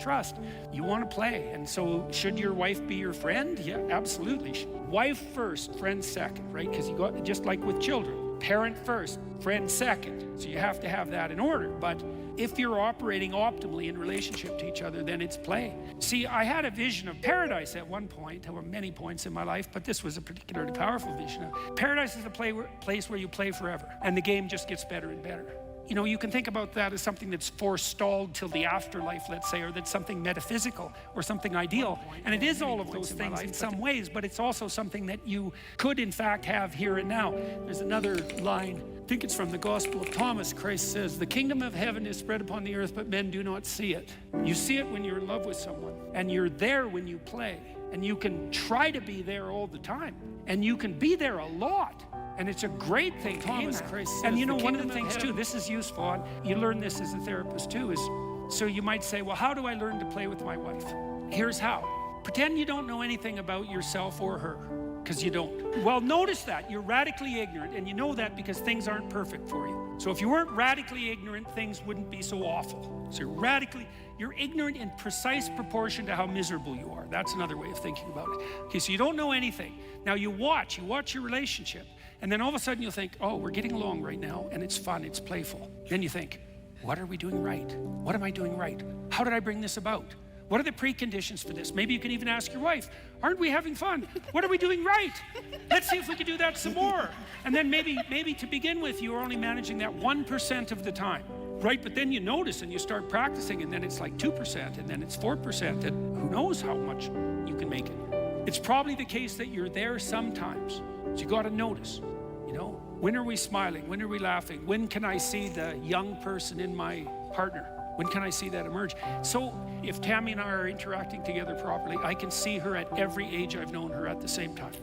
trust. You want to play. And so should your wife be your friend? Yeah, absolutely. Wife first, friend second, right? Because you got, just like with children, parent first, friend second. So you have to have that in order. But if you're operating optimally in relationship to each other, then it's play. See, I had a vision of paradise at one point. There were many points in my life, but this was a particularly powerful vision. Paradise is a place where you play forever, and the game just gets better and better. You know, you can think about that as something that's forestalled till the afterlife, let's say, or that's something metaphysical or something ideal. And it is all of those things in some ways, but it's also something that you could, in fact, have here and now. There's another line, I think it's from the Gospel of Thomas. Christ says, "The kingdom of heaven is spread upon the earth, but men do not see it." You see it when you're in love with someone, and you're there when you play. And you can try to be there all the time, and you can be there a lot. And it's a great thing, Thomas Christ says. And you know, one of the things too, this is useful, and you learn this as a therapist too, is, so you might say, well, how do I learn to play with my wife? Here's how. Pretend you don't know anything about yourself or her, because you don't. Well, notice that you're radically ignorant, and you know that because things aren't perfect for you. So if you weren't radically ignorant, things wouldn't be so awful. So you're ignorant in precise proportion to how miserable you are. That's another way of thinking about it. Okay, so you don't know anything. Now you watch your relationship, and then all of a sudden you'll think, oh, we're getting along right now, and it's fun, it's playful. Then you think, what are we doing right? What am I doing right? How did I bring this about? What are the preconditions for this? Maybe you can even ask your wife, aren't we having fun? What are we doing right? Let's see if we can do that some more. And then maybe to begin with, you're only managing that 1% of the time, right? But then you notice and you start practicing, and then it's like 2%, and then it's 4%, and who knows how much you can make it. It's probably the case that you're there sometimes. So you got to notice, you know, when are we smiling? When are we laughing? When can I see the young person in my partner? When can I see that emerge? So if Tammy and I are interacting together properly, I can see her at every age I've known her at the same time.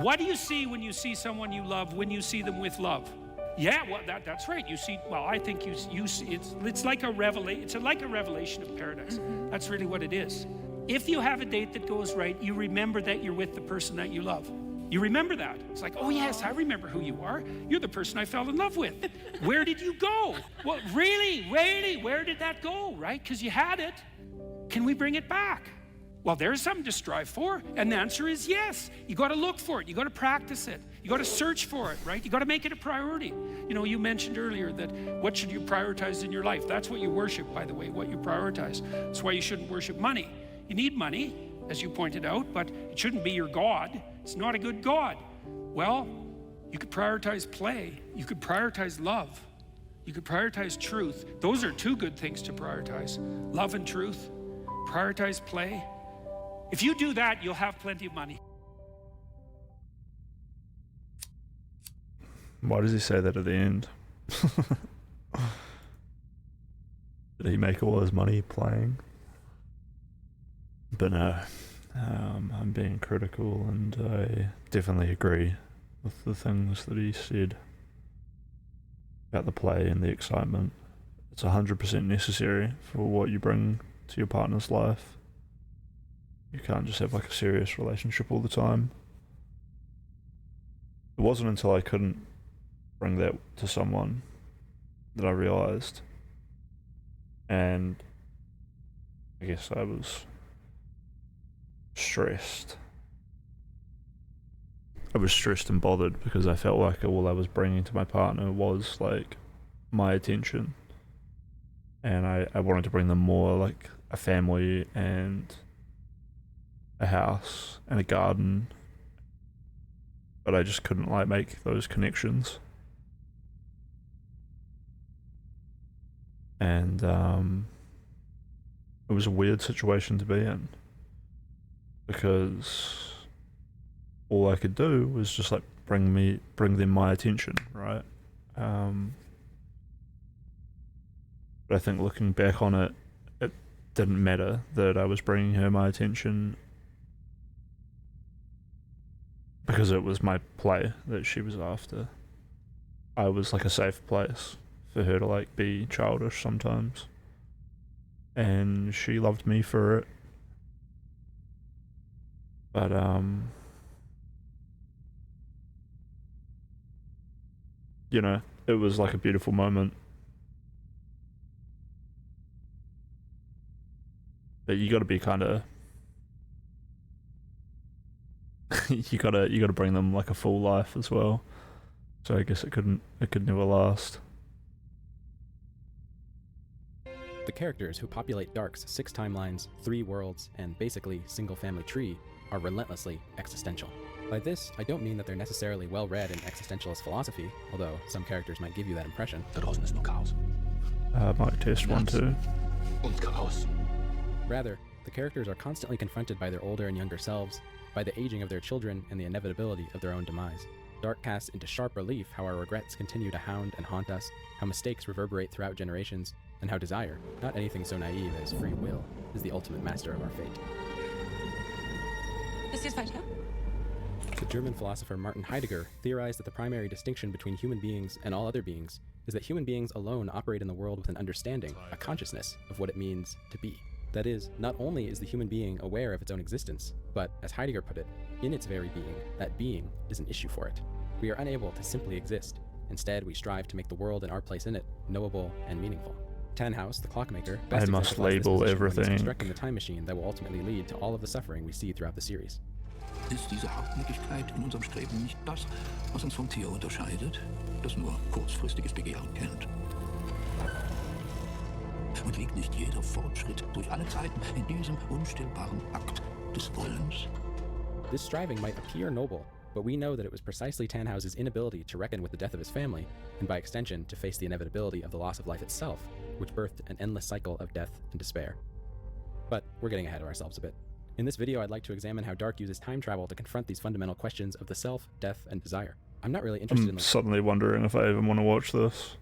What do you see when you see someone you love, when you see them with love? Yeah, well, that's right. You see, well, I think you see, it's like a revelation. It's like a revelation of paradise. That's really what it is. If you have a date that goes right, you remember that you're with the person that you love. You remember that. It's like, oh yes, I remember who you are. You're the person I fell in love with. Where did you go? Well, really, where did that go, right? Because you had it. Can we bring it back? Well, there's something to strive for. And the answer is yes. You got to look for it. You got to practice it. You got to search for it, right? You got to make it a priority. You know, you mentioned earlier that what should you prioritize in your life? That's what you worship, by the way, what you prioritize. That's why you shouldn't worship money. You need money, as you pointed out, but it shouldn't be your God. It's not a good God. Well, you could prioritize play. You could prioritize love. You could prioritize truth. Those are two good things to prioritize. Love and truth. Prioritize play. If you do that, you'll have plenty of money. Why does he say that at the end? Did he make all his money playing? But no, I'm being critical, and I definitely agree with the things that he said about the play and the excitement. It's 100% necessary for what you bring to your partner's life. You can't just have like a serious relationship all the time. It wasn't until I couldn't bring that to someone that I realized, and I guess I was stressed. I was stressed and bothered because I felt like all I was bringing to my partner was like my attention, and I wanted to bring them more like a family and a house and a garden, but I just couldn't like make those connections. And it was a weird situation to be in, because all I could do was just like bring them my attention, right? But I think looking back on it, it didn't matter that I was bringing her my attention, because it was my play that she was after. I was like a safe place for her to like be childish sometimes, and she loved me for it. But you know, it was like a beautiful moment. But you got to be kind of you gotta bring them like a full life as well. So I guess it could never last. The characters who populate Dark's 6 timelines, 3 worlds, and basically single-family tree are relentlessly existential. By this, I don't mean that they're necessarily well-read in existentialist philosophy, although some characters might give you that impression. Da draußen ist nur Chaos. Might test one too. Und Chaos. Rather, the characters are constantly confronted by their older and younger selves, by the aging of their children and the inevitability of their own demise. Dark casts into sharp relief how our regrets continue to hound and haunt us, how mistakes reverberate throughout generations, and how desire, not anything so naive as free will, is the ultimate master of our fate. Ist jetzt weiter? The German philosopher Martin Heidegger theorized that the primary distinction between human beings and all other beings is that human beings alone operate in the world with an understanding, a consciousness of what it means to be. That is, not only is the human being aware of its own existence, but, as Heidegger put it, in its very being, that being is an issue for it. We are unable to simply exist. Instead, we strive to make the world and our place in it knowable and meaningful. Tannhaus, the clockmaker, best I must exemplifies this label position when he's everything. constructing the time machine that will ultimately lead to all of the suffering we see throughout the series. Ist diese Hartnäckigkeit in unserem Streben nicht das, was uns vom Tier unterscheidet, das nur kurzfristiges Begehren kennt? Und liegt nicht jeder Fortschritt durch alle Zeiten in diesem unstillbaren Akt des Wollens? This striving might appear noble, but we know that it was precisely Tannhaus's inability to reckon with the death of his family, and by extension to face the inevitability of the loss of life itself, which birthed an endless cycle of death and despair. But we're getting ahead of ourselves a bit. In this video, I'd like to examine how Dark uses time travel to confront these fundamental questions of the self, death, and desire. I'm not really interested in I'm the suddenly wondering if I even want to watch this.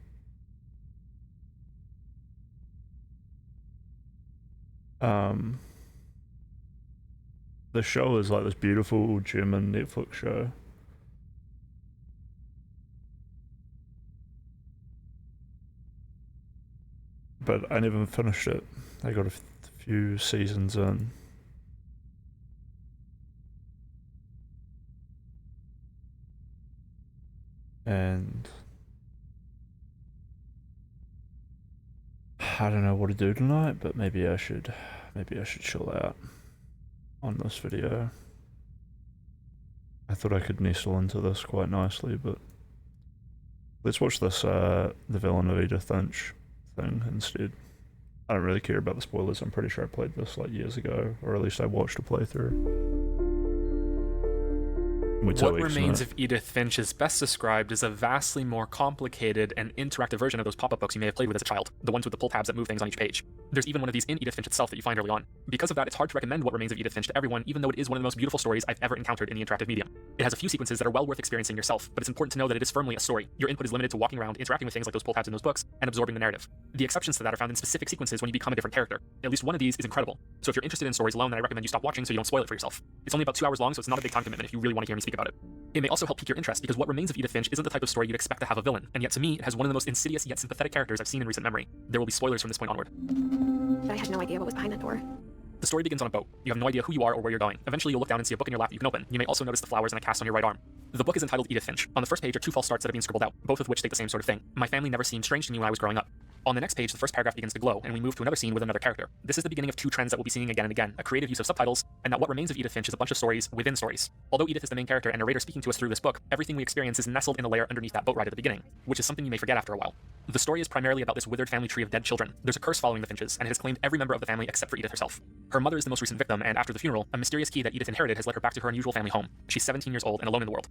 The show is like this beautiful German Netflix show. But I never finished it. I got a few seasons in. And I don't know what to do tonight, but maybe I should chill out on this video. I thought I could nestle into this quite nicely, but let's watch this The Villain of Edith Finch thing instead. I don't really care about the spoilers. I'm pretty sure I played this like years ago, or at least I watched a playthrough. What Remains of Edith Finch is best described as a vastly more complicated and interactive version of those pop-up books you may have played with as a child, the ones with the pull tabs that move things on each page. There's even one of these in Edith Finch itself that you find early on. Because of that, it's hard to recommend What Remains of Edith Finch to everyone, even though it is one of the most beautiful stories I've ever encountered in the interactive medium. It has a few sequences that are well worth experiencing yourself, but it's important to know that it is firmly a story. Your input is limited to walking around, interacting with things like those pull tabs in those books, and absorbing the narrative. The exceptions to that are found in specific sequences when you become a different character. At least one of these is incredible. So if you're interested in stories alone, then I recommend you stop watching so you don't spoil it for yourself. It's only about 2 hours long, so it's not a big time commitment if you really want to hear me speak about it. It may also help pique your interest, because What Remains of Edith Finch isn't the type of story you'd expect to have a villain, and yet to me, it has one of the most insidious yet sympathetic characters I've seen in recent memory. There will be spoilers from this point onward. But I had no idea what was behind that door. The story begins on a boat. You have no idea who you are or where you're going. Eventually, you'll look down and see a book in your lap that you can open. You may also notice the flowers and a cast on your right arm. The book is entitled Edith Finch. On the first page are 2 false starts that have been scribbled out, both of which state the same sort of thing. My family never seemed strange to me when I was growing up. On the next page, the first paragraph begins to glow, and we move to another scene with another character. This is the beginning of 2 trends that we'll be seeing again and again, a creative use of subtitles, and that What Remains of Edith Finch is a bunch of stories within stories. Although Edith is the main character and narrator speaking to us through this book, everything we experience is nestled in the layer underneath that boat ride at the beginning, which is something you may forget after a while. The story is primarily about this withered family tree of dead children. There's a curse following the Finches, and it has claimed every member of the family except for Edith herself. Her mother is the most recent victim, and after the funeral, a mysterious key that Edith inherited has led her back to her unusual family home. She's 17 years old and alone in the world.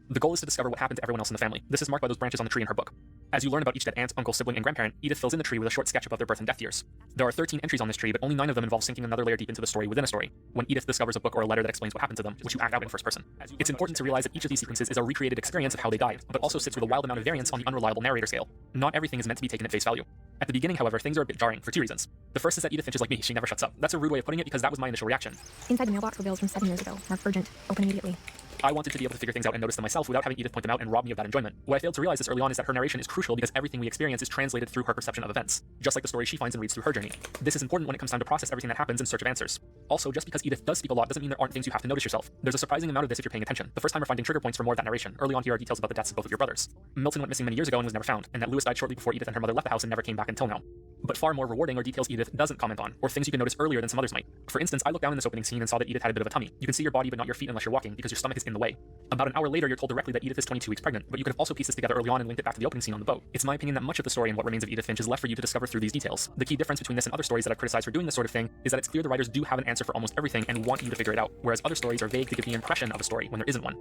The goal is to discover what happened to everyone else in the family. This is marked by those branches on the tree in her book. As you learn about each dead aunt, uncle, sibling, and grandparent, Edith fills in the tree with a short sketch about their birth and death years. There are 13 entries on this tree, but only 9 of them involve sinking another layer deep into the story within a story, when Edith discovers a book or a letter that explains what happened to them, which you act out in first person. It's important to realize that each of these sequences is a recreated experience of how they died, but also sits with a wild amount of variance on the unreliable narrator scale. Not everything is meant to be taken at face value. At the beginning, however, things are a bit jarring for 2 reasons. The first is that Edith Finch is like me, she never shuts up. That's a rude way of putting it because that was my initial reaction. Inside the mailbox were bills from 7 years ago, marked urgent, open immediately. I wanted to be able to figure things out and notice them myself without having Edith point them out and rob me of that enjoyment. What I failed to realize this early on is that her narration is crucial because everything we experience is translated through her perception of events, just like the story she finds and reads through her journey. This is important when it comes time to process everything that happens in search of answers. Also, just because Edith does speak a lot doesn't mean there aren't things you have to notice yourself. There's a surprising amount of this if you're paying attention. The first time we're finding trigger points for more of that narration. Early on here are details about the deaths of both of your brothers. Milton went missing many years ago and was never found, and that Lewis died shortly before Edith and her mother left the house and never came back until now. But far more rewarding are details Edith doesn't comment on, or things you can notice earlier than some others might. For instance, I looked down in this opening scene and saw that Edith had a bit of a tummy. You can see your body but not your feet unless you're walking, because your stomach is in the way. About an hour later, you're told directly that Edith is 22 weeks pregnant, but you could have also pieced this together early on and linked it back to the opening scene on the boat. It's my opinion that much of the story and what remains of Edith Finch is left for you to discover through these details. The key difference between this and other stories that I've criticized for doing this sort of thing is that it's clear the writers do have an answer for almost everything and want you to figure it out, whereas other stories are vague to give the impression of a story when there isn't one.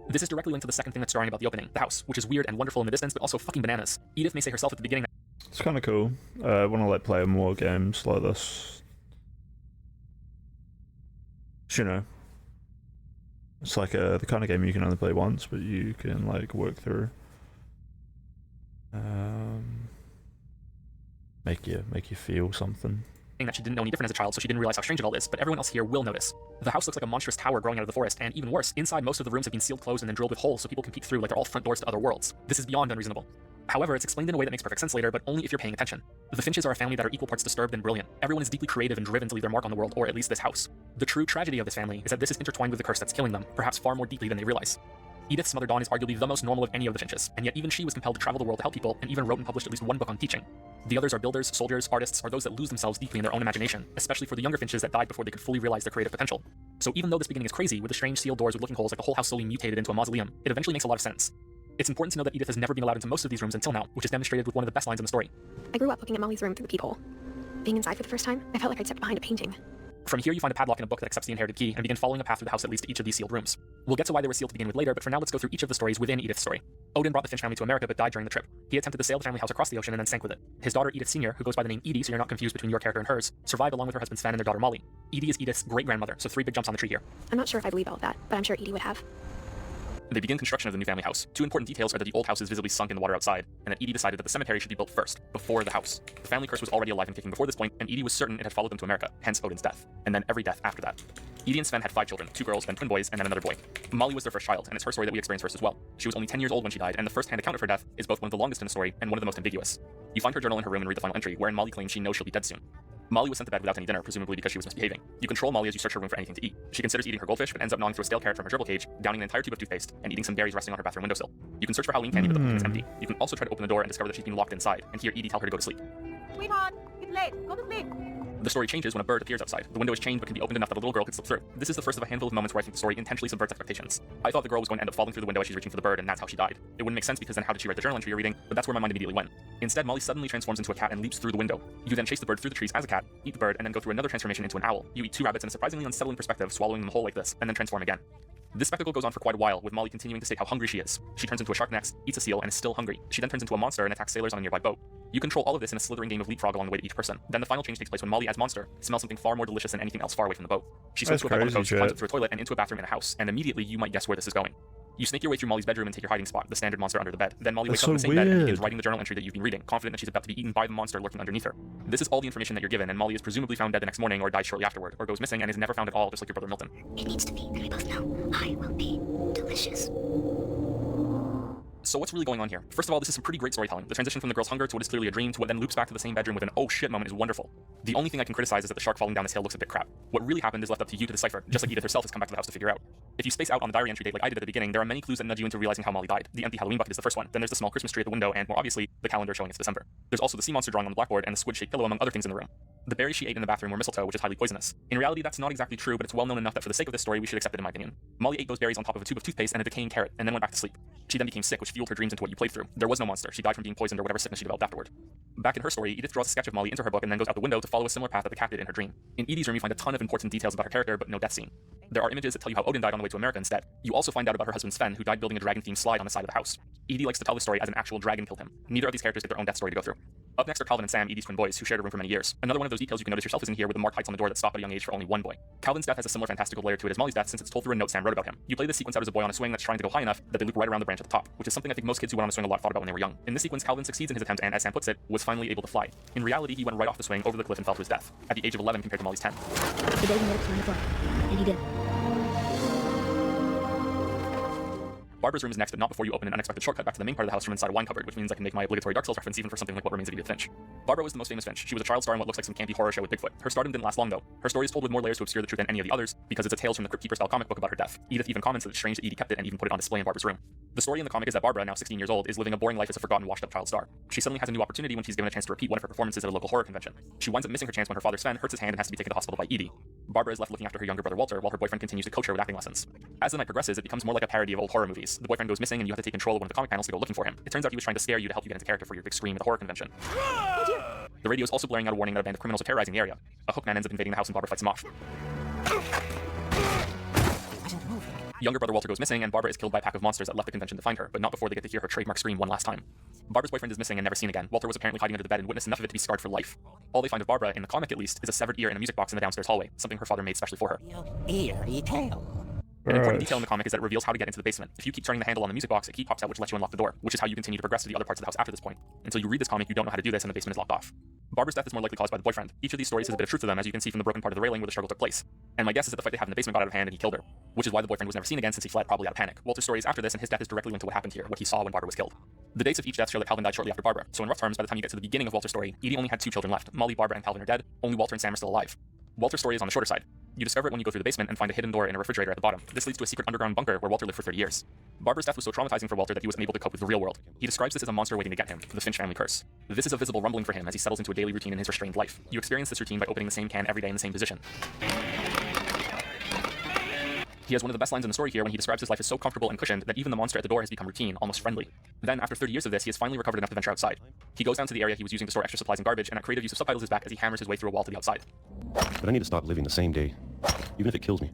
This is directly linked to the second thing that's jarring about the opening, the house, which is weird and wonderful in the distance, but also fucking bananas. Edith may say herself at the beginning that It's kind of cool. I want to like play more games like this. You know, it's like the kind of game you can only play once, but you can like work through. Make you feel something. that she didn't know any different as a child, so she didn't realize how strange it all is, but everyone else here will notice. The house looks like a monstrous tower growing out of the forest, and even worse, inside most of the rooms have been sealed closed and then drilled with holes so people can peek through like they're all front doors to other worlds. This is beyond unreasonable. However, it's explained in a way that makes perfect sense later, but only if you're paying attention. The Finches are a family that are equal parts disturbed and brilliant. Everyone is deeply creative and driven to leave their mark on the world, or at least this house. The true tragedy of this family is that this is intertwined with the curse that's killing them, perhaps far more deeply than they realize. Edith's mother Dawn is arguably the most normal of any of the Finches, and yet even she was compelled to travel the world to help people and even wrote and published at least one book on teaching. The others are builders, soldiers, artists, or those that lose themselves deeply in their own imagination, especially for the younger Finches that died before they could fully realize their creative potential. So even though this beginning is crazy, with the strange sealed doors with looking holes like the whole house slowly mutated into a mausoleum, it eventually makes a lot of sense. It's important to know that Edith has never been allowed into most of these rooms until now, which is demonstrated with one of the best lines in the story. I grew up looking at Molly's room through the peephole. Being inside for the first time, I felt like I'd stepped behind a painting. From here, you find a padlock in a book that accepts the inherited key and begin following a path through the house that leads to each of these sealed rooms. We'll get to why they were sealed to begin with later, but for now let's go through each of the stories within Edith's story. Odin brought the Finch family to America but died during the trip. He attempted to sail the family house across the ocean and then sank with it. His daughter Edith Sr., who goes by the name Edie, so you're not confused between your character and hers, survived along with her husband Sven and their daughter Molly. Edie is Edith's great-grandmother, so 3 big jumps on the tree here. I'm not sure if I believe all of that, but I'm sure Edie would have. They begin construction of the new family house. 2 important details are that the old house is visibly sunk in the water outside, and that Edie decided that the cemetery should be built first, before the house. The family curse was already alive and kicking before this point, and Edie was certain it had followed them to America, hence Odin's death, and then every death after that. Edie and Sven had 5 children, 2 girls, then twin boys, and then another boy. Molly was their first child, and it's her story that we experience first as well. She was only 10 years old when she died, and the first-hand account of her death is both one of the longest in the story and one of the most ambiguous. You find her journal in her room and read the final entry, wherein Molly claims she knows she'll be dead soon. Molly was sent to bed without any dinner, presumably because she was misbehaving. You control Molly as you search her room for anything to eat. She considers eating her goldfish, but ends up gnawing through a stale carrot from her gerbil cage, downing an entire tube of toothpaste, and eating some berries resting on her bathroom windowsill. You can search for Halloween candy, but the pumpkin is empty. You can also try to open the door and discover that she's been locked inside, and hear Edie tell her to go to sleep. Sweetheart, it's late. Go to sleep. The story changes when a bird appears outside. The window is chained but can be opened enough that a little girl could slip through. This is the first of a handful of moments where I think the story intentionally subverts expectations. I thought the girl was going to end up falling through the window as she's reaching for the bird, and that's how she died. It wouldn't make sense because then how did she write the journal entry you're reading? But that's where my mind immediately went. Instead, Molly suddenly transforms into a cat and leaps through the window. You then chase the bird through the trees as a cat, eat the bird, and then go through another transformation into an owl. You eat 2 rabbits in a surprisingly unsettling perspective, swallowing them whole like this, and then transform again. This spectacle goes on for quite a while, with Molly continuing to state how hungry she is. She turns into a shark next, eats a seal, and is still hungry. She then turns into a monster and attacks sailors on a nearby boat. You control all of this in a slithering game of leapfrog along the way to each person. Then the final change takes place when Molly, as monster, smells something far more delicious than anything else far away from the boat. She swims to a boat on the coast, climbs up through a toilet, and into a bathroom in a house, and immediately you might guess where this is going. You snake your way through Molly's bedroom and take your hiding spot, the standard monster under the bed. Then Molly wakes up in the same bed and begins writing the journal entry that you've been reading, confident that she's about to be eaten by the monster lurking underneath her. This is all the information that you're given, and Molly is presumably found dead the next morning or dies shortly afterward, or goes missing and is never found at all, just like your brother Milton. It needs to be, and we both know I will be delicious. So what's really going on here? First of all, this is some pretty great storytelling. The transition from the girl's hunger to what is clearly a dream to what then loops back to the same bedroom with an oh shit moment is wonderful. The only thing I can criticize is that the shark falling down this hill looks a bit crap. What really happened is left up to you to decipher, just like Edith herself has come back to the house to figure out. If you space out on the diary entry date like I did at the beginning, there are many clues that nudge you into realizing how Molly died. The empty Halloween bucket is the first one. Then there's the small Christmas tree at the window, and more obviously, the calendar showing it's December. There's also the sea monster drawing on the blackboard and the squid-shaped pillow among other things in the room. The berries she ate in the bathroom were mistletoe, which is highly poisonous. In reality, that's not exactly true, but it's well known enough that for the sake of this story, we should accept it in my opinion. Molly ate those berries on top of a tube of toothpaste and a decaying carrot, and then went back to sleep. She then became sick, which fueled her dreams into what you played through. There was no monster. She died from being poisoned or whatever sickness she developed afterward. Back in her story, Edith draws a sketch of Molly into her book and then goes out the window to follow a similar path that the cat did in her dream. In Edie's room, you find a ton of important details about her character, but no death scene. There are images that tell you how Odin died on the way to America instead. You also find out about her husband Sven, who died building a dragon-themed slide on the side of the house. Edie likes to tell the story as an actual dragon killed him. Neither of these characters get their own death story to go through. Up next are Calvin and Sam, Edie's twin boys, who shared a room for many years. Another one of those details you can notice yourself is in here with the marked heights on the door that stop at a young age for only one boy. Calvin's death has a similar fantastical layer to it as Molly's death, since it's told through a note Sam wrote about him. You play this sequence out as a boy on a swing that's trying to go high enough that they loop right around the branch at the top, which is something I think most kids who went on a swing a lot thought about when they were young. In this sequence, Calvin succeeds in his attempt and, as Sam puts it, was finally able to fly. In reality, he went right off the swing over the cliff and fell to his death, at the age of 11 compared to Molly's 10. The baby let it climb the fly, and he did. Barbara's room is next, but not before you open an unexpected shortcut back to the main part of the house from inside a wine cupboard, which means I can make my obligatory Dark Souls reference even for something like What Remains of Edith Finch. Barbara was the most famous Finch. She was a child star in what looks like some campy horror show with Bigfoot. Her stardom didn't last long though. Her story is told with more layers to obscure the truth than any of the others, because it's a Tales from the Crypt Keeper style comic book about her death. Edith even comments that it's strange that Edie kept it and even put it on display in Barbara's room. The story in the comic is that Barbara, now 16 years old, is living a boring life as a forgotten, washed-up child star. She suddenly has a new opportunity when she's given a chance to repeat one of her performances at a local horror convention. She winds up missing her chance when her father Sven hurts his hand and has to be taken to hospital by Edie. Barbara is left looking after her younger brother Walter, while her boyfriend continues to coach her with acting lessons. As the night progresses, it becomes more like a parody of old horror movies. The boyfriend goes missing and you have to take control of one of the comic panels to go looking for him. It turns out he was trying to scare you to help you get into character for your big scream at the horror convention. The radio is also blaring out a warning that a band of criminals are terrorizing the area. A hookman ends up invading the house and Barbara fights him off. Younger brother Walter goes missing, and Barbara is killed by a pack of monsters that left the convention to find her, but not before they get to hear her trademark scream one last time. Barbara's boyfriend is missing and never seen again. Walter was apparently hiding under the bed and witnessed enough of it to be scarred for life. All they find of Barbara, in the comic at least, is a severed ear in a music box in the downstairs hallway, something her father made specially for her. Eerie tale. An important detail in the comic is that it reveals how to get into the basement. If you keep turning the handle on the music box, a key pops out which lets you unlock the door, which is how you continue to progress to the other parts of the house after this point. Until you read this comic, you don't know how to do this and the basement is locked off. Barbara's death is more likely caused by the boyfriend. Each of these stories has a bit of truth to them, as you can see from the broken part of the railing where the struggle took place. And my guess is that the fight they have in the basement got out of hand and he killed her, which is why the boyfriend was never seen again since he fled, probably out of panic. Walter's story is after this, and his death is directly linked to what happened here, what he saw when Barbara was killed. The dates of each death show that Calvin died shortly after Barbara, so in rough terms, by the time you get to the beginning of Walter's story, Edie only had 2 children left. Molly, Barbara, and Calvin are dead. Only Walter and Sam are still alive. Walter's story is on the shorter side. You discover it when you go through the basement and find a hidden door in a refrigerator at the bottom. This leads to a secret underground bunker where Walter lived for 30 years. Barbara's death was so traumatizing for Walter that he was unable to cope with the real world. He describes this as a monster waiting to get him, the Finch family curse. This is a visible rumbling for him as he settles into a daily routine in his restrained life. You experience this routine by opening the same can every day in the same position. He has one of the best lines in the story here when he describes his life as so comfortable and cushioned that even the monster at the door has become routine, almost friendly. Then, after 30 years of this, he has finally recovered enough to venture outside. He goes down to the area he was using to store extra supplies and garbage, and a creative use of subtitles is back as he hammers his way through a wall to the outside. But I need to stop living the same day, even if it kills me.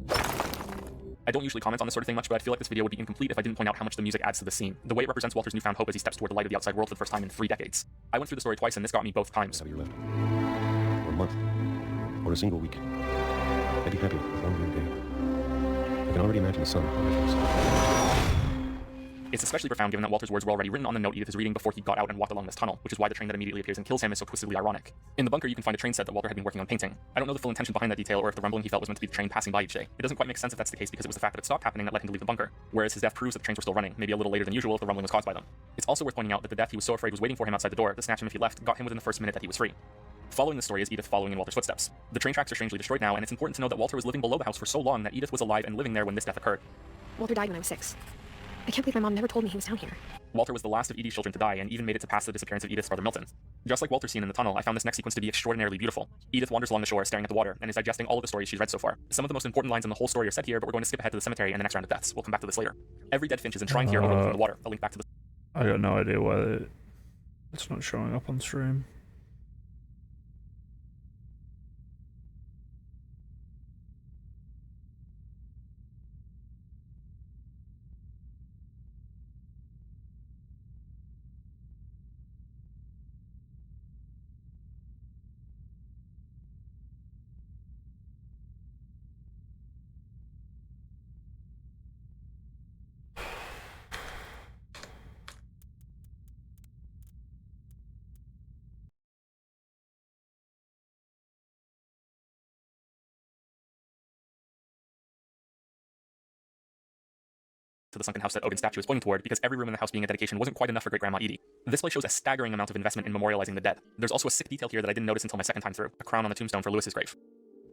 I don't usually comment on this sort of thing much, but I feel like this video would be incomplete if I didn't point out how much the music adds to the scene. The way it represents Walter's newfound hope as he steps toward the light of the outside world for the first time in 3 decades. I went through the story twice, and this got me both times. Have a year left, or a month, or a single week. I'd be happy with one good day. I can already imagine the sun. It's especially profound given that Walter's words were already written on the note Edith is reading before he got out and walked along this tunnel, which is why the train that immediately appears and kills him is so twistedly ironic. In the bunker, you can find a train set that Walter had been working on painting. I don't know the full intention behind that detail, or if the rumbling he felt was meant to be the train passing by each day. It doesn't quite make sense if that's the case, because it was the fact that it stopped happening that led him to leave the bunker, whereas his death proves that the trains were still running, maybe a little later than usual if the rumbling was caused by them. It's also worth pointing out that the death he was so afraid was waiting for him outside the door to snatch him if he left got him within the first minute that he was free. Following the story is Edith following in Walter's footsteps. The train tracks are strangely destroyed now, and it's important to know that Walter was living below the house for so long that Edith was alive and living there when this death occurred. Walter died when I was 6. I can't believe my mom never told me he was down here. Walter was the last of Edie's children to die, and even made it to past the disappearance of Edith's brother Milton. Just like Walter's scene in the tunnel, I found this next sequence to be extraordinarily beautiful. Edith wanders along the shore, staring at the water, and is digesting all of the stories she's read so far. Some of the most important lines in the whole story are said here, but we're going to skip ahead to the cemetery and the next round of deaths. We'll come back to this later. Every dead Finch is enshrined here overlooking the water. A link back to the... I got no idea why it's not showing up on stream. to the sunken house that Odin's statue is pointing toward, because every room in the house being a dedication wasn't quite enough for Great-Grandma Edie. This place shows a staggering amount of investment in memorializing the dead. There's also a sick detail here that I didn't notice until my second time through, a crown on the tombstone for Lewis's grave.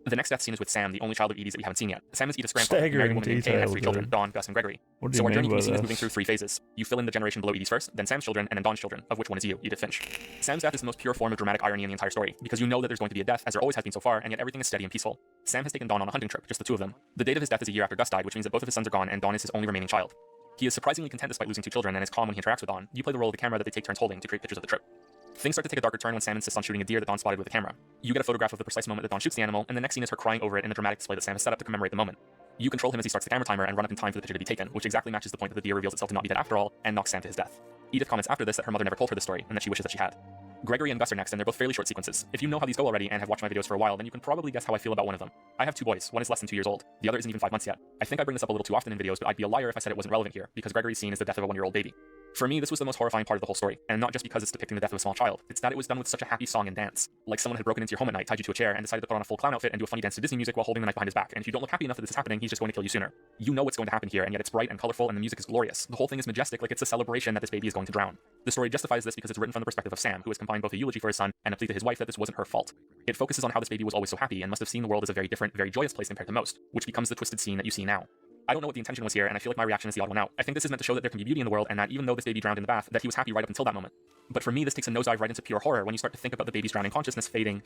The next death scene is with Sam, the only child of Edie's that we haven't seen yet. Sam is Edith's grandfather, he married a woman named Kay and has 3 children, Dawn, Gus, and Gregory. So our journey can be seen as moving through 3 phases. You fill in the generation below Edie's first, then Sam's children, and then Dawn's children, of which one is you, Edith Finch. Sam's death is the most pure form of dramatic irony in the entire story, because you know that there's going to be a death, as there always has been so far, and yet everything is steady and peaceful. Sam has taken Dawn on a hunting trip, just the 2 of them. The date of his death is a year after Gus died, which means that both of his sons are gone, and Dawn is his only remaining child. He is surprisingly content despite losing 2 children, and is calm when he interacts with Dawn. You play the role of the camera that they take turns holding to create pictures of the trip. Things start to take a darker turn when Sam insists on shooting a deer that Dawn spotted with the camera. You get a photograph of the precise moment that Dawn shoots the animal, and the next scene is her crying over it in the dramatic display that Sam has set up to commemorate the moment. You control him as he starts the camera timer and run up in time for the picture to be taken, which exactly matches the point that the deer reveals itself to not be dead after all, and knocks Sam to his death. Edith comments after this that her mother never told her the story, and that she wishes that she had. Gregory and Gus are next, and they're both fairly short sequences. If you know how these go already and have watched my videos for a while, then you can probably guess how I feel about one of them. I have 2 boys, one is less than 2 years old, the other isn't even 5 months yet. I think I bring this up a little too often in videos, but I'd be a liar if I said it wasn't relevant here, because Gregory's scene is the death of a 1-year-old baby. For me, this was the most horrifying part of the whole story, and not just because it's depicting the death of a small child. It's that it was done with such a happy song and dance. Like someone had broken into your home at night, tied you to a chair, and decided to put on a full clown outfit and do a funny dance to Disney music while holding the knife behind his back. And if you don't look happy enough that this is happening, he's just going to kill you sooner. You know what's going to happen here, and yet it's bright and colorful, and the music is glorious. The whole thing is majestic, like it's a celebration that this baby is going to drown. The story justifies this because it's written from the perspective of Sam, who has combined both a eulogy for his son and a plea to his wife that this wasn't her fault. It focuses on how this baby was always so happy and must have seen the world as a very different, very joyous place compared to most, which becomes the twisted scene that you see now. I don't know what the intention was here, and I feel like my reaction is the odd one out. I think this is meant to show that there can be beauty in the world, and that even though this baby drowned in the bath, that he was happy right up until that moment. But for me, this takes a nosedive right into pure horror when you start to think about the baby's drowning consciousness fading.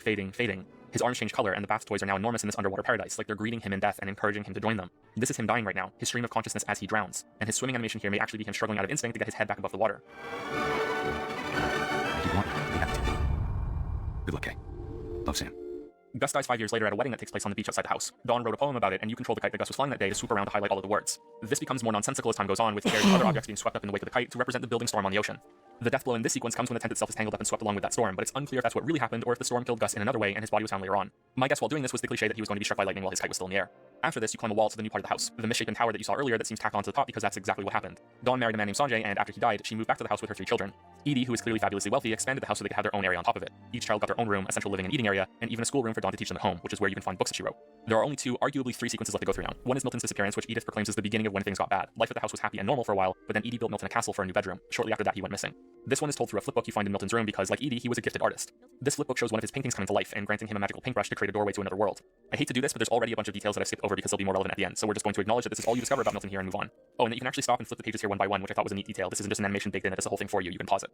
His arms change color, and the bath toys are now enormous in this underwater paradise, like they're greeting him in death and encouraging him to join them. This is him dying right now, his stream of consciousness as he drowns, and his swimming animation here may actually be him struggling out of instinct to get his head back above the water. If you want, you have to. Good luck, Kay. Love, Sam. Gus dies 5 years later at a wedding that takes place on the beach outside the house. Dawn wrote a poem about it, and you control the kite that Gus was flying that day to swoop around to highlight all of the words. This becomes more nonsensical as time goes on, with Carrie and other objects being swept up in the wake of the kite to represent the building storm on the ocean. The death blow in this sequence comes when the tent itself is tangled up and swept along with that storm, but it's unclear if that's what really happened or if the storm killed Gus in another way and his body was found later on. My guess while doing this was the cliche that he was going to be struck by lightning while his kite was still in the air. After this, you climb a wall to the new part of the house, the misshapen tower that you saw earlier that seems tacked onto the top because that's exactly what happened. Dawn married a man named Sanjay, and after he died, she moved back to the house with her 3 children. Edie, who is clearly fabulously wealthy, expanded the house so they could have their own area on top of it. Each child got their own room, a central living and eating area, and even a schoolroom for Dawn to teach them at home, which is where you can find books that she wrote. There are only 2, arguably 3 sequences left to go through now. One is Milton's disappearance, which Edith proclaims is the beginning of when things got bad. Life at the house was happy and normal for a while, but then Edie built Milton a castle for a new bedroom. Shortly after that, he went missing. This one is told through a flipbook you find in Milton's room because, like Edie, he was a gifted artist. This flipbook shows one of his paintings coming to life and granting him a magical paintbrush to create a doorway to another world. I hate to do this, but there's already a bunch of details that I've skipped over because they'll be more relevant at the end, so we're just going to acknowledge that this is all you discover about Milton here and move on. Oh, and that you can actually stop and flip the pages here one by one, which I thought was a neat detail. This isn't just an animation baked in, it does the whole thing for you. You can pause it.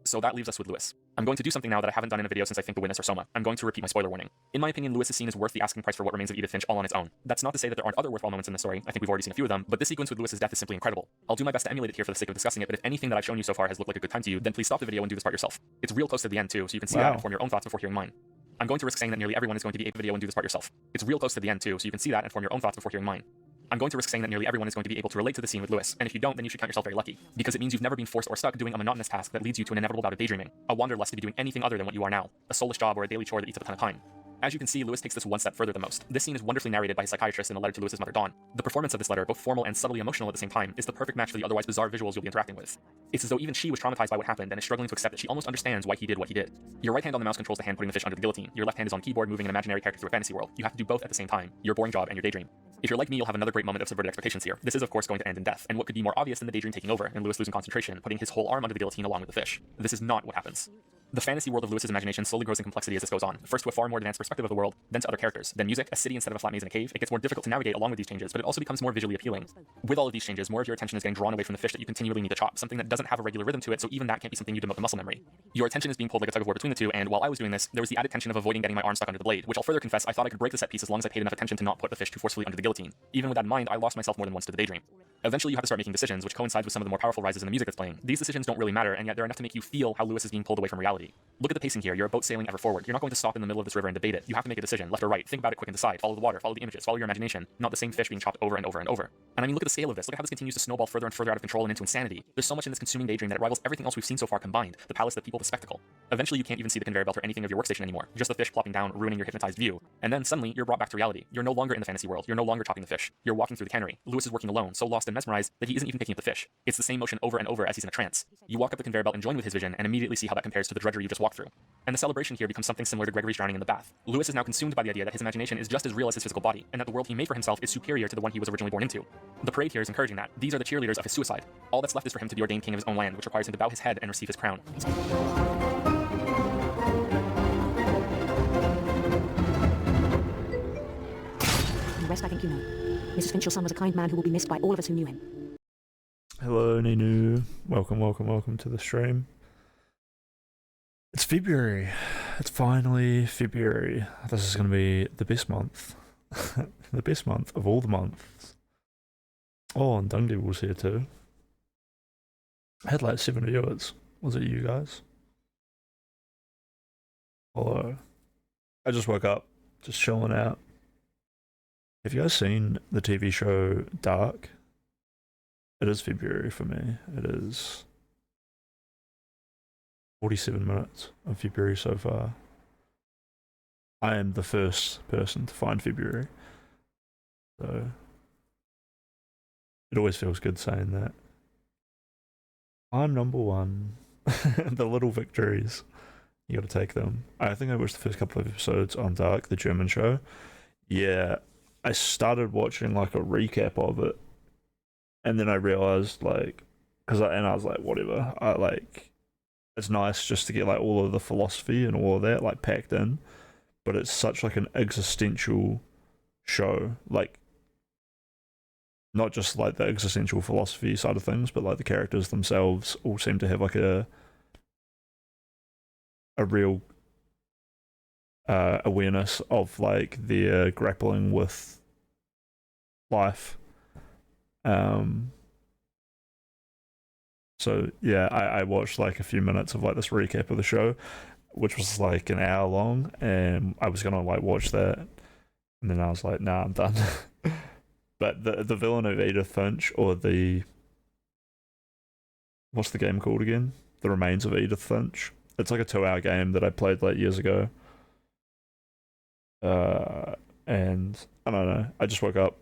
So that leaves us with Lewis. I'm going to do something now that I haven't done in a video since I think The Witness or Soma. I'm going to repeat my spoiler warning. In my opinion, Lewis's scene is worth the asking price for what remains of Edith Finch all on its own. That's not to say that there aren't other worthwhile moments in the story. I think we've already seen a few of them, but this sequence with Lewis's death is simply incredible. I'll do my best to emulate it here for the sake of discussing it, but if anything that I've shown you so far has looked like a good time to you, then please stop the video and do this part yourself. It's real close to the end too, so you can see that and form your own thoughts before hearing mine. I'm going to risk saying that nearly everyone is going to be able to video and do this part yourself. It's real close to the end too, so you can see that and form your own thoughts before hearing mine. I'm going to risk saying that nearly everyone is going to be able to relate to the scene with Lewis, and if you don't, then you should count yourself very lucky, because it means you've never been forced or stuck doing a monotonous task that leads you to an inevitable bout of daydreaming, a wanderlust to be doing anything other than what you are now, a soulless job or a daily chore that eats up a ton of time. As you can see, Lewis takes this one step further than most. This scene is wonderfully narrated by a psychiatrist in a letter to Lewis's mother, Dawn. The performance of this letter, both formal and subtly emotional at the same time, is the perfect match for the otherwise bizarre visuals you'll be interacting with. It's as though even she was traumatized by what happened and is struggling to accept that she almost understands why he did what he did. Your right hand on the mouse controls the hand putting the fish under the guillotine. Your left hand is on keyboard moving an imaginary character through a fantasy world. You have to do both at the same time, your boring job and your daydream. If you're like me, you'll have another great moment of subverted expectations here. This is of course going to end in death, and what could be more obvious than the daydream taking over and Lewis losing concentration, putting his whole arm under the guillotine along with the fish. This is not what happens. The fantasy world of Lewis's imagination slowly grows in complexity as this goes on, first to a far more advanced perspective of the world, then to other characters, then music, a city instead of a flat maze in a cave. It gets more difficult to navigate along with these changes, but it also becomes more visually appealing. With all of these changes, more of your attention is getting drawn away from the fish that you continually need to chop, something that doesn't have a regular rhythm to it, so even that can't be something you demote to muscle memory. Your attention is being pulled like a tug of war between the two, and while I was doing this, there was the added tension of avoiding getting my arm stuck under the blade, which I'll further confess I thought I could break the set piece as long as I paid enough attention to not put the fish too forcefully under the guillotine. Even with that in mind, I lost myself more than once to the daydream. Eventually you have to start making decisions, which coincide with some of the more powerful rises in the music that's playing. These decisions don't really matter, and yet they're enough to make you feel how Lewis is being pulled away from reality. Look at the pacing here. You're a boat sailing ever forward. You're not going to stop in the middle of this river and debate it. You have to make a decision, left or right. Think about it quick and decide. Follow the water, follow the images, follow your imagination, not the same fish being chopped over and over and over. And I mean, look at the scale of this. Look at how this continues to snowball further and further out of control and into insanity. There's so much in this consuming daydream that it rivals everything else we've seen so far combined. The palace, the people, the spectacle. Eventually you can't even see the conveyor belt or anything of your workstation anymore. Just the fish plopping down, ruining your hypnotized view. And then suddenly you're brought back to reality. You're no longer in the fantasy world. You're no longer chopping the fish. You're walking through the cannery. Lewis is working alone, so lost and mesmerized that he isn't even picking up the fish. It's the same motion over and over as he's in a trance. You walk up the conveyor belt and join with his vision and immediately see how that compares to the drudgery you just walked through. And the celebration here becomes something similar to Gregory's drowning in the bath. Lewis is now consumed by the idea that his imagination is just as real as his physical body, and that the world he made for himself is superior to the one he was originally born into. The parade here is encouraging that. These are the cheerleaders of his suicide. All that's left is for him to be ordained king of his own land, which requires him to bow his head and receive his crown. The rest I think you know. Mrs. Finch, your son was a kind man who will be missed by all of us who knew him. Hello, Ninu. Welcome to the stream. It's February. It's finally February. This is going to be the best month. The best month of all the months. Oh, and Dung Devil was here too. I had like 7 viewers. Was it you guys? Hello. I just woke up. Just chilling out. Have you guys seen the TV show Dark? It is February for me. It is 47 minutes of February so far. I am the first person to find February. So It always feels good saying that. I'm number one. The little victories. You gotta take them. I think I watched the first couple of episodes on Dark, the German show. Yeah, I started watching like a recap of it, and then I realized like, I was like, whatever. I like, it's nice just to get like all of the philosophy and all of that like packed in, but it's such like an existential show, like not just like the existential philosophy side of things, but like the characters themselves all seem to have like a real awareness of like their grappling with life. So yeah, I watched like a few minutes of like this recap of the show, which was like an hour long, and I was gonna like watch that, and then I was like, nah, I'm done. But the villain of Edith Finch, or the, what's the game called again? The Remains of Edith Finch. It's like a 2-hour game that I played like years ago. And I don't know. I just woke up,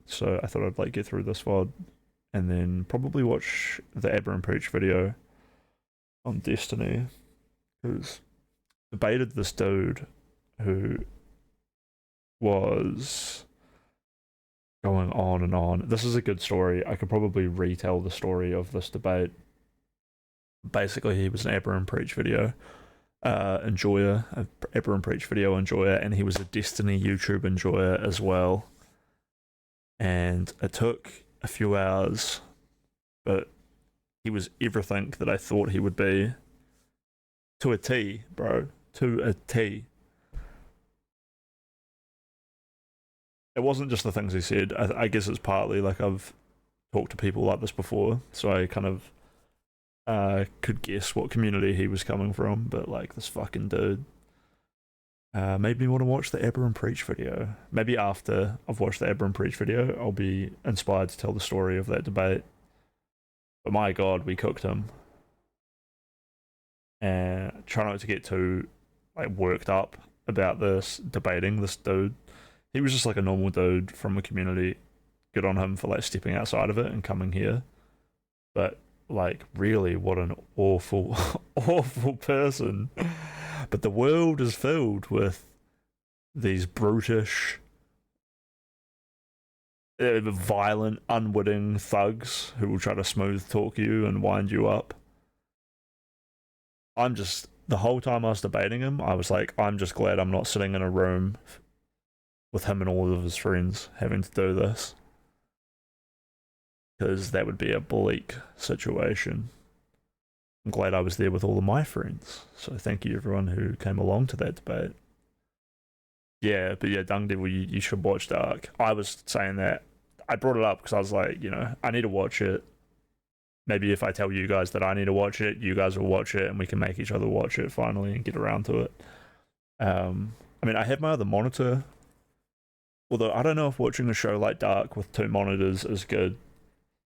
so I thought I'd like get through this VOD, and then probably watch the Aber and Preach video on Destiny, because debated this dude who was going on and on. This is a good story. I could probably retell the story of this debate. Basically, he was an Aber and Preach video enjoyer, an Aber and Preach video enjoyer, and he was a Destiny YouTube enjoyer as well. And it took a few hours, but he was everything that I thought he would be. To a T, bro. To a T. It wasn't just the things he said. I guess it's partly like I've talked to people like this before, so I kind of could guess what community he was coming from, but like this fucking dude made me want to watch the Aber and Preach video. Maybe after I've watched the Aber and Preach video, I'll be inspired to tell the story of that debate. But my god, we cooked him. And try not to get too like worked up about this debating this dude. He was just like a normal dude from a community. Good on him for like stepping outside of it and coming here. But like, really, what an awful, awful person. But the world is filled with these brutish, violent, unwitting thugs who will try to smooth talk you and wind you up. The whole time I was debating him, I was like, I'm just glad I'm not sitting in a room with him and all of his friends having to do this, because that would be a bleak situation. I'm glad I was there with all of my friends, so thank you everyone who came along to that debate. Yeah, but yeah, Dung Devil, you should watch Dark. I was saying that. I brought it up because I was like, you know, I need to watch it. Maybe if I tell you guys that I need to watch it, you guys will watch it, and we can make each other watch it finally and get around to it. I mean, I have my other monitor, although I don't know if watching a show like Dark with 2 monitors is good.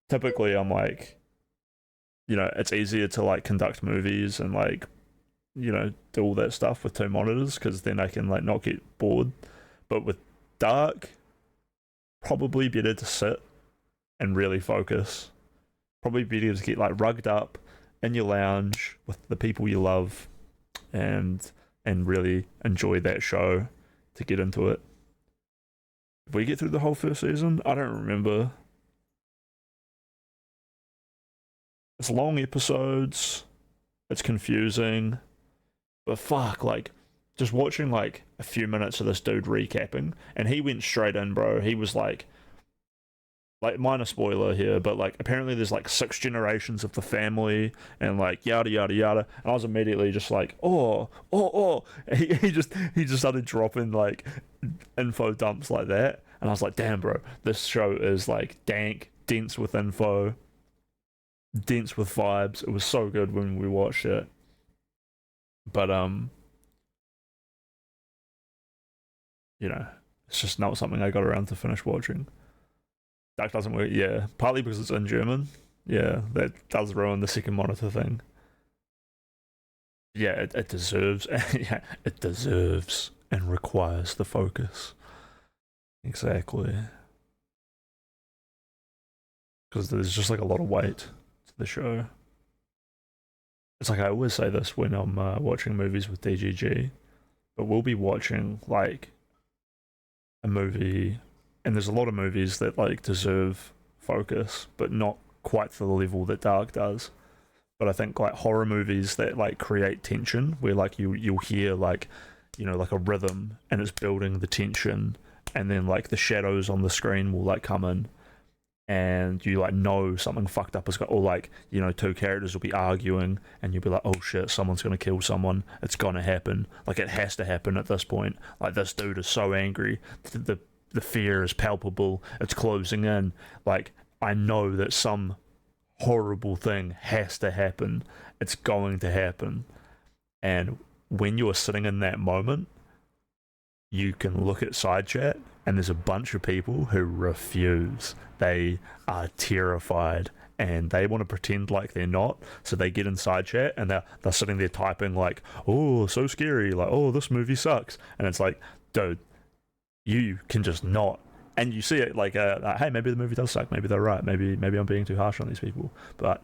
Typically, I'm like, you know, it's easier to like conduct movies and like, you know, do all that stuff with 2 monitors, because then I can like not get bored. But with Dark, probably better to sit and really focus. Probably better to get like rugged up in your lounge with the people you love, and really enjoy that show to get into it. Did we get through the whole first season? I don't remember. It's long episodes. It's confusing. But fuck, like, just watching like a few minutes of this dude recapping, and he went straight in, bro. He was like minor spoiler here, but like apparently there's like 6 generations of the family and like yada yada yada, and I was immediately just like, oh. He just started dropping like info dumps like that, and I was like, damn, bro, this show is like dank, dense with info, dense with vibes. It was so good when we watched it. But you know, it's just not something I got around to finish watching. That doesn't work, yeah. Partly because it's in German. Yeah, that does ruin the second monitor thing. Yeah, it deserves, yeah, it deserves and requires the focus. Exactly. because there's just like a lot of weight to the show. It's like I always say this when I'm watching movies with DGG, but we'll be watching like a movie, and there's a lot of movies that like deserve focus, but not quite to the level that Dark does. But I think like horror movies that like create tension, where like you'll hear like, you know, like a rhythm and it's building the tension, and then like the shadows on the screen will like come in, and you like know something fucked up is going, or like, you know, two characters will be arguing and you'll be like, oh shit, someone's gonna kill someone, it's gonna happen, like it has to happen at this point, like this dude is so angry, the fear is palpable, it's closing in, like I know that some horrible thing has to happen, it's going to happen. And when you're sitting in that moment, you can look at side chat and there's a bunch of people who refuse. They are terrified and they want to pretend like they're not, so they get in side chat and they're sitting there typing like, oh, so scary, like, oh, this movie sucks, and it's like, dude, you can just not. And you see it like, hey, maybe the movie does suck, maybe they're right, maybe I'm being too harsh on these people, but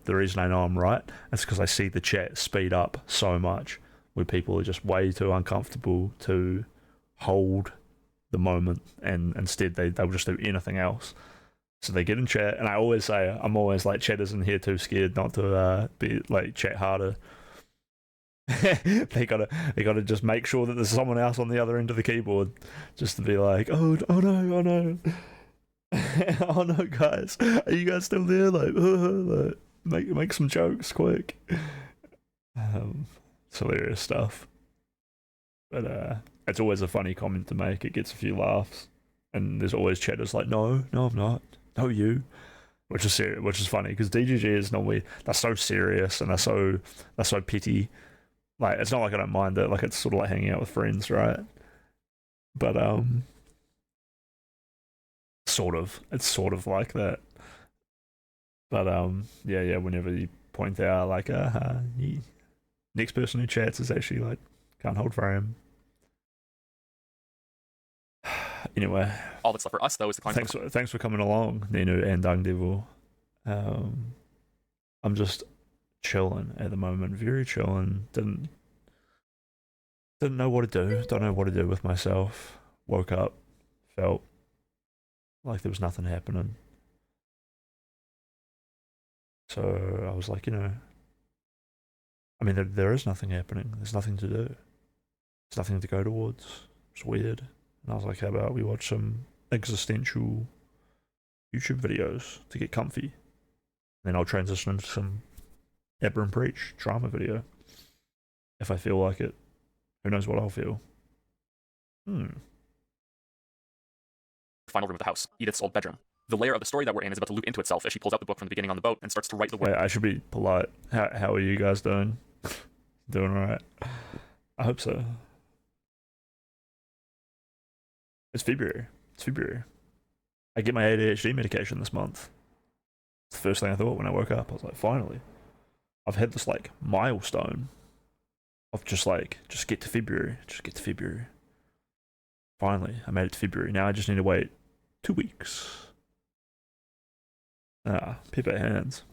the reason I know I'm right is because I see the chat speed up so much, where people are just way too uncomfortable to hold the moment, and instead they'll just do anything else. So they get in chat, and I always say, I'm always like, chat isn't here too scared not to be like, chat harder. they gotta just make sure that there's someone else on the other end of the keyboard, just to be like, oh no oh no, guys, are you guys still there, like make some jokes quick. It's hilarious stuff, but it's always a funny comment to make. It gets a few laughs, and there's always chatters like, no I'm not, no you, which is funny because DGG is normally, they're so serious and they're so petty. Like, it's not like I don't mind it, like it's sort of like hanging out with friends, right? But it's sort of like that. But yeah, whenever you point out like, next person who chats is actually like, can't hold for him. Anyway, all that's left for us though is the climb. Thanks for coming along, Ninu and Dung Devil. I'm just chilling at the moment, very chilling. Didn't know what to do. Don't know what to do with myself. Woke up, felt like there was nothing happening. So I was like, you know, I mean, there is nothing happening. There's nothing to do. There's nothing to go towards. It's weird. And I was like, how about we watch some existential YouTube videos to get comfy? Then I'll transition into some Aberrant Preach drama video. If I feel like it. Who knows what I'll feel. Final room of the house, Edith's old bedroom. The layer of the story that we're in is about to loop into itself as she pulls out the book from the beginning on the boat and starts to write the word. Wait, I should be polite. How are you guys doing? Doing alright? I hope so. It's February. I get my ADHD medication this month. It's the first thing I thought when I woke up. I was like, finally. I've had this like milestone of just get to February. Finally, I made it to February. Now I just need to wait 2 weeks. Paper hands.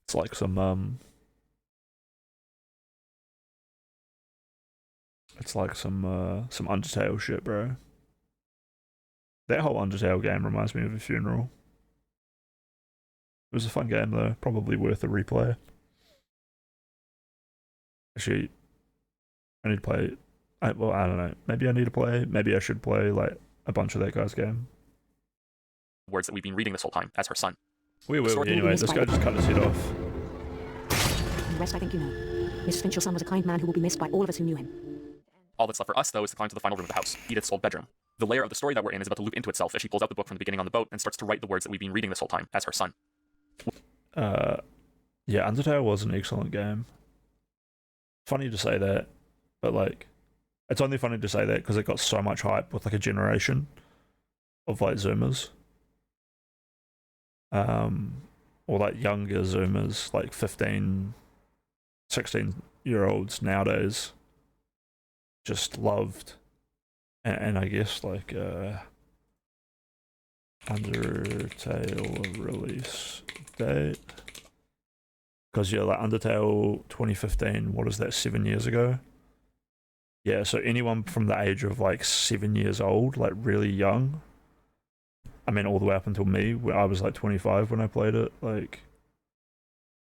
It's like some Undertale shit, bro. That whole Undertale game reminds me of a funeral. It was a fun game though, probably worth a replay. Actually, I need to play. I don't know. Maybe I need to play. Maybe I should play like a bunch of that guy's game. Words that we've been reading this whole time as her son. We will. Anyway, this guy just cut his head off. The rest I think you know. Mrs. Finch's son was a kind man who will be missed by all of us who knew him. All that's left for us, though, is to climb to the final room of the house, Edith's old bedroom. The layer of the story that we're in is about to loop into itself as she pulls out the book from the beginning on the boat and starts to write the words that we've been reading this whole time as her son. Yeah, Undertale was an excellent game. Funny to say that, but like, it's only funny to say that because it got so much hype with like a generation of like Zoomers. Or like younger Zoomers, like 15, 16-year-olds nowadays. just loved, and I guess like Undertale release date, because yeah, like Undertale 2015, what is that, 7 years ago? Yeah, so anyone from the age of like 7 years old, like really young, I mean all the way up until me, when I was like 25 when I played it, like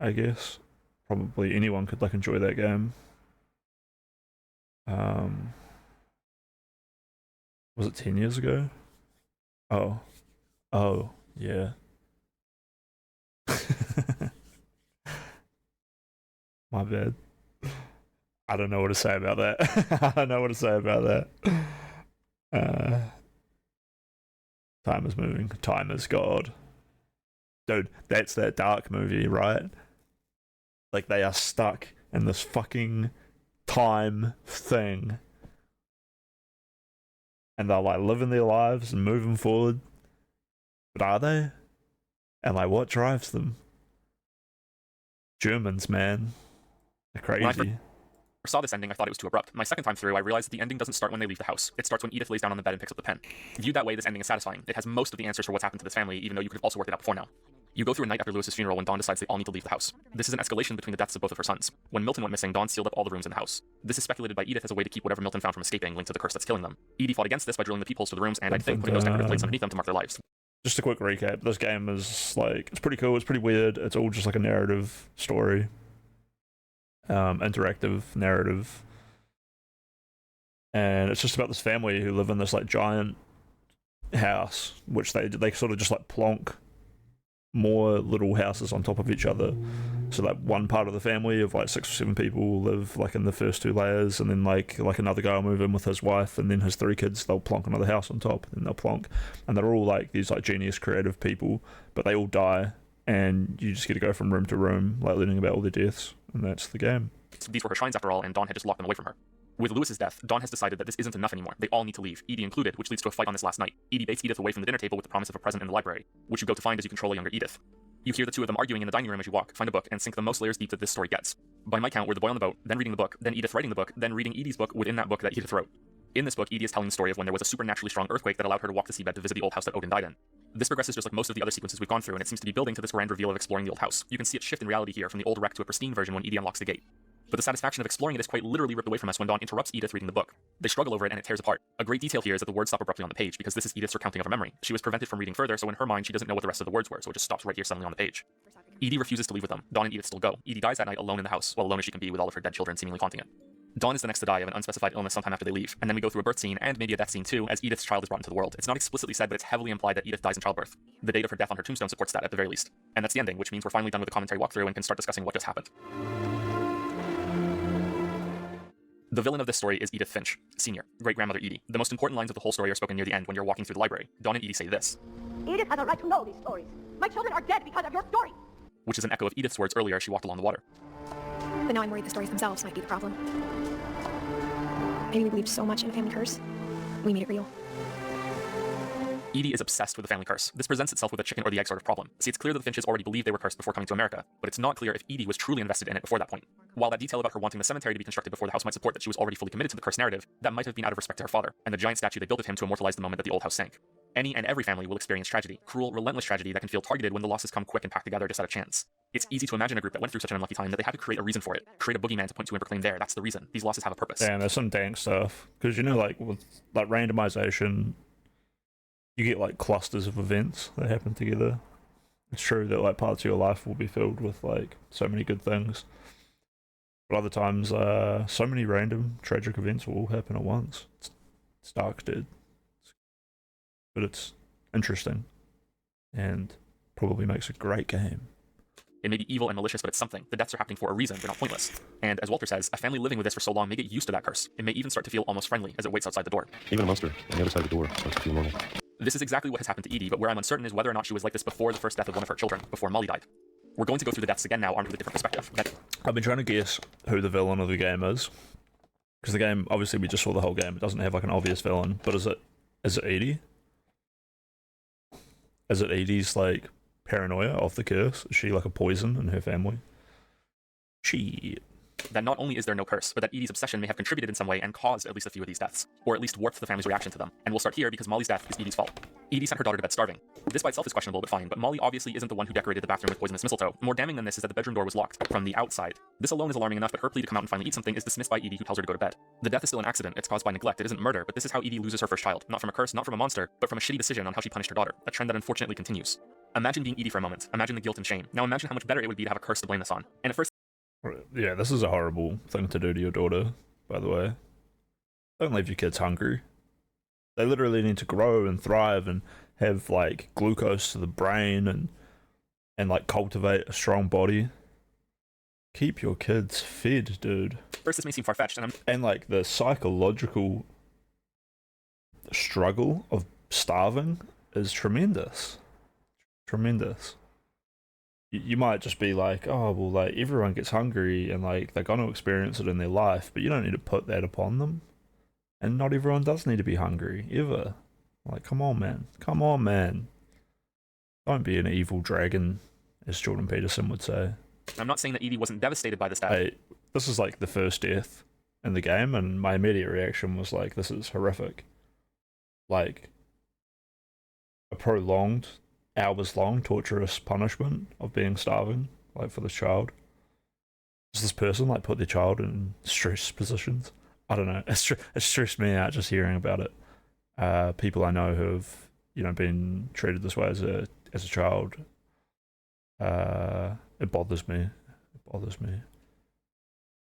I guess probably anyone could like enjoy that game. Was it 10 years ago? Oh, yeah. My bad. I don't know what to say about that. I don't know what to say about that. Time is moving. Time is God. Dude, that's that Dark movie, right? Like, they are stuck in this fucking time thing. And they're like living their lives and moving forward. But are they? And like, what drives them? Germans, man. They're crazy. I saw this ending, I thought it was too abrupt. My second time through, I realized that the ending doesn't start when they leave the house. It starts when Edith lays down on the bed and picks up the pen. Viewed that way, this ending is satisfying. It has most of the answers for what's happened to this family, even though you could have also worked it out before now. You go through a night after Lewis's funeral when Dawn decides they all need to leave the house. This is an escalation between the deaths of both of her sons. When Milton went missing, Dawn sealed up all the rooms in the house. This is speculated by Edith as a way to keep whatever Milton found from escaping linked to the curse that's killing them. Edie fought against this by drilling the peepholes to the rooms and I think putting those decorative plates underneath them to mark their lives. Just a quick recap. This game is like, it's pretty cool, it's pretty weird, it's all just like a narrative story. Interactive narrative. And it's just about this family who live in this like giant house, which they sort of just like plonk more little houses on top of each other. So like one part of the family of like 6 or 7 people live like in the first 2 layers, and then like another guy will move in with his wife and then his 3 kids, they'll plonk another house on top, and they'll plonk, and they're all like these like genius creative people, but they all die, and you just get to go from room to room like learning about all their deaths, and that's the game. So these were her shrines after all, and Dawn had just locked them away from her. With Lewis's death, Dawn has decided that this isn't enough anymore. They all need to leave, Edie included, which leads to a fight on this last night. Edie baits Edith away from the dinner table with the promise of a present in the library, which you go to find as you control a younger Edith. You hear the 2 of them arguing in the dining room as you walk, find a book, and sink the most layers deep that this story gets. By my count, we're the boy on the boat, then reading the book, then Edith writing the book, then reading Edie's book within that book that Edith wrote. In this book, Edie is telling the story of when there was a supernaturally strong earthquake that allowed her to walk the seabed to visit the old house that Odin died in. This progresses just like most of the other sequences we've gone through, and it seems to be building to this grand reveal of exploring the old house. You can see it shift in reality here from the old wreck to a pristine version when Edie unlocks the gate. But the satisfaction of exploring it is quite literally ripped away from us when Dawn interrupts Edith reading the book. They struggle over it and it tears apart. A great detail here is that the words stop abruptly on the page because this is Edith's recounting of her memory. She was prevented from reading further, so in her mind she doesn't know what the rest of the words were, so it just stops right here suddenly on the page. Edie refuses to leave with them. Dawn and Edith still go. Edie dies that night alone in the house, well alone as she can be with all of her dead children seemingly haunting it. Dawn is the next to die of an unspecified illness sometime after they leave, and then we go through a birth scene and maybe a death scene too as Edith's child is brought into the world. It's not explicitly said, but it's heavily implied that Edith dies in childbirth. The date of her death on her tombstone supports that at the very least. And that's the ending, which means we're finally done with the commentary walkthrough and can start discussing what just happened. The villain of this story is Edith Finch, Sr., great-grandmother Edie. The most important lines of the whole story are spoken near the end when you're walking through the library. Dawn and Edie say this. Edith has a right to know these stories. My children are dead because of your story. Which is an echo of Edith's words earlier as she walked along the water. But now I'm worried the stories themselves might be the problem. Maybe we believed so much in a family curse, we made it real. Edie is obsessed with the family curse. This presents itself with a chicken or the egg sort of problem. See, it's clear that the Finches already believed they were cursed before coming to America, but it's not clear if Edie was truly invested in it before that point. While that detail about her wanting the cemetery to be constructed before the house might support that she was already fully committed to the curse narrative, that might have been out of respect to her father, and the giant statue they built of him to immortalize the moment that the old house sank. Any and every family will experience tragedy, cruel, relentless tragedy that can feel targeted when the losses come quick and packed together just out of chance. It's easy to imagine a group that went through such an unlucky time that they had to create a reason for it, create a boogeyman to point to and proclaim there, that's the reason. These losses have a purpose. Damn, there's some dank stuff. Because, you know, like, with like randomization, you get like clusters of events that happen together. It's true that like parts of your life will be filled with like so many good things, but other times so many random tragic events will all happen at once. It's dark, dude, but it's interesting and probably makes a great game. It may be evil and malicious, but it's something. The deaths are happening for a reason, they're not pointless. And as Walter says, a family living with this for so long may get used to that curse. It may even start to feel almost friendly as it waits outside the door. Even a monster on the other side of the door starts to feel normal. This is exactly what has happened to Edie, but where I'm uncertain is whether or not she was like this before the first death of one of her children, before Molly died. We're going to go through the deaths again now, armed with a different perspective. I've been trying to guess who the villain of the game is, because the game, obviously we just saw the whole game, it doesn't have like an obvious villain, but is it Edie? Is it Edie's like paranoia of the curse? Is she like a poison in her family? Shit. that not only is there no curse, but that Edie's obsession may have contributed in some way and caused at least a few of these deaths, or at least warped the family's reaction to them. And we'll start here because Molly's death is Edie's fault. Edie sent her daughter to bed starving. This by itself is questionable, but fine, but Molly obviously isn't the one who decorated the bathroom with poisonous mistletoe. More damning than this is that the bedroom door was locked from the outside. This alone is alarming enough, but her plea to come out and finally eat something is dismissed by Edie, who tells her to go to bed. The death is still an accident, it's caused by neglect, it isn't murder, but this is how Edie loses her first child. Not from a curse, not from a monster, but from a shitty decision on how she punished her daughter, a trend that unfortunately continues. Imagine being Edie for a moment. Imagine the guilt and shame. Now imagine how much better it would be to have a curse to blame this on. And at first, yeah, this is a horrible thing to do to your daughter, by the way. Don't leave your kids hungry. They literally need to grow and thrive and have, like, glucose to the brain and like, cultivate a strong body. Keep your kids fed, dude. First, this may seem far-fetched, and like, the psychological struggle of starving is tremendous. Tremendous. You might just be like, oh, well, like, everyone gets hungry and, like, they're going to experience it in their life, but you don't need to put that upon them. And not everyone does need to be hungry, ever. Like, come on, man. Come on, man. Don't be an evil dragon, as Jordan Peterson would say. I'm not saying that Edie wasn't devastated by this death. This is, like, the first death in the game, and my immediate reaction was like, this is horrific. Like, a prolonged, hours-long, torturous punishment of being starving, like, for this child. Does this person, like, put their child in stress positions? I don't know. It stressed me out just hearing about it. People I know who have, you know, been treated this way as a child. It bothers me. It bothers me.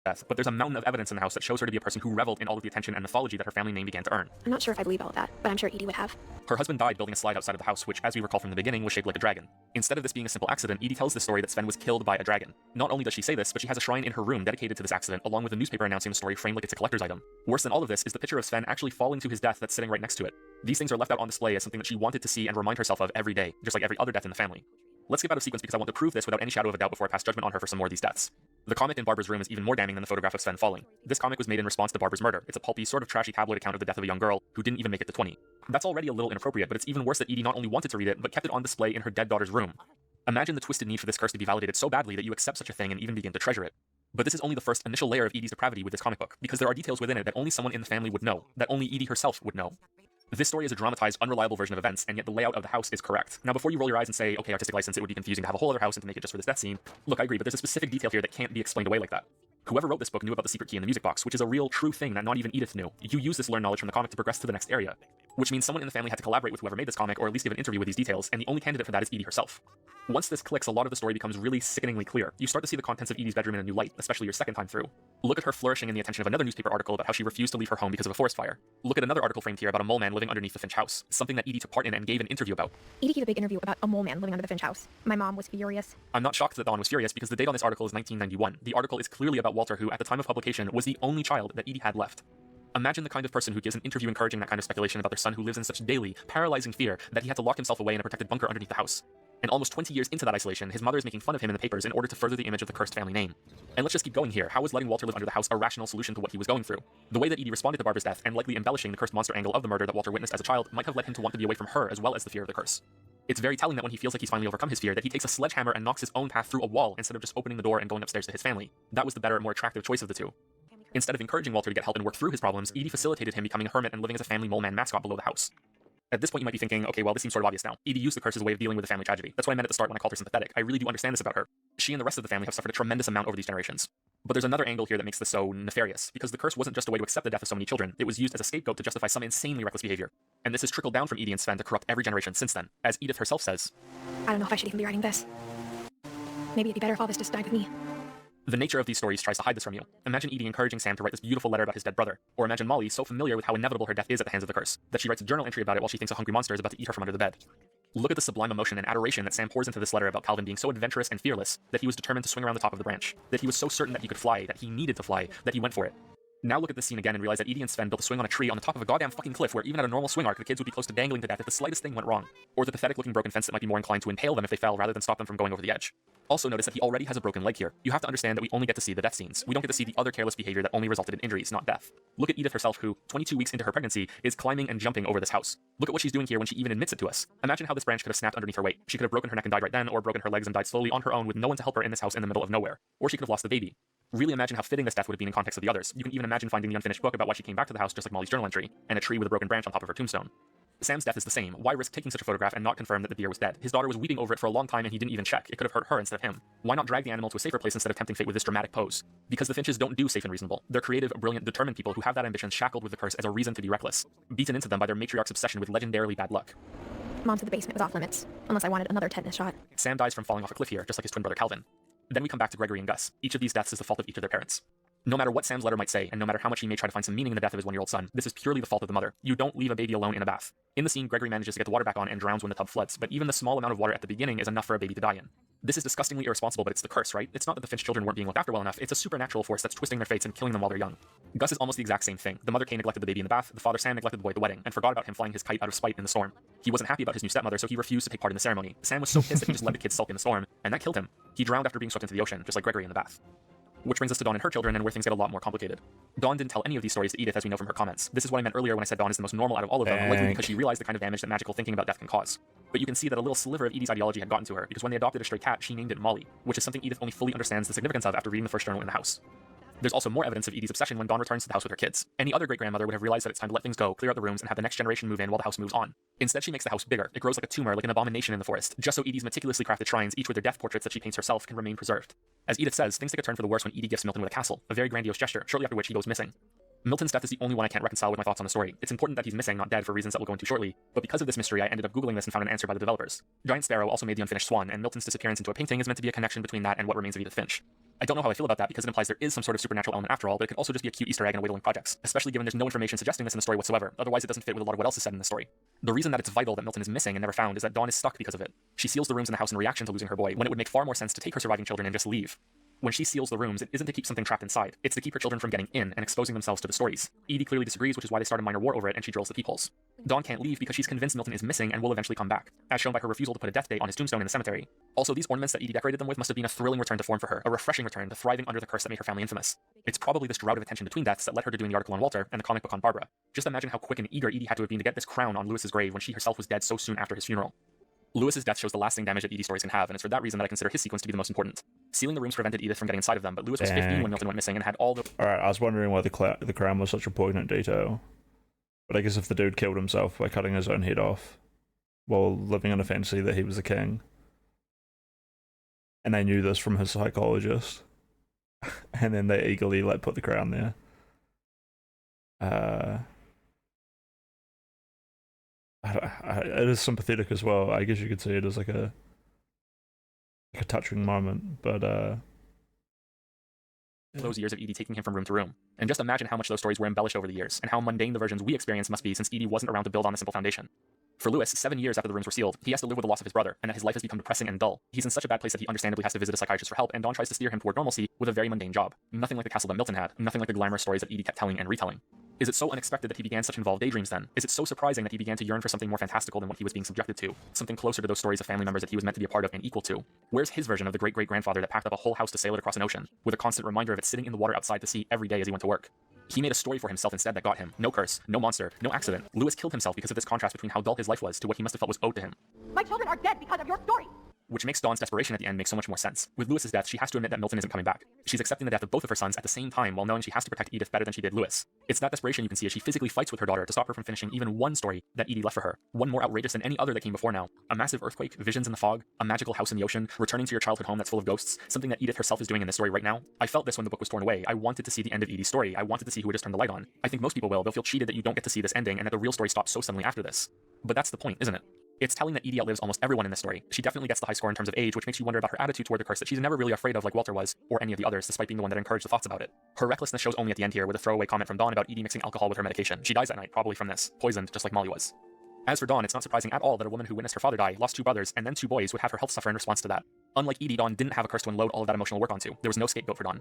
But there's a mountain of evidence in the house that shows her to be a person who reveled in all of the attention and mythology that her family name began to earn. I'm not sure if I believe all of that, but I'm sure Edie would have. Her husband died building a slide outside of the house, which, as we recall from the beginning, was shaped like a dragon. Instead of this being a simple accident, Edie tells the story that Sven was killed by a dragon. Not only does she say this, but she has a shrine in her room dedicated to this accident, along with a newspaper announcing the story framed like it's a collector's item. Worse than all of this is the picture of Sven actually falling to his death that's sitting right next to it. These things are left out on display as something that she wanted to see and remind herself of every day, just like every other death in the family. Let's skip out of sequence because I want to prove this without any shadow of a doubt before I pass judgment on her for some more of these deaths. The comic in Barbara's room is even more damning than the photograph of Sven falling. This comic was made in response to Barbara's murder. It's a pulpy, sort of trashy tabloid account of the death of a young girl who didn't even make it to 20. That's already a little inappropriate, but it's even worse that Edie not only wanted to read it, but kept it on display in her dead daughter's room. Imagine the twisted need for this curse to be validated so badly that you accept such a thing and even begin to treasure it. But this is only the first initial layer of Edie's depravity with this comic book, because there are details within it that only someone in the family would know, that only Edie herself would know. This story is a dramatized, unreliable version of events, and yet the layout of the house is correct. Now, before you roll your eyes and say, okay, artistic license, it would be confusing to have a whole other house and to make it just for this death scene, look, I agree, but there's a specific detail here that can't be explained away like that. Whoever wrote this book knew about the secret key in the music box, which is a real, true thing that not even Edith knew. You use this learned knowledge from the comic to progress to the next area, which means someone in the family had to collaborate with whoever made this comic, or at least give an interview with these details, and the only candidate for that is Edie herself. Once this clicks, a lot of the story becomes really sickeningly clear. You start to see the contents of Edie's bedroom in a new light, especially your second time through. Look at her flourishing in the attention of another newspaper article about how she refused to leave her home because of a forest fire. Look at another article framed here about a mole man living underneath the Finch house, something that Edie took part in and gave an interview about. Edie gave a big interview about a mole man living under the Finch house. My mom was furious. I'm not shocked that Dawn was furious because the date on this article is 1991. The article is clearly about Walter, who, at the time of publication, was the only child that Edie had left. Imagine the kind of person who gives an interview encouraging that kind of speculation about their son who lives in such daily, paralyzing fear that he had to lock himself away in a protected bunker underneath the house. And almost 20 years into that isolation, his mother is making fun of him in the papers in order to further the image of the cursed family name. And let's just keep going here. How was letting Walter live under the house a rational solution to what he was going through? The way that Edie responded to Barbara's death, and likely embellishing the cursed monster angle of the murder that Walter witnessed as a child, might have led him to want to be away from her as well as the fear of the curse. It's very telling that when he feels like he's finally overcome his fear, that he takes a sledgehammer and knocks his own path through a wall instead of just opening the door and going upstairs to his family. That was the better, more attractive choice of the two. Instead of encouraging Walter to get help and work through his problems, Edie facilitated him becoming a hermit and living as a family mole man mascot below the house. At this point, you might be thinking, okay, well, this seems sort of obvious now. Edie used the curse as a way of dealing with the family tragedy. That's what I meant at the start when I called her sympathetic. I really do understand this about her. She and the rest of the family have suffered a tremendous amount over these generations. But there's another angle here that makes this so nefarious, because the curse wasn't just a way to accept the death of so many children, it was used as a scapegoat to justify some insanely reckless behavior. And this has trickled down from Edie and Sven to corrupt every generation since then. As Edith herself says, I don't know if I should even be writing this. Maybe it'd be better if all this just died with me. The nature of these stories tries to hide this from you. Imagine Edie encouraging Sam to write this beautiful letter about his dead brother. Or imagine Molly so familiar with how inevitable her death is at the hands of the curse, that she writes a journal entry about it while she thinks a hungry monster is about to eat her from under the bed. Look at the sublime emotion and adoration that Sam pours into this letter about Calvin being so adventurous and fearless that he was determined to swing around the top of the branch, that he was so certain that he could fly, that he needed to fly, that he went for it. Now look at this scene again and realize that Edie and Sven built a swing on a tree on the top of a goddamn fucking cliff where even at a normal swing arc the kids would be close to dangling to death if the slightest thing went wrong. Or the pathetic looking broken fence that might be more inclined to impale them if they fell rather than stop them from going over the edge. Also notice that he already has a broken leg here. You have to understand that we only get to see the death scenes. We don't get to see the other careless behavior that only resulted in injuries, not death. Look at Edith herself who, 22 weeks into her pregnancy, is climbing and jumping over this house. Look at what she's doing here when she even admits it to us. Imagine how this branch could have snapped underneath her weight. She could have broken her neck and died right then, or broken her legs and died slowly on her own with no one to help her in this house in the middle of nowhere. Or she could have lost the baby. Really imagine how fitting this death would have been in context of the others. You can even imagine finding the unfinished book about why she came back to the house, just like Molly's journal entry, and a tree with a broken branch on top of her tombstone. Sam's death is the same. Why risk taking such a photograph and not confirm that the deer was dead? His daughter was weeping over it for a long time and he didn't even check. It could have hurt her instead of him. Why not drag the animal to a safer place instead of tempting fate with this dramatic pose? Because the Finches don't do safe and reasonable. They're creative, brilliant, determined people who have that ambition shackled with the curse as a reason to be reckless, beaten into them by their matriarch's obsession with legendarily bad luck. Mom said the basement was off limits, unless I wanted another tetanus shot. Sam dies from falling off a cliff here, just like his twin brother Calvin. Then we come back to Gregory and Gus. Each of these deaths is the fault of each of their parents. No matter what Sam's letter might say, and no matter how much he may try to find some meaning in the death of his 1-year-old son, this is purely the fault of the mother. You don't leave a baby alone in a bath. In the scene, Gregory manages to get the water back on and drowns when the tub floods, but even the small amount of water at the beginning is enough for a baby to die in. This is disgustingly irresponsible, but it's the curse, right? It's not that the Finch children weren't being looked after well enough, it's a supernatural force that's twisting their fates and killing them while they're young. Gus is almost the exact same thing. The mother Kay neglected the baby in the bath, the father Sam neglected the boy at the wedding, and forgot about him flying his kite out of spite in the storm. He wasn't happy about his new stepmother, so he refused to take part in the ceremony. Sam was so pissed that he just let the kids sulk in the storm, and that killed him. He drowned after being swept into the ocean, just like Gregory in the bath. Which brings us to Dawn and her children, and where things get a lot more complicated. Dawn didn't tell any of these stories to Edith, as we know from her comments. This is what I meant earlier when I said Dawn is the most normal out of all of them, likely because she realized the kind of damage that magical thinking about death can cause. But you can see that a little sliver of Edie's ideology had gotten to her, because when they adopted a stray cat, she named it Molly, which is something Edith only fully understands the significance of after reading the first journal in the house. There's also more evidence of Edie's obsession when Dawn returns to the house with her kids. Any other great-grandmother would have realized that it's time to let things go, clear out the rooms, and have the next generation move in while the house moves on. Instead, she makes the house bigger. It grows like a tumor, like an abomination in the forest, just so Edie's meticulously crafted shrines, each with their death portraits that she paints herself, can remain preserved. As Edith says, things take a turn for the worse when Edie gifts Milton with a castle, a very grandiose gesture, shortly after which he goes missing. Milton's death is the only one I can't reconcile with my thoughts on the story. It's important that he's missing, not dead, for reasons that we'll go into shortly, but because of this mystery, I ended up Googling this and found an answer by the developers. Giant Sparrow also made The Unfinished Swan, and Milton's disappearance into a painting is meant to be a connection between that and what remains of Edith Finch. I don't know how I feel about that because it implies there is some sort of supernatural element after all, but it could also just be a cute Easter egg in a Wailing Projects, especially given there's no information suggesting this in the story whatsoever, otherwise it doesn't fit with a lot of what else is said in the story. The reason that it's vital that Milton is missing and never found is that Dawn is stuck because of it. She seals the rooms in the house in reaction to losing her boy, when it would make far more sense to take her surviving children and just leave. When she seals the rooms, it isn't to keep something trapped inside, it's to keep her children from getting in and exposing themselves to the stories. Edie clearly disagrees, which is why they start a minor war over it and she drills the peepholes. Dawn can't leave because she's convinced Milton is missing and will eventually come back, as shown by her refusal to put a death date on his tombstone in the cemetery. Also, these ornaments that Edie decorated them with must have been a thrilling return to form for her, a refreshing return to thriving under the curse that made her family infamous. It's probably this drought of attention between deaths that led her to doing the article on Walter and the comic book on Barbara. Just imagine how quick and eager Edie had to have been to get this crown on Lewis's grave when she herself was dead so soon after his funeral. Lewis's death shows the lasting damage that Edie stories can have, and it's for that reason that I consider his sequence to be the most important. Sealing the rooms prevented Edith from getting inside of them, but Lewis was 15 when Milton went missing and had all the— Alright, I was wondering why the crown was such a poignant detail. But I guess if the dude killed himself by cutting his own head off while living in a fantasy that he was the king, and they knew this from his psychologist, and then they eagerly put the crown there. It is sympathetic as well. I guess you could see it as like a touching moment, but those years of Edie taking him from room to room. And just imagine how much those stories were embellished over the years, and how mundane the versions we experience must be since Edie wasn't around to build on a simple foundation. For Lewis, 7 years after the rooms were sealed, he has to live with the loss of his brother, and that his life has become depressing and dull. He's in such a bad place that he understandably has to visit a psychiatrist for help, and Dawn tries to steer him toward normalcy with a very mundane job. Nothing like the castle that Milton had, nothing like the glamorous stories that Edie kept telling and retelling. Is it so unexpected that he began such involved daydreams then? Is it so surprising that he began to yearn for something more fantastical than what he was being subjected to? Something closer to those stories of family members that he was meant to be a part of and equal to? Where's his version of the great-great-grandfather that packed up a whole house to sail it across an ocean, with a constant reminder of it sitting in the water outside to sea every day as he went to work? He made a story for himself instead that got him. No curse, no monster, no accident. Lewis killed himself because of this contrast between how dull his life was to what he must have felt was owed to him. My children are dead because of your story. Which makes Dawn's desperation at the end make so much more sense. With Lewis's death, she has to admit that Milton isn't coming back. She's accepting the death of both of her sons at the same time while knowing she has to protect Edith better than she did Lewis. It's that desperation you can see as she physically fights with her daughter to stop her from finishing even one story that Edie left for her. One more outrageous than any other that came before now. A massive earthquake, visions in the fog, a magical house in the ocean, returning to your childhood home that's full of ghosts, something that Edith herself is doing in this story right now. I felt this when the book was torn away. I wanted to see the end of Edie's story. I wanted to see who would just turn the light on. I think most people will. They'll feel cheated that you don't get to see this ending and that the real story stops so suddenly after this. But that's the point, isn't it? It's telling that Edie outlives almost everyone in this story. She definitely gets the high score in terms of age, which makes you wonder about her attitude toward the curse that she's never really afraid of like Walter was, or any of the others, despite being the one that encouraged the thoughts about it. Her recklessness shows only at the end here with a throwaway comment from Dawn about Edie mixing alcohol with her medication. She dies that night, probably from this, poisoned just like Molly was. As for Dawn, it's not surprising at all that a woman who witnessed her father die, lost 2 brothers, and then 2 boys would have her health suffer in response to that. Unlike Edie, Dawn didn't have a curse to unload all of that emotional work onto. There was no scapegoat for Dawn.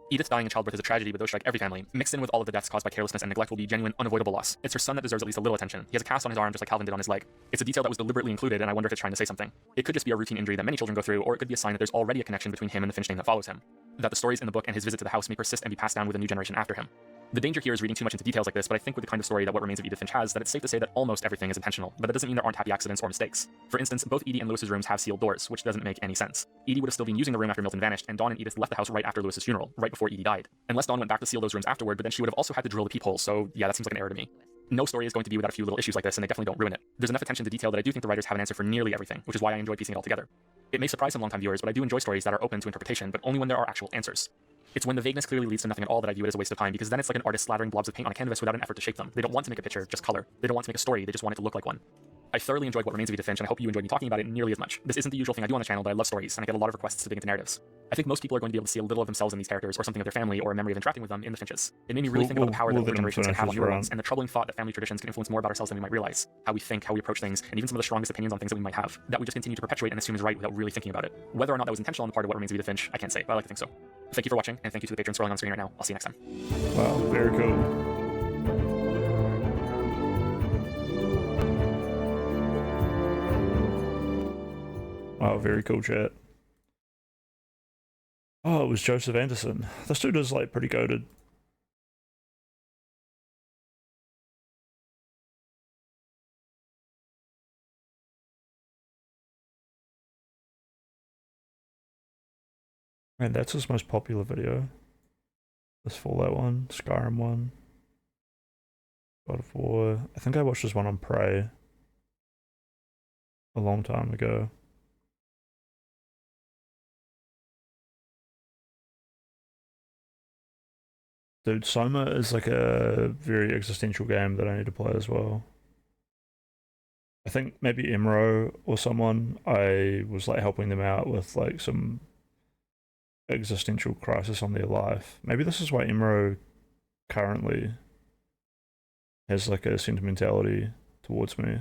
Edith dying in childbirth is a tragedy, but those strike every family. Mixed in with all of the deaths caused by carelessness and neglect will be genuine, unavoidable loss. It's her son that deserves at least a little attention. He has a cast on his arm just like Calvin did on his leg. It's a detail that was deliberately included, and I wonder if it's trying to say something. It could just be a routine injury that many children go through, or it could be a sign that there's already a connection between him and the Finch name that follows him. That the stories in the book and his visit to the house may persist and be passed down with a new generation after him. The danger here is reading too much into details like this, but I think with the kind of story that What Remains of Edith Finch has, that it's safe to say that almost everything is intentional, but that doesn't mean there aren't happy accidents or mistakes. For instance, both Edie and Lewis's rooms have sealed doors, which doesn't make any sense. Edie would have still been using the room after Milton vanished, and Dawn and Edith left the house right after Lewis's funeral, right before Edie died. Unless Dawn went back to seal those rooms afterward, but then she would have also had to drill the peephole, so yeah, that seems like an error to me. No story is going to be without a few little issues like this, and they definitely don't ruin it. There's enough attention to detail that I do think the writers have an answer for nearly everything, which is why I enjoy piecing it all together. It may surprise some longtime viewers, but I do enjoy stories that are open to interpretation, but only when there are actual answers. It's when the vagueness clearly leads to nothing at all that I view it as a waste of time, because then it's like an artist slathering blobs of paint on a canvas without an effort to shape them. They don't want to make a picture, just color. They don't want to make a story, they just want it to look like one. I thoroughly enjoyed What Remains of Edith Finch, and I hope you enjoyed me talking about it nearly as much. This isn't the usual thing I do on the channel, but I love stories, and I get a lot of requests to dig into narratives. I think most people are going to be able to see a little of themselves in these characters, or something of their family, or a memory of interacting with them in the Finches. It made me really think about the power that older generations can have on newer ones, and the troubling thought that family traditions can influence more about ourselves than we might realize. How we think, how we approach things, and even some of the strongest opinions on things that we might have, that we just continue to perpetuate and assume is right without really thinking about it. Whether or not that was intentional on the part of What Remains of Edith Finch, I can't say, but I like to think so. Thank you for watching, and thank you to the patrons scrolling on screen right now. I'll see you next time. Wow, very cool. Oh, very cool chat. Oh, it was Joseph Anderson. This dude is like pretty goated. Man, that's his most popular video. This Fallout one, Skyrim one, God of War. I think I watched this one on Prey a long time ago. Dude, Soma is like a very existential game that I need to play as well. I think maybe Emro or someone, I was like helping them out with like some existential crisis on their life. Maybe this is why Emro currently has like a sentimentality towards me.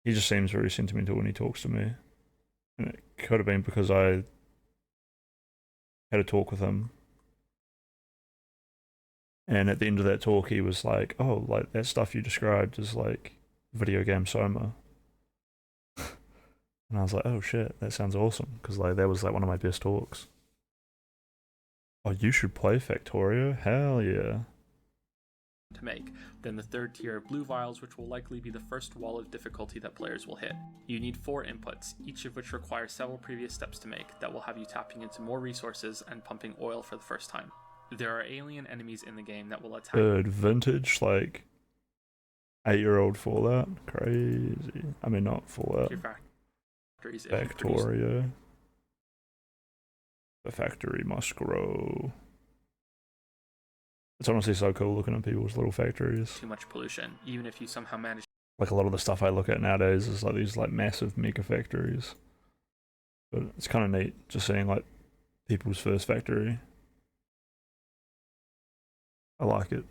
He just seems very sentimental when he talks to me. And it could have been because I had a talk with him. And at the end of that talk, he was like, oh, like that stuff you described is like video game Soma. And I was like, oh shit, that sounds awesome. Because like that was like one of my best talks. Oh, you should play Factorio? Hell yeah. To make. Then the third tier of blue vials, which will likely be the first wall of difficulty that players will hit. You need 4 inputs, each of which require several previous steps to make, that will have you tapping into more resources and pumping oil for the first time. There are alien enemies in the game that will attack. Dude, vintage, like 8-year-old Fallout? Crazy. I mean, not Fallout. Factorio. The factory must grow. It's honestly so cool looking at people's little factories. Too much pollution, even if you somehow manage. Like a lot of the stuff I look at nowadays is like these like massive mega factories. But it's kind of neat just seeing like people's first factory. I like it.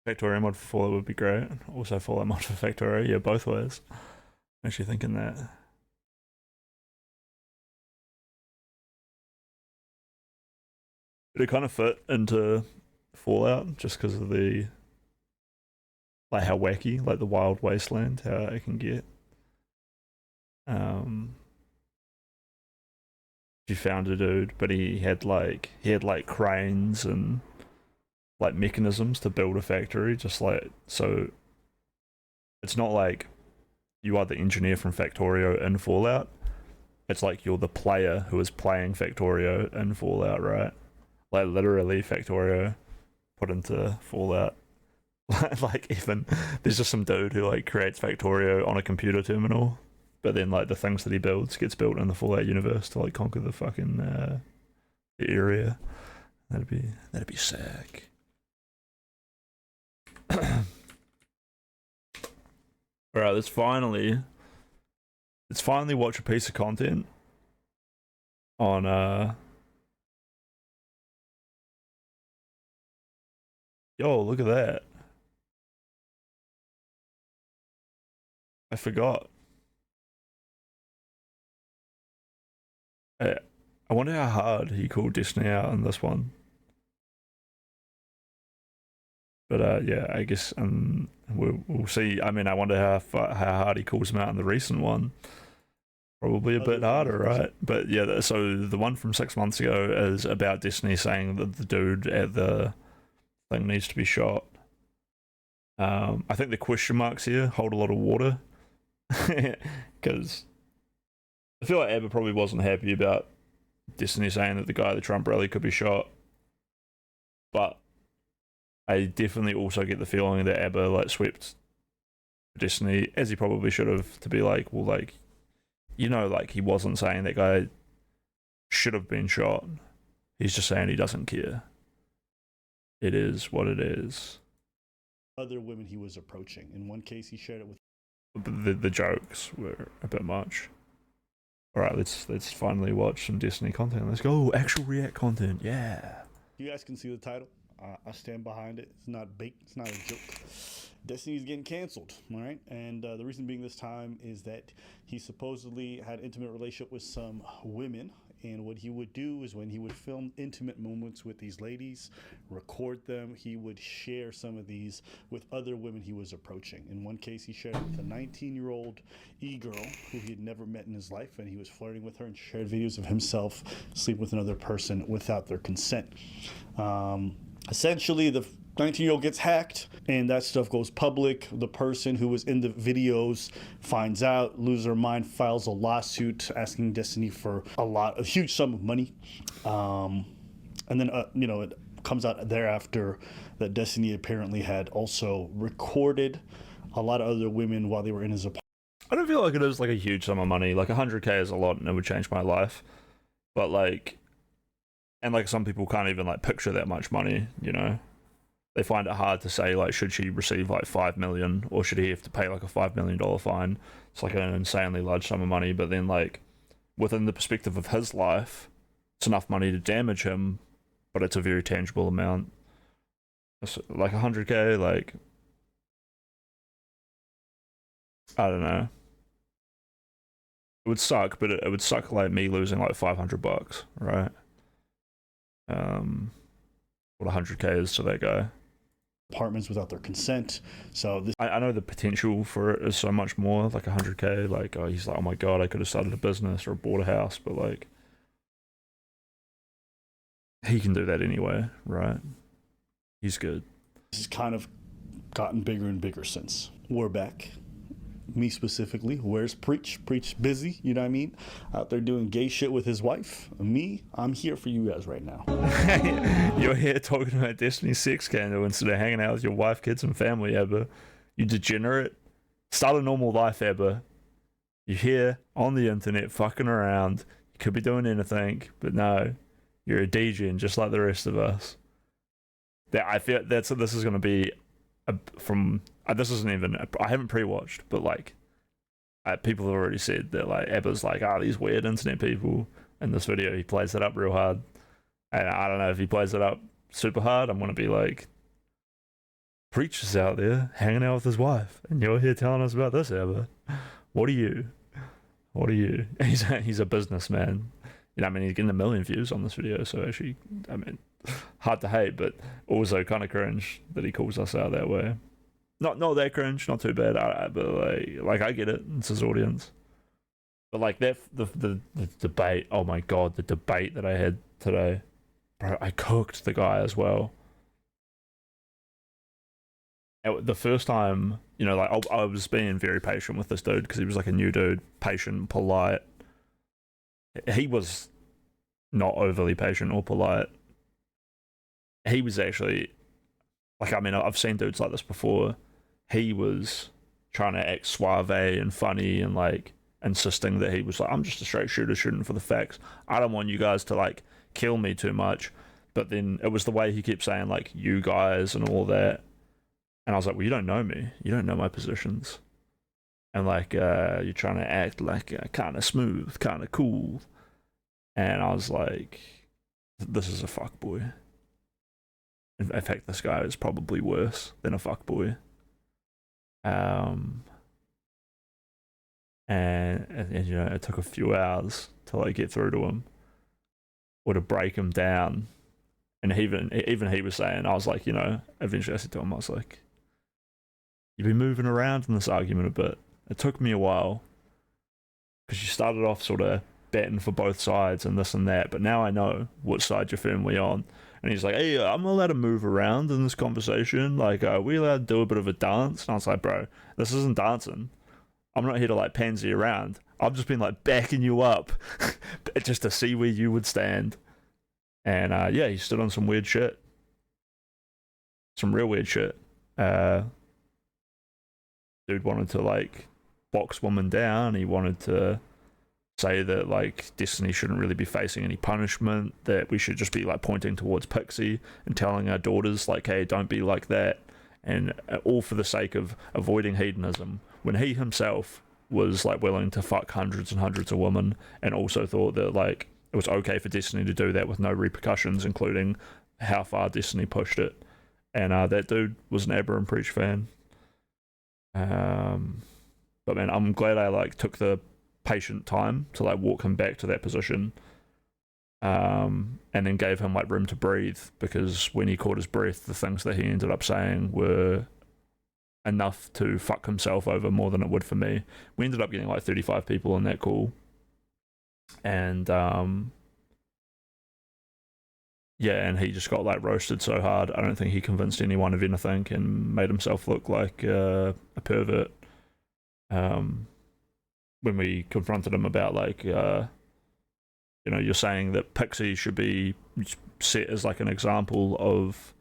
Factorio mod for Fallout would be great. Also Fallout mod for Factorio, yeah, both ways. I'm actually thinking that. It kind of fit into Fallout just because of the like how wacky, like the wild wasteland, how it can get. You found a dude, but he had like cranes and like mechanisms to build a factory, just like so. It's not like you are the engineer from Factorio in Fallout. It's like you're the player who is playing Factorio in Fallout, right? Like literally Factorio put into Fallout. Like even there's just some dude who like creates Factorio on a computer terminal, but then like the things that he builds gets built in the Fallout universe to like conquer the fucking the area. That'd be sick. Alright, let's finally watch a piece of content on yo, look at that. I forgot. I wonder how hard he called Destiny out on this one. But yeah, I guess we'll see. I mean, I wonder how hard he calls him out in the recent one. Probably a bit harder, right? But yeah, so the one from 6 months ago is about Destiny saying that the dude at the thing needs to be shot. I think the question marks here hold a lot of water, because I feel like Abba probably wasn't happy about Destiny saying that the guy at the Trump rally could be shot. But I definitely also get the feeling that Abba like swept Destiny, as he probably should have, to be like, well, like, you know, like he wasn't saying that guy should have been shot. He's just saying he doesn't care. It is what it is. Other women he was approaching. In one case, he shared it with. The jokes were a bit much. All right, let's finally watch some Destiny content. Let's go, actual React content. Yeah. You guys can see the title. I stand behind it. It's not baked. It's not a joke. Destiny's getting canceled, all right? And the reason being this time is that he supposedly had an intimate relationship with some women. And what he would do is when he would film intimate moments with these ladies, record them, he would share some of these with other women he was approaching. In one case, he shared it with a 19-year-old e-girl who he had never met in his life, and he was flirting with her and shared videos of himself sleeping with another person without their consent. Essentially, the 19-year-old gets hacked, and that stuff goes public. The person who was in the videos finds out, loses her mind, files a lawsuit asking Destiny for a huge sum of money. And then, it comes out thereafter that Destiny apparently had also recorded a lot of other women while they were in his apartment. I don't feel like it is like a huge sum of money. Like 100k is a lot and it would change my life. But like, and like some people can't even like picture that much money, you know? They find it hard to say, like, should she receive like 5 million or should he have to pay like a $5 million fine? It's like an insanely large sum of money. But then, like, within the perspective of his life, it's enough money to damage him, but it's a very tangible amount. It's like 100k, like, I don't know. It would suck, but it would suck like me losing like $500, right? What 100k is to that guy. Apartments without their consent. So this, I know the potential for it is so much more, like 100k. Like, oh, he's like, oh my god, I could have started a business or bought a house, but like, he can do that anyway, right? He's good. This has kind of gotten bigger and bigger since. We're back. Me specifically. Where's Preach? Preach busy, you know what I mean? Out there doing gay shit with his wife. Me, I'm here for you guys right now. You're here talking about Destiny's sex scandal instead of hanging out with your wife, kids, and family, Abba. You degenerate. Start a normal life, Abba. You're here on the internet fucking around. You could be doing anything, but no. You're a degen just like the rest of us. I feel this is going to be this isn't even, I haven't pre-watched, but like people have already said that like Abba's like, these weird internet people. In this video he plays it up real hard, and I don't know if he plays it up super hard, I'm gonna be like, Preach is out there hanging out with his wife and you're here telling us about this, Abba. What are you? He's a businessman, you know. I mean, he's getting 1 million views on this video, so actually, I mean, hard to hate, but also kind of cringe that he calls us out that way. Not that cringe, not too bad, but like I get it, it's his audience. But like that, the debate, oh my god, the debate that I had today, bro, I cooked the guy as well. The first time, you know, like I was being very patient with this dude because he was like a new dude, patient, polite. He was not overly patient or polite. He was actually, like, I mean, I've seen dudes like this before. He was trying to act suave and funny and like insisting that he was like, I'm just a straight shooter shooting for the facts. I don't want you guys to like kill me too much. But then it was the way he kept saying like, you guys and all that. And I was like, well, you don't know me. You don't know my positions. And like, you're trying to act like kind of smooth, kind of cool. And I was like, this is a fuckboy. In fact, this guy is probably worse than a fuckboy. And you know, it took a few hours to like get through to him or to break him down. And even he was saying, I was like, you know, eventually I said to him, I was like, you've been moving around in this argument a bit. It took me a while because you started off sort of betting for both sides and this and that, but now I know what side you're firmly on. And he's like, hey, I'm allowed to move around in this conversation. Like, are we allowed to do a bit of a dance? And I was like, bro, this isn't dancing. I'm not here to like pansy around. I've just been like backing you up just to see where you would stand. And yeah, he stood on some weird shit. Some real weird shit. Dude wanted to like box woman down. He wanted to say that like Destiny shouldn't really be facing any punishment, that we should just be like pointing towards Pixie and telling our daughters like, hey, don't be like that, and all for the sake of avoiding hedonism, when he himself was like willing to fuck hundreds and hundreds of women, and also thought that like it was okay for Destiny to do that with no repercussions, including how far Destiny pushed it. And that dude was an Aberrant Preach fan. But man, I'm glad I like took the patient time to like walk him back to that position, and then gave him like room to breathe, because when he caught his breath, the things that he ended up saying were enough to fuck himself over more than it would for me. We ended up getting like 35 people in that call, and yeah, and he just got like roasted so hard. I don't think he convinced anyone of anything and made himself look like a pervert. When we confronted him about like, you know, you're saying that Pixie should be set as like an example of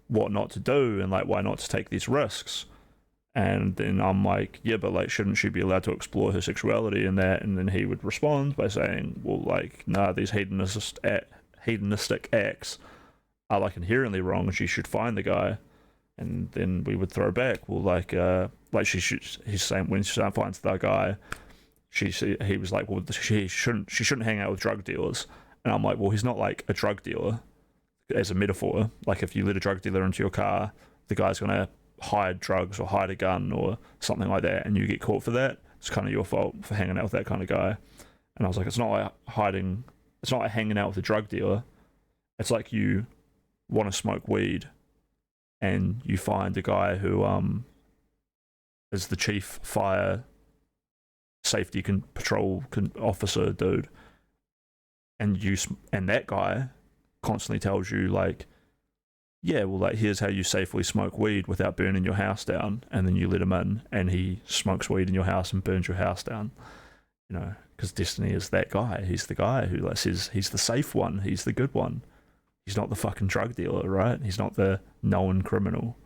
what not to do and like why not to take these risks. And then I'm like, yeah, but like, shouldn't she be allowed to explore her sexuality and that? And then he would respond by saying, well, like, nah, these hedonistic acts are like inherently wrong, and she should find the guy. And then we would throw back, well, like she should. He's saying when she finds that guy, he was like, well, she shouldn't hang out with drug dealers. And I'm like, well, he's not like a drug dealer, as a metaphor. Like if you let a drug dealer into your car, the guy's gonna hide drugs or hide a gun or something like that, and you get caught for that. It's kind of your fault for hanging out with that kind of guy. And I was like, it's not like hiding. It's not like hanging out with a drug dealer. It's like you want to smoke weed, and you find a guy who is the chief fire safety patrol officer dude, and that guy constantly tells you like, yeah, well, like, here's how you safely smoke weed without burning your house down, and then you let him in and he smokes weed in your house and burns your house down, you know, because Destiny is that guy. He's the guy who like says he's the safe one, he's the good one. He's not the fucking drug dealer, right? He's not the known criminal.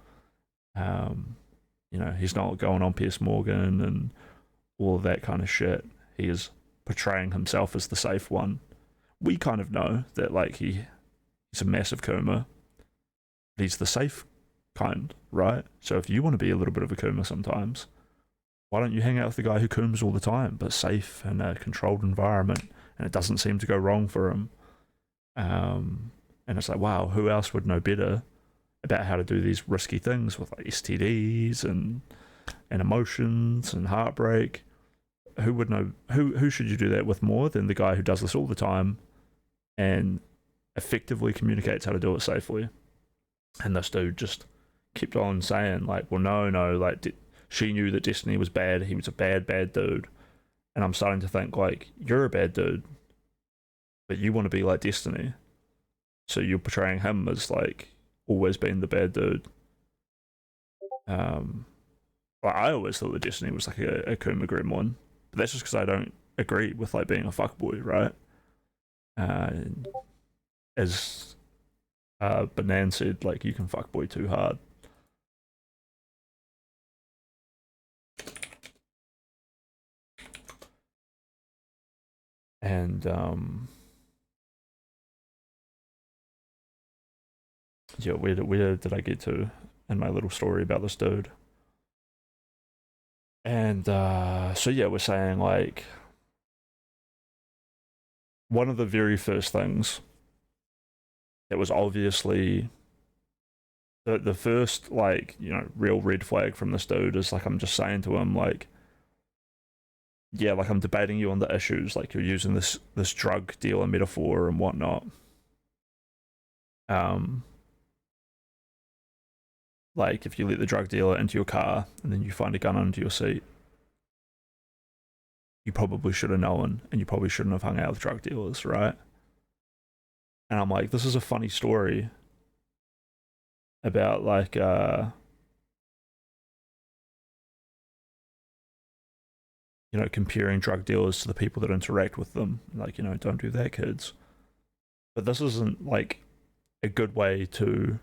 You know, he's not going on Piers Morgan and all of that kind of shit. He is portraying himself as the safe one. We kind of know that, like, he's a massive coomer. He's the safe kind, right? So if you want to be a little bit of a coomer sometimes, why don't you hang out with the guy who cooms all the time, but safe in a controlled environment, and it doesn't seem to go wrong for him? And it's like, wow, who else would know better about how to do these risky things with like STDs and emotions and heartbreak? Who would know? Who should you do that with more than the guy who does this all the time and effectively communicates how to do it safely? And this dude just kept on saying like, well, no, like she knew that Destiny was bad. He was a bad dude. And I'm starting to think like, you're a bad dude, but you want to be like Destiny. So you're portraying him as like always being the bad dude. Like, I always thought that Destiny was like a Kuma gremlin, but that's just because I don't agree with like being a fuckboy, right? As Banan said, like, you can fuckboy too hard. And yeah, where did I get to in my little story about this dude? And so yeah, we're saying like, one of the very first things that was obviously the first, like, you know, real red flag from this dude is like, I'm just saying to him like, yeah, like, I'm debating you on the issues, like, you're using this drug dealer metaphor and whatnot, Like if you let the drug dealer into your car and then you find a gun under your seat, you probably should have known, and you probably shouldn't have hung out with drug dealers, right? And I'm like, this is a funny story about like comparing drug dealers to the people that interact with them. Like, don't do that, kids. But this isn't like a good way to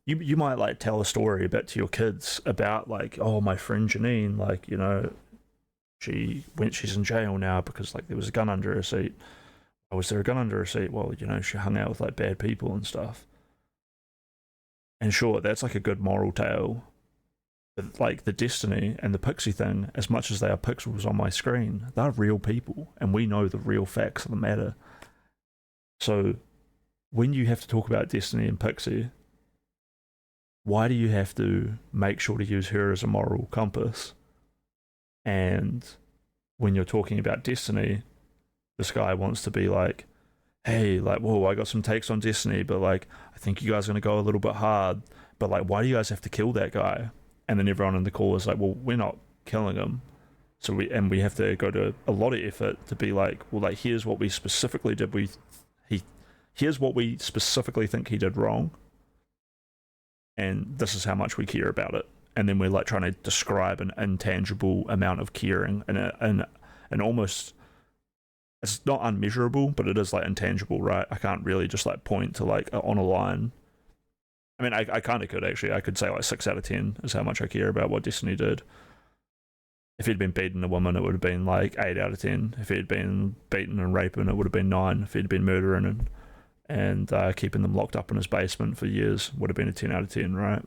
you might like tell a story about to your kids about like, oh, my friend Janine, like, she's in jail now because like there was a gun under her seat. Oh, was there a gun under her seat? Well, she hung out with like bad people and stuff. And sure, that's like a good moral tale. But like the Destiny and the Pixie thing, as much as they are pixels on my screen, they're real people, and we know the real facts of the matter. So when you have to talk about Destiny and Pixie, why do you have to make sure to use her as a moral compass? And when you're talking about Destiny, this guy wants to be like, hey, like, whoa, I got some takes on Destiny, but like, I think you guys are going to go a little bit hard, but like, why do you guys have to kill that guy? And then everyone in the call is like, well, we're not killing him. So we have to go to a lot of effort to be like, well, like, here's what we specifically did. Here's what we specifically think he did wrong. And this is how much we care about it. And then we're like trying to describe an intangible amount of caring and almost, it's not unmeasurable, but it is like intangible, right? I can't really just like point to like on a line. I mean, I kind of could actually. I could say like 6 out of 10 is how much I care about what Destiny did. If he'd been beating a woman, it would have been like 8 out of 10. If he'd been beating and raping, it would have been 9. If he'd been murdering and keeping them locked up in his basement for years, would have been a 10 out of 10, right?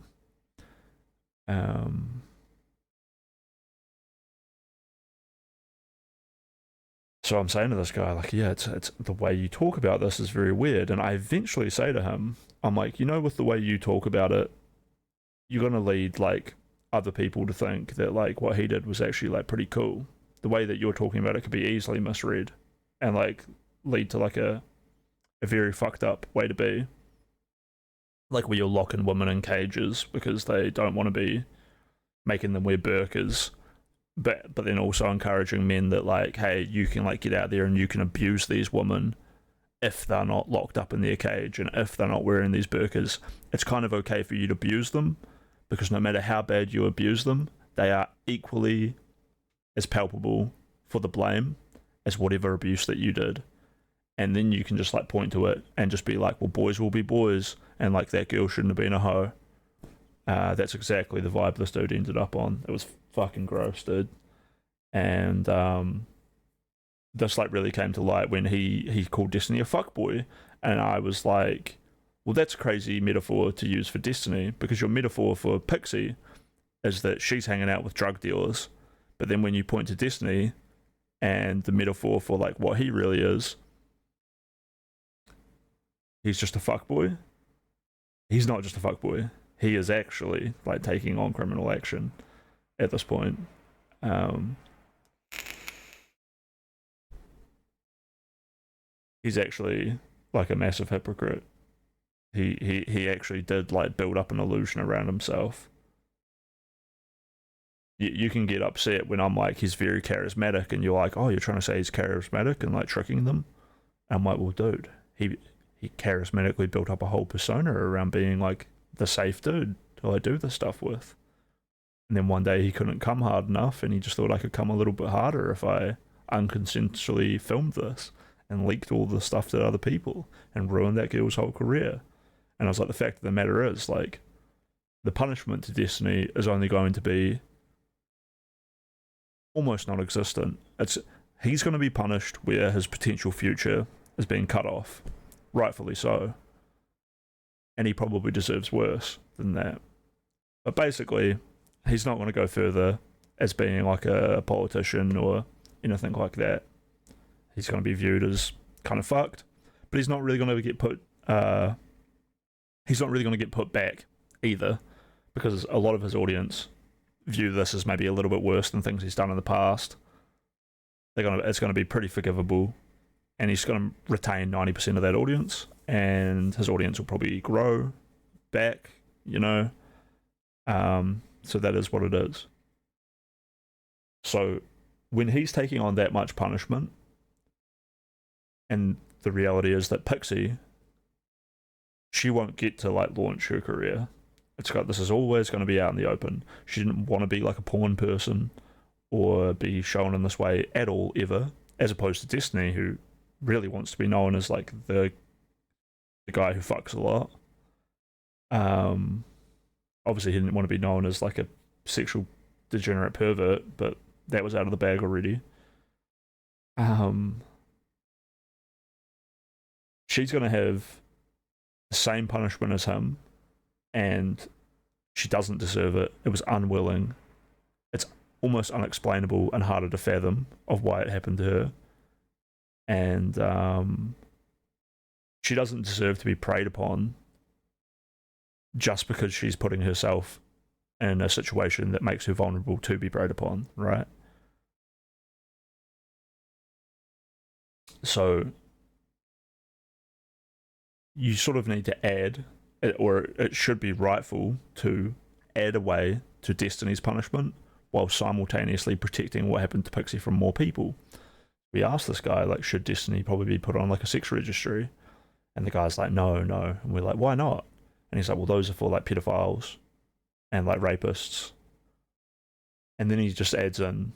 So I'm saying to this guy, like, yeah, it's the way you talk about this is very weird. And I eventually say to him, I'm like, with the way you talk about it, you're going to lead like other people to think that like what he did was actually like pretty cool. The way that you're talking about it could be easily misread and like lead to like a very fucked up way to be. Like where you're locking women in cages because they don't want to be making them wear burqas, but then also encouraging men that like, hey, you can like get out there and you can abuse these women if they're not locked up in their cage and if they're not wearing these burqas. It's kind of okay for you to abuse them because no matter how bad you abuse them, they are equally as palpable for the blame as whatever abuse that you did. And then you can just like point to it and just be like, well, boys will be boys, and like that girl shouldn't have been a hoe. That's exactly the vibe this dude ended up on. It was fucking gross, dude. And this like really came to light when he called Destiny a fuckboy, and I was like, well, that's a crazy metaphor to use for Destiny, because your metaphor for Pixie is that she's hanging out with drug dealers, but then when you point to Destiny and the metaphor for like what he really is, he's just a fuckboy. He's not just a fuckboy. He is actually like taking on criminal action at this point. He's actually like a massive hypocrite. He actually did like build up an illusion around himself. You can get upset when I'm like, he's very charismatic, and you're like, oh, you're trying to say he's charismatic and like tricking them? I'm like, well, dude, he charismatically built up a whole persona around being like the safe dude to like do this stuff with. And then one day he couldn't come hard enough, and he just thought I could come a little bit harder if I unconsensually filmed this and leaked all the stuff to other people and ruined that girl's whole career. And I was like, the fact of the matter is, like, the punishment to Destiny is only going to be almost non-existent. He's going to be punished where his potential future is being cut off, rightfully so. And he probably deserves worse than that. But basically, he's not going to go further as being like a politician or anything like that. He's going to be viewed as kind of fucked, but he's not really going to get put. He's not really going to get put back either, because a lot of his audience view this as maybe a little bit worse than things he's done in the past. It's going to be pretty forgivable, and he's going to retain 90% of that audience, and his audience will probably grow back, you know. So that is what it is. So when he's taking on that much punishment, and the reality is that Pixie, she won't get to like launch her career. This is always going to be out in the open. She didn't want to be like a porn person or be shown in this way at all, ever, as opposed to Destiny, who really wants to be known as like the guy who fucks a lot. Obviously he didn't want to be known as like a sexual degenerate pervert, but that was out of the bag already. She's going to have the same punishment as him, and she doesn't deserve it. It was unwilling. It's almost unexplainable and harder to fathom of why it happened to her. And she doesn't deserve to be preyed upon just because she's putting herself in a situation that makes her vulnerable to be preyed upon, right? So you sort of need to add, or it should be rightful to add a way to Destiny's punishment while simultaneously protecting what happened to Pixie from more people. We asked this guy, like, should Destiny probably be put on like a sex registry? And the guy's like, no. And we're like, why not? And he's like, well, those are for like pedophiles and like rapists. And then he just adds in,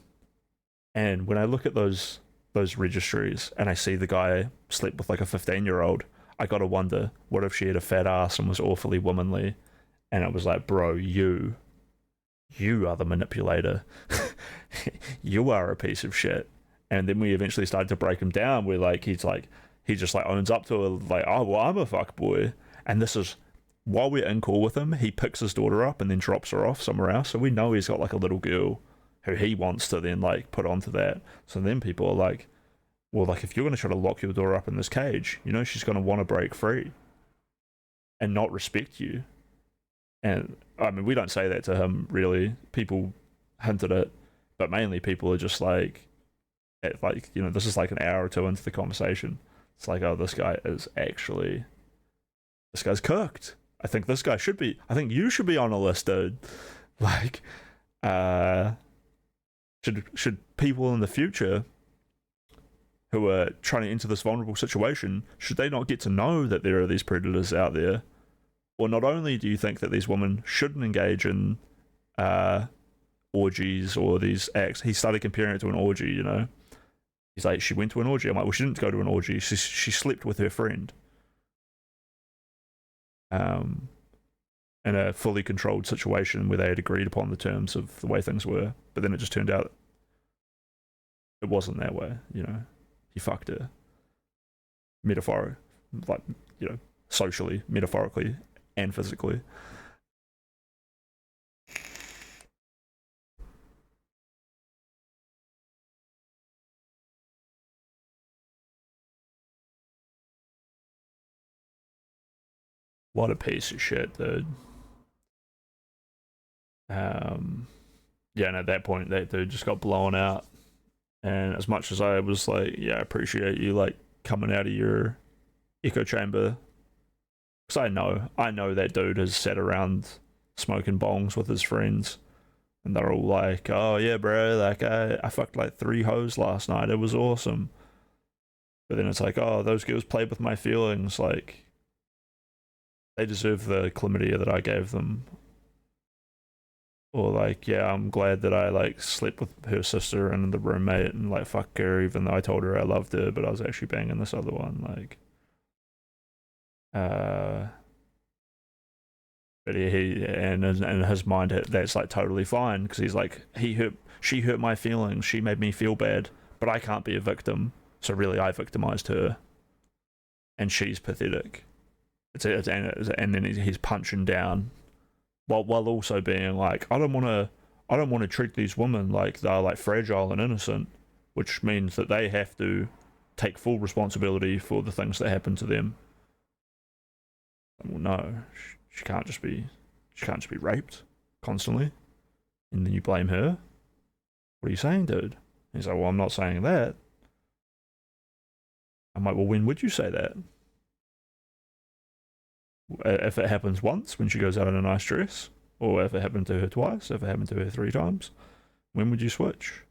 and when I look at those registries and I see the guy slept with like a 15-year-old, I gotta wonder, what if she had a fat ass and was awfully womanly? And it was like, bro, you are the manipulator. You are a piece of shit. And then we eventually started to break him down. We're like, he just like owns up to it, like, oh, well, I'm a fuckboy. And this is, while we're in call with him, he picks his daughter up and then drops her off somewhere else. So we know he's got like a little girl who he wants to then like put onto that. So then people are like, well, like, if you're going to try to lock your daughter up in this cage, you know, she's going to want to break free and not respect you. And I mean, we don't say that to him, really. People hinted it, but mainly people are just like, you know, this is like an hour or two into the conversation. It's like, oh, this guy's cooked. I think you should be on a list, dude. Like, should people in the future who are trying to enter this vulnerable situation, should they not get to know that there are these predators out there? Or not only do you think that these women shouldn't engage in orgies or these acts, he started comparing it to an orgy, you know? He's like, she went to an orgy. I'm like, well, she didn't go to an orgy. She slept with her friend. In a fully controlled situation where they had agreed upon the terms of the way things were. But then it just turned out it wasn't that way, you know? He fucked her. Metaphorically, like, you know, socially, metaphorically, and physically. What a piece of shit, dude. Yeah, and at that point, that dude just got blown out. And as much as I was like, yeah, I appreciate you like coming out of your echo chamber, because I know that dude has sat around smoking bongs with his friends, and they're all like, oh yeah, bro, like I fucked like 3 hoes last night, it was awesome. But then it's like, oh, those girls played with my feelings, like they deserve the chlamydia that I gave them. Or like, yeah, I'm glad that I like slept with her sister and the roommate and like fuck her, even though I told her I loved her, but I was actually banging this other one. Like, but he and in his mind that's like totally fine, because he's like, she hurt my feelings, she made me feel bad, but I can't be a victim, so really I victimized her, and she's pathetic. And then he's punching down. While also being like, I don't want to treat these women like they're like fragile and innocent, which means that they have to take full responsibility for the things that happen to them. Well, no, she can't just be raped constantly, and then you blame her. What are you saying, dude? He's like, well, I'm not saying that. I'm like, well, when would you say that? If it happens once when she goes out in a nice dress, or if it happened to her twice, if it happened to her 3 times, when would you switch?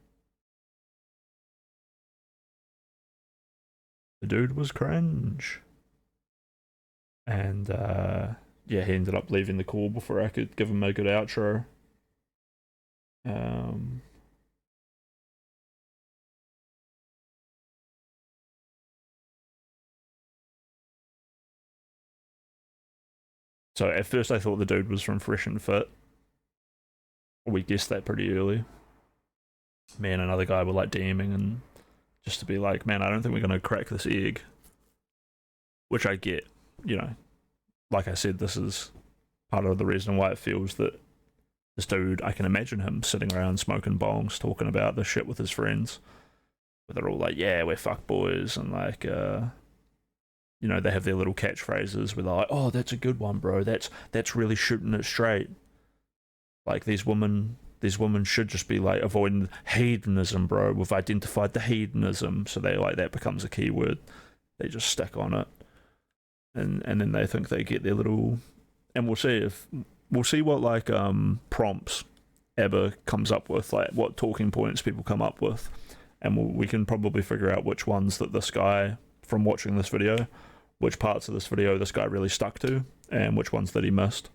The dude was cringe. And yeah, he ended up leaving the call before I could give him a good outro. So at first I thought the dude was from Fresh and Fit. We guessed that pretty early. Me and another guy were like DMing and just to be like, man, I don't think we're going to crack this egg. Which I get, you know. Like I said, this is part of the reason why it feels that this dude, I can imagine him sitting around smoking bongs, talking about this shit with his friends. Where they're all like, yeah, we're fuck boys, and like, you know, they have their little catchphrases where they're like, oh, that's a good one, bro. That's really shooting it straight. Like, these women should just be like avoiding hedonism, bro. We've identified the hedonism, so they like that becomes a keyword. They just stick on it, and then they think they get their little. And we'll see what like prompts ABBA comes up with, like what talking points people come up with, and we can probably figure out which ones that this guy, from watching this video, which parts of this video this guy really stuck to, and which ones that he missed.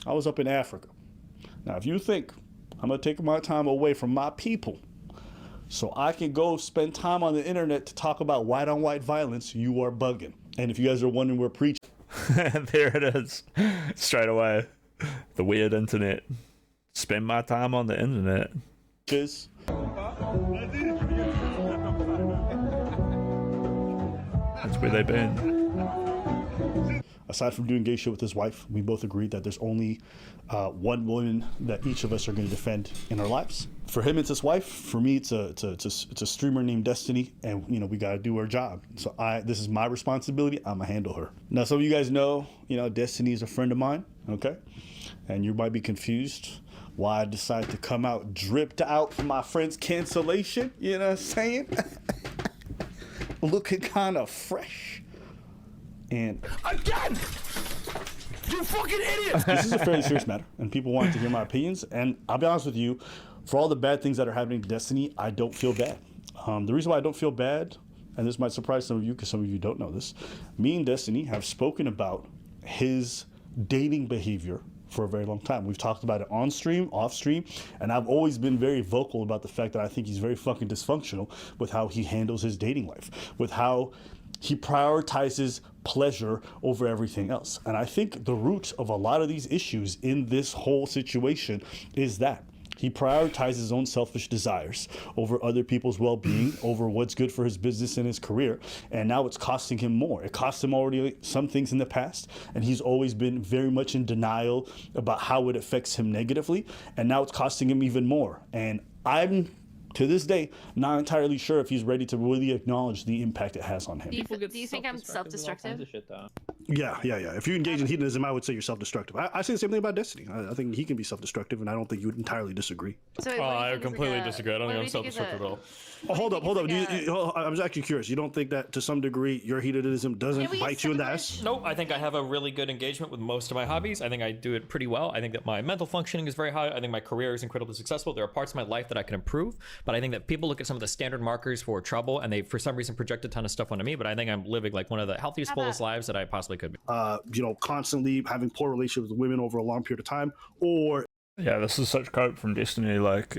I was up in Africa. Now, if you think I'm going to take my time away from my people so I can go spend time on the internet to talk about white-on-white violence, you are bugging. And if you guys are wondering where preaching... There it is. Straight away. The weird internet. Spend my time on the internet. Is... That's where they've been. Aside from doing gay shit with his wife, we both agreed that there's only one woman that each of us are going to defend in our lives. For him, it's his wife. For me, it's a streamer named Destiny, and you know we got to do our job. So this is my responsibility. I'm gonna handle her. Now, some of you guys know, Destiny is a friend of mine. Okay, and you might be confused why I decided to come out dripped out from my friend's cancellation. You know what I'm saying? Looking kind of fresh. And again, you fucking idiots! This is a fairly serious matter, and people wanted to hear my opinions. And I'll be honest with you, for all the bad things that are happening to Destiny, I don't feel bad. The reason why I don't feel bad, and this might surprise some of you because some of you don't know this, me and Destiny have spoken about his dating behavior for a very long time. We've talked about it on stream, off stream, and I've always been very vocal about the fact that I think he's very fucking dysfunctional with how he handles his dating life, with how he prioritizes pleasure over everything else. And I think the root of a lot of these issues in this whole situation is that he prioritizes his own selfish desires over other people's well-being, over what's good for his business and his career. And now it's costing him more. It cost him already some things in the past, and he's always been very much in denial about how it affects him negatively. And now it's costing him even more. And I'm, to this day, not entirely sure if he's ready to really acknowledge the impact it has on him. Do you think I'm self-destructive? Yeah. If you engage in hedonism, I would say you're self-destructive. I say the same thing about Destiny. I think he can be self-destructive, and I don't think you would entirely disagree. So wait, I completely disagree. I don't think I'm self-destructive at all. Oh, hold up. I'm just actually curious. You don't think that, to some degree, your hedonism doesn't bite you in the ass? Nope. I think I have a really good engagement with most of my hobbies. I think I do it pretty well. I think that my mental functioning is very high. I think my career is incredibly successful. There are parts of my life that I can improve, but I think that people look at some of the standard markers for trouble, and they, for some reason, project a ton of stuff onto me. But I think I'm living like one of the healthiest, fullest lives that I possibly could be. Constantly having poor relationships with women over a long period of time, or yeah, this is such cope from Destiny, like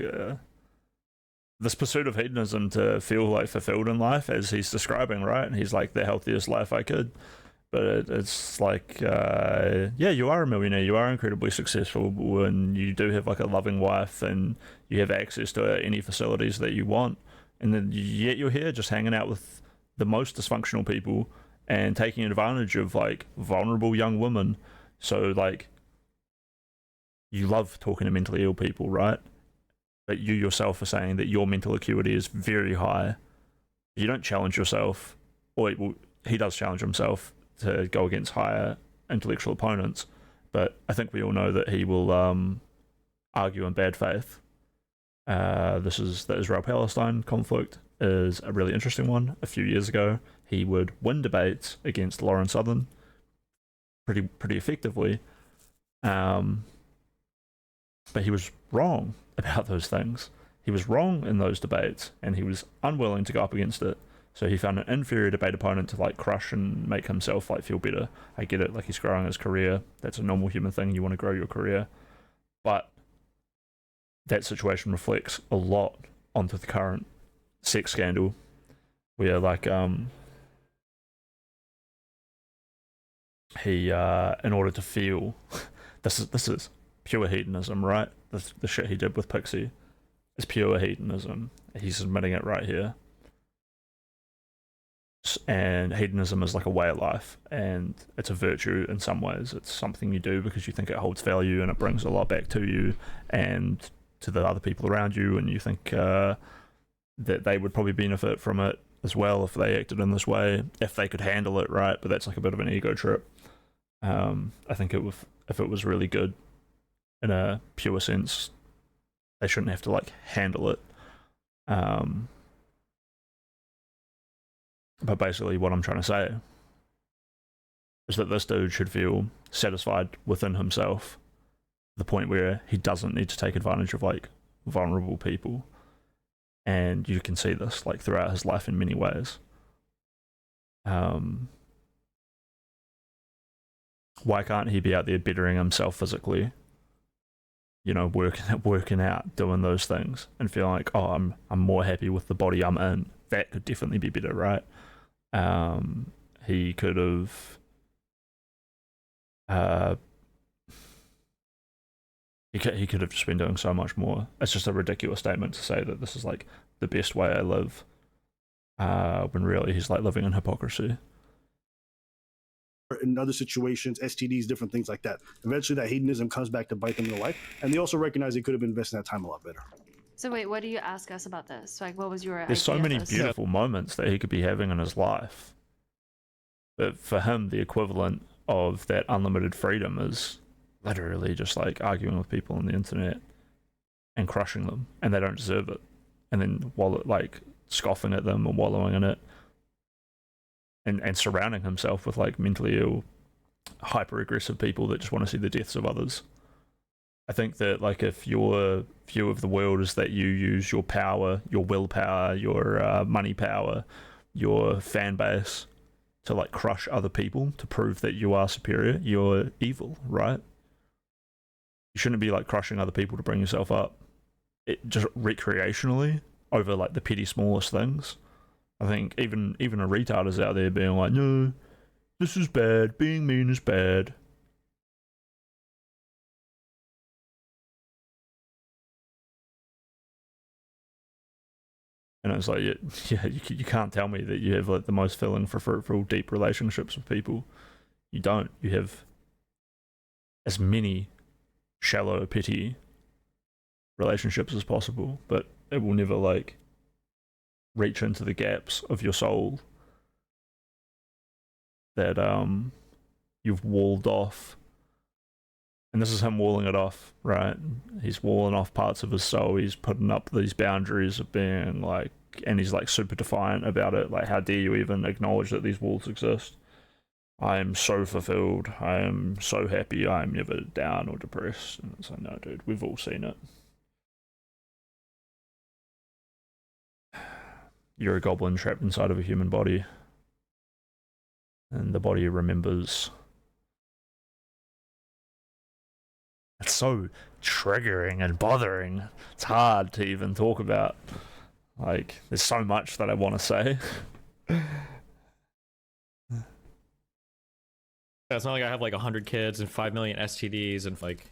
this pursuit of hedonism to feel like fulfilled in life, as he's describing, right? And he's like, the healthiest life I could. But it's like, yeah, you are a millionaire, you are incredibly successful, and you do have like a loving wife, and you have access to any facilities that you want, and then yet you're here just hanging out with the most dysfunctional people and taking advantage of like vulnerable young women. So like, you love talking to mentally ill people, right? But you yourself are saying that your mental acuity is very high. You don't challenge yourself, or he does challenge himself to go against higher intellectual opponents, but I think we all know that he will argue in bad faith. This is the Israel-Palestine conflict is a really interesting one. A few years ago, he would win debates against Lauren Southern pretty effectively, but he was wrong about those things. He was wrong in those debates, and he was unwilling to go up against it. So he found an inferior debate opponent to like crush and make himself like feel better. I get it, like he's growing his career. That's a normal human thing. You want to grow your career, but that situation reflects a lot onto the current sex scandal, where like he in order to feel this is pure hedonism, right? The shit he did with Pixie is pure hedonism. He's admitting it right here. And hedonism is like a way of life, and it's a virtue in some ways. It's something you do because you think it holds value and it brings a lot back to you and to the other people around you, and you think that they would probably benefit from it as well if they acted in this way, if they could handle it, right? But that's like a bit of an ego trip. I think if it was really good in a pure sense, they shouldn't have to like handle it. But basically what I'm trying to say is that this dude should feel satisfied within himself, to the point where he doesn't need to take advantage of like vulnerable people. And you can see this like throughout his life in many ways. Why can't he be out there bettering himself physically? You know, working out, doing those things, and feel like, oh, I'm more happy with the body I'm in. That could definitely be better, right? He could have he could have just been doing so much more. It's just a ridiculous statement to say that this is like the best way I live, when really he's like living in hypocrisy. In other situations, STDs, different things like that. Eventually that hedonism comes back to bite them in the life, and they also recognize they could have been investing that time a lot better. So wait, what do you ask us about this? Like, what was your There's so idea of many this? beautiful moments that he could be having in his life, but for him the equivalent of that unlimited freedom is literally just like arguing with people on the internet and crushing them, and they don't deserve it, and then like scoffing at them and wallowing in it, and surrounding himself with like mentally ill, hyper aggressive people that just want to see the deaths of others. I think that like if your view of the world is that you use your power, your willpower, your money power, your fan base to like crush other people to prove that you are superior, you're evil, right? You shouldn't be like crushing other people to bring yourself up. It just recreationally over like the petty smallest things. I think even a retard is out there being like, no, this is bad, being mean is bad. And it's like, yeah, you can't tell me that you have like the most filling, fruitful, deep relationships with people. You don't. You have as many shallow, petty relationships as possible, but it will never like reach into the gaps of your soul that you've walled off. And this is him walling it off, right? He's walling off parts of his soul. He's putting up these boundaries of being like, and he's like super defiant about it. Like, how dare you even acknowledge that these walls exist? I am so fulfilled. I am so happy. I am never down or depressed. And it's like, no, dude, we've all seen it. You're a goblin trapped inside of a human body. And the body remembers. It's so triggering and bothering. It's hard to even talk about. Like, there's so much that I want to say. It's not like I have like 100 kids and 5 million STDs and like.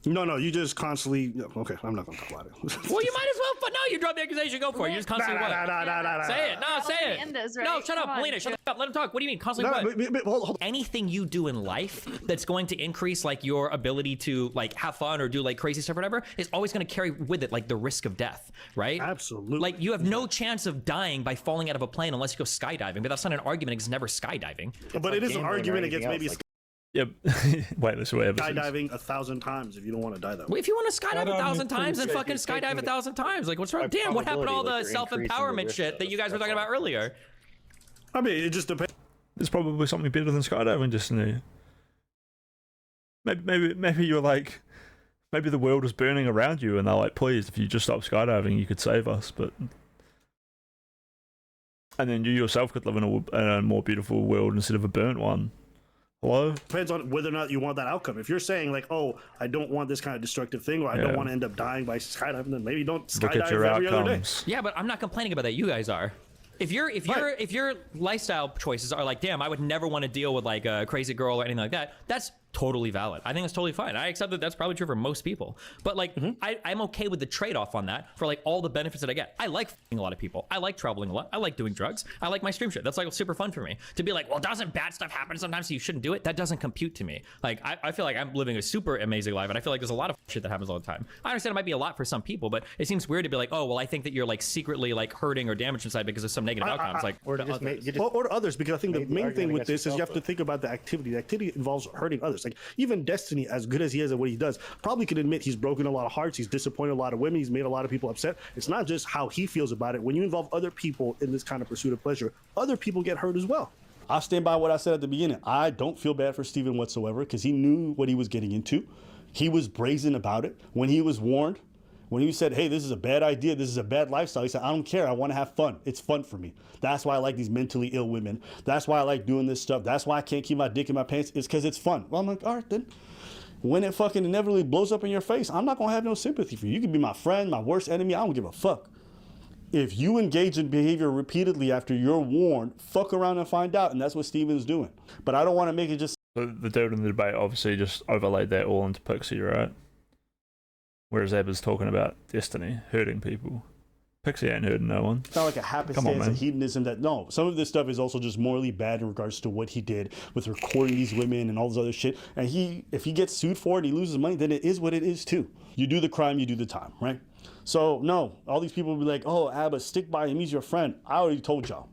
No, you just constantly. Okay, I'm not gonna talk about it. Well, you might as well. But no, you drop the accusation. Go for it. You just constantly what? Say it. No, say it. End this, right? No, shut up, Come on. Melina. Shut up. Let him talk. What do you mean constantly? What? Hold on. Anything you do in life that's going to increase like your ability to like have fun or do like crazy stuff or whatever is always going to carry with it like the risk of death, right? Absolutely. Like you have no chance of dying by falling out of a plane unless you go skydiving. But that's not an argument. It's never skydiving. But it is an argument against maybe. Yep. Weightless or whatever. Skydiving 1,000 times if you don't want to die that way. Well, if you want to skydive 1,000 times, then fucking skydive 1,000 times. Like, what's wrong? Damn, what happened to all the self-empowerment shit that you guys were talking about earlier? I mean, it just depends. There's probably something better than skydiving, Destiny. Maybe you're like, maybe the world is burning around you, and they're like, please, if you just stop skydiving, you could save us. But and then you yourself could live in a more beautiful world instead of a burnt one. Hello? Depends on whether or not you want that outcome. If you're saying like, oh, I don't want this kind of destructive thing, or I don't want to end up dying by skydiving, then maybe don't skydive Look at your every other day. outcomes. Yeah, but I'm not complaining about that. You guys are. If your lifestyle choices are like, damn, I would never want to deal with like a crazy girl or anything like that, that's totally valid. I think that's totally fine. I accept that that's probably true for most people. But like, I'm okay with the trade-off on that for like all the benefits that I get. I like f***ing a lot of people. I like traveling a lot. I like doing drugs. I like my stream shit. That's like super fun for me. To be like, well, doesn't bad stuff happen sometimes so you shouldn't do it? That doesn't compute to me. Like, I feel like I'm living a super amazing life, and I feel like there's a lot of shit that happens all the time. I understand it might be a lot for some people, but it seems weird to be like, oh, well, I think that you're like secretly like hurting or damaged inside because of some negative outcomes. Like, or to others, because I think the main thing with this is you have to think about the activity. The activity involves hurting others. Like even Destiny, as good as he is at what he does, probably could admit he's broken a lot of hearts, he's disappointed a lot of women, he's made a lot of people upset. It's not just how he feels about it. When you involve other people in this kind of pursuit of pleasure, other people get hurt as well. I stand by what I said at the beginning. I don't feel bad for Steven whatsoever because he knew what he was getting into. He was brazen about it. When he was warned, when he said, hey, this is a bad idea, this is a bad lifestyle, he said, I don't care, I want to have fun. It's fun for me. That's why I like these mentally ill women. That's why I like doing this stuff. That's why I can't keep my dick in my pants. It's because it's fun. Well, I'm like, all right, then. When it fucking inevitably blows up in your face, I'm not going to have no sympathy for you. You can be my friend, my worst enemy. I don't give a fuck. If you engage in behavior repeatedly after you're warned, fuck around and find out. And that's what Steven's doing. But I don't want to make it just... The dude in the debate obviously just overlaid that all into Pixie, right? Whereas Abba's talking about Destiny, hurting people. Pixie ain't hurting no one. It's not like a happenstance of hedonism that... No, some of this stuff is also just morally bad in regards to what he did with recording these women and all this other shit. And if he gets sued for it, he loses money, then it is what it is too. You do the crime, you do the time, right? So, no, all these people will be like, oh, Abba, stick by him, he's your friend. I already told y'all.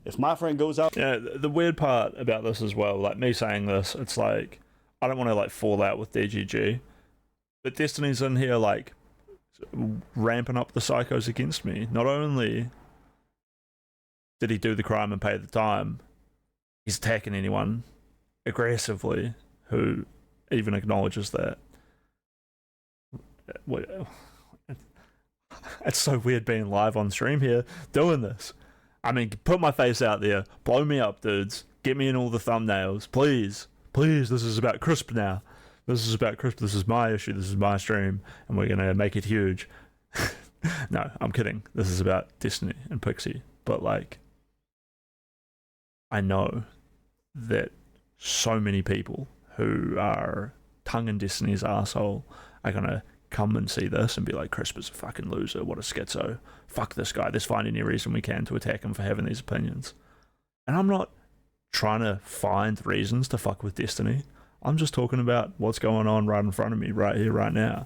If my friend goes out... Yeah, the weird part about this as well, like me saying this, it's like, I don't want to like fall out with DGG. But Destiny's in here like ramping up the psychos against me. Not only did he do the crime and pay the time, he's attacking anyone aggressively who even acknowledges that. It's so weird being live on stream here doing this. I mean, put my face out there, blow me up, dudes, get me in all the thumbnails, please. Please, this is about Crisp now. This is about Crisp. This is my issue. This is my stream, and we're gonna make it huge. No, I'm kidding. This is about Destiny and Pixie. But like, I know that so many people who are tonguing Destiny's asshole are gonna come and see this and be like, Crisp is a fucking loser. What a schizo. Fuck this guy. Let's find any reason we can to attack him for having these opinions. And I'm not trying to find reasons to fuck with Destiny. I'm just talking about what's going on right in front of me, right here, right now,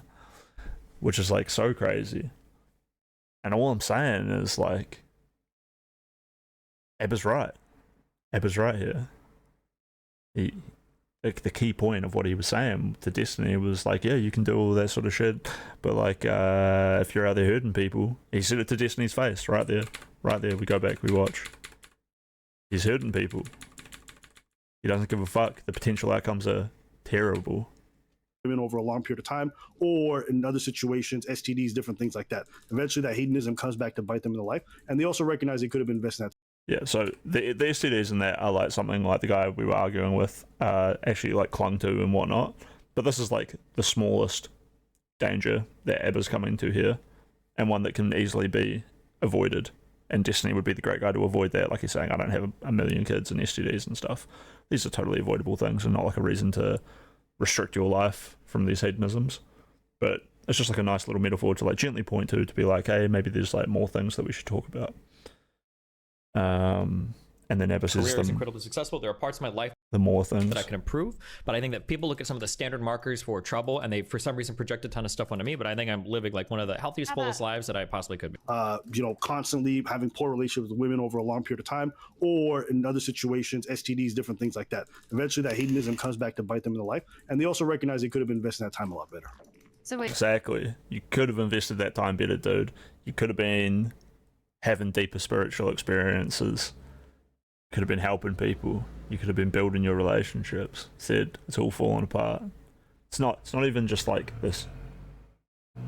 which is like so crazy. And all I'm saying is like, Abba's right. Abba's right here. The key point of what he was saying to Destiny was like, yeah, you can do all that sort of shit, but like, if you're out there hurting people, he said it to Destiny's face, right there. We go back, we watch. He's hurting people. He doesn't give a fuck. The potential outcomes are terrible. Women over a long period of time, or in other situations, STDs, different things like that. Eventually that hedonism comes back to bite them in the life, and they also recognize they could have been investing that. Yeah, so the STDs in that are like something like the guy we were arguing with actually like clung to and whatnot, but this is like the smallest danger that Abba's coming to here, and one that can easily be avoided. And Destiny would be the great guy to avoid that. Like he's saying, I don't have a million kids and STDs and stuff. These are totally avoidable things and not like a reason to restrict your life from these hedonisms. But it's just like a nice little metaphor to like gently point to be like, hey, maybe there's like more things that we should talk about. and the nervous career system, is incredibly successful. There are parts of my life the more things that I can improve, but I think that people look at some of the standard markers for trouble and they for some reason project a ton of stuff onto me, but I think I'm living like one of the healthiest, fullest lives that I possibly could be. You know, constantly having poor relationships with women over a long period of time, or in other situations, STDs, different things like that. Eventually that hedonism comes back to bite them in the life, and they also recognize they could have been investing that time a lot better. So wait. Exactly. You could have invested that time better, dude. You could have been having deeper spiritual experiences. Could have been helping people. You could have been building your relationships. Said it's all falling apart. It's not even just like this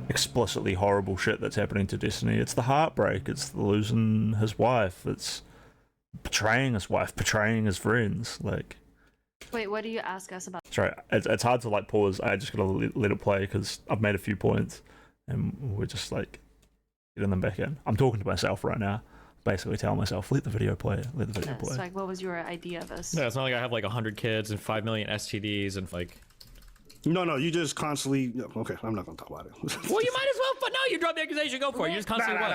explicitly horrible shit that's happening to Destiny. It's the heartbreak. It's the losing his wife. It's betraying his wife, betraying his friends. Like, Wait, what do you ask us about? sorry, it's hard to like pause. I just gotta let it play because I've made a few points, and we're just like getting them back in. I'm talking to myself right now. Basically telling myself, let the video play, let the video play. So like, what was your idea of this? Yeah, it's not like I have like 100 kids and 5 million STDs and like... No, you just constantly... Okay, I'm not going to talk about it. Well, you might as well, but no, you drop the accusation, go for it. You just constantly what?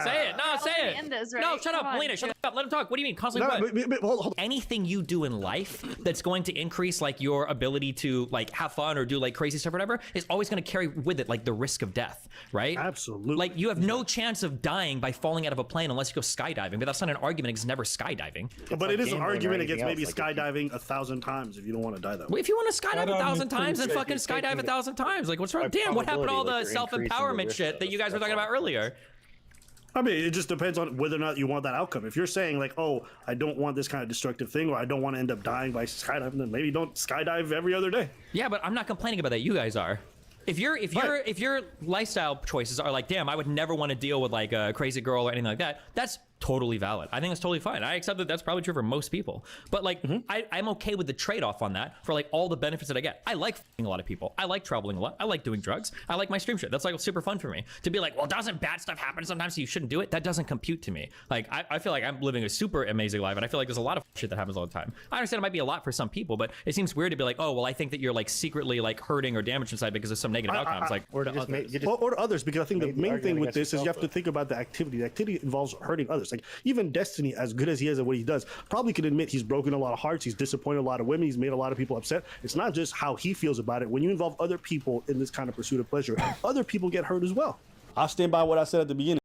Say it, no, say it. End this, right? No, shut up, Come on. Melina, shut up, let him talk. What do you mean, constantly what? Hold. Anything you do in life that's going to increase like your ability to like have fun or do like crazy stuff or whatever is always going to carry with it like the risk of death, right? Absolutely. Like you have no chance of dying by falling out of a plane unless you go skydiving, but that's not an argument because it's never skydiving. But it is an argument against maybe skydiving 1,000 times if you don't want to die that way. Well, if you want to skydive 1,000 times, then fucking skydive 1,000 times. Like, what's wrong? Damn, what happened to all the self-empowerment shit that you guys were talking about earlier? I mean, it just depends on whether or not you want that outcome. If you're saying like, oh, I don't want this kind of destructive thing, or I don't want to end up dying by skydiving, then maybe don't skydive every other day. Yeah, but I'm not complaining about that. You guys are. If your lifestyle choices are like, damn, I would never want to deal with like a crazy girl or anything like that, that's totally valid. I think that's totally fine. I accept that that's probably true for most people. But like, I'm okay with the trade-off on that for like all the benefits that I get. I like f***ing a lot of people. I like traveling a lot. I like doing drugs. I like my stream shit. That's like super fun for me. To be like, well, doesn't bad stuff happen sometimes so you shouldn't do it? That doesn't compute to me. Like, I feel like I'm living a super amazing life, and I feel like there's a lot of shit that happens all the time. I understand it might be a lot for some people, but it seems weird to be like, oh, well, I think that you're like secretly like hurting or damaged inside because of some negative outcomes. Like, or to others, because I think the main thing with this is you have to think about the activity. The activity involves hurting others. Like even Destiny, as good as he is at what he does, probably can admit he's broken a lot of hearts. He's disappointed a lot of women. He's made a lot of people upset. It's not just how he feels about it. When you involve other people in this kind of pursuit of pleasure, other people get hurt as well. I stand by what I said at the beginning.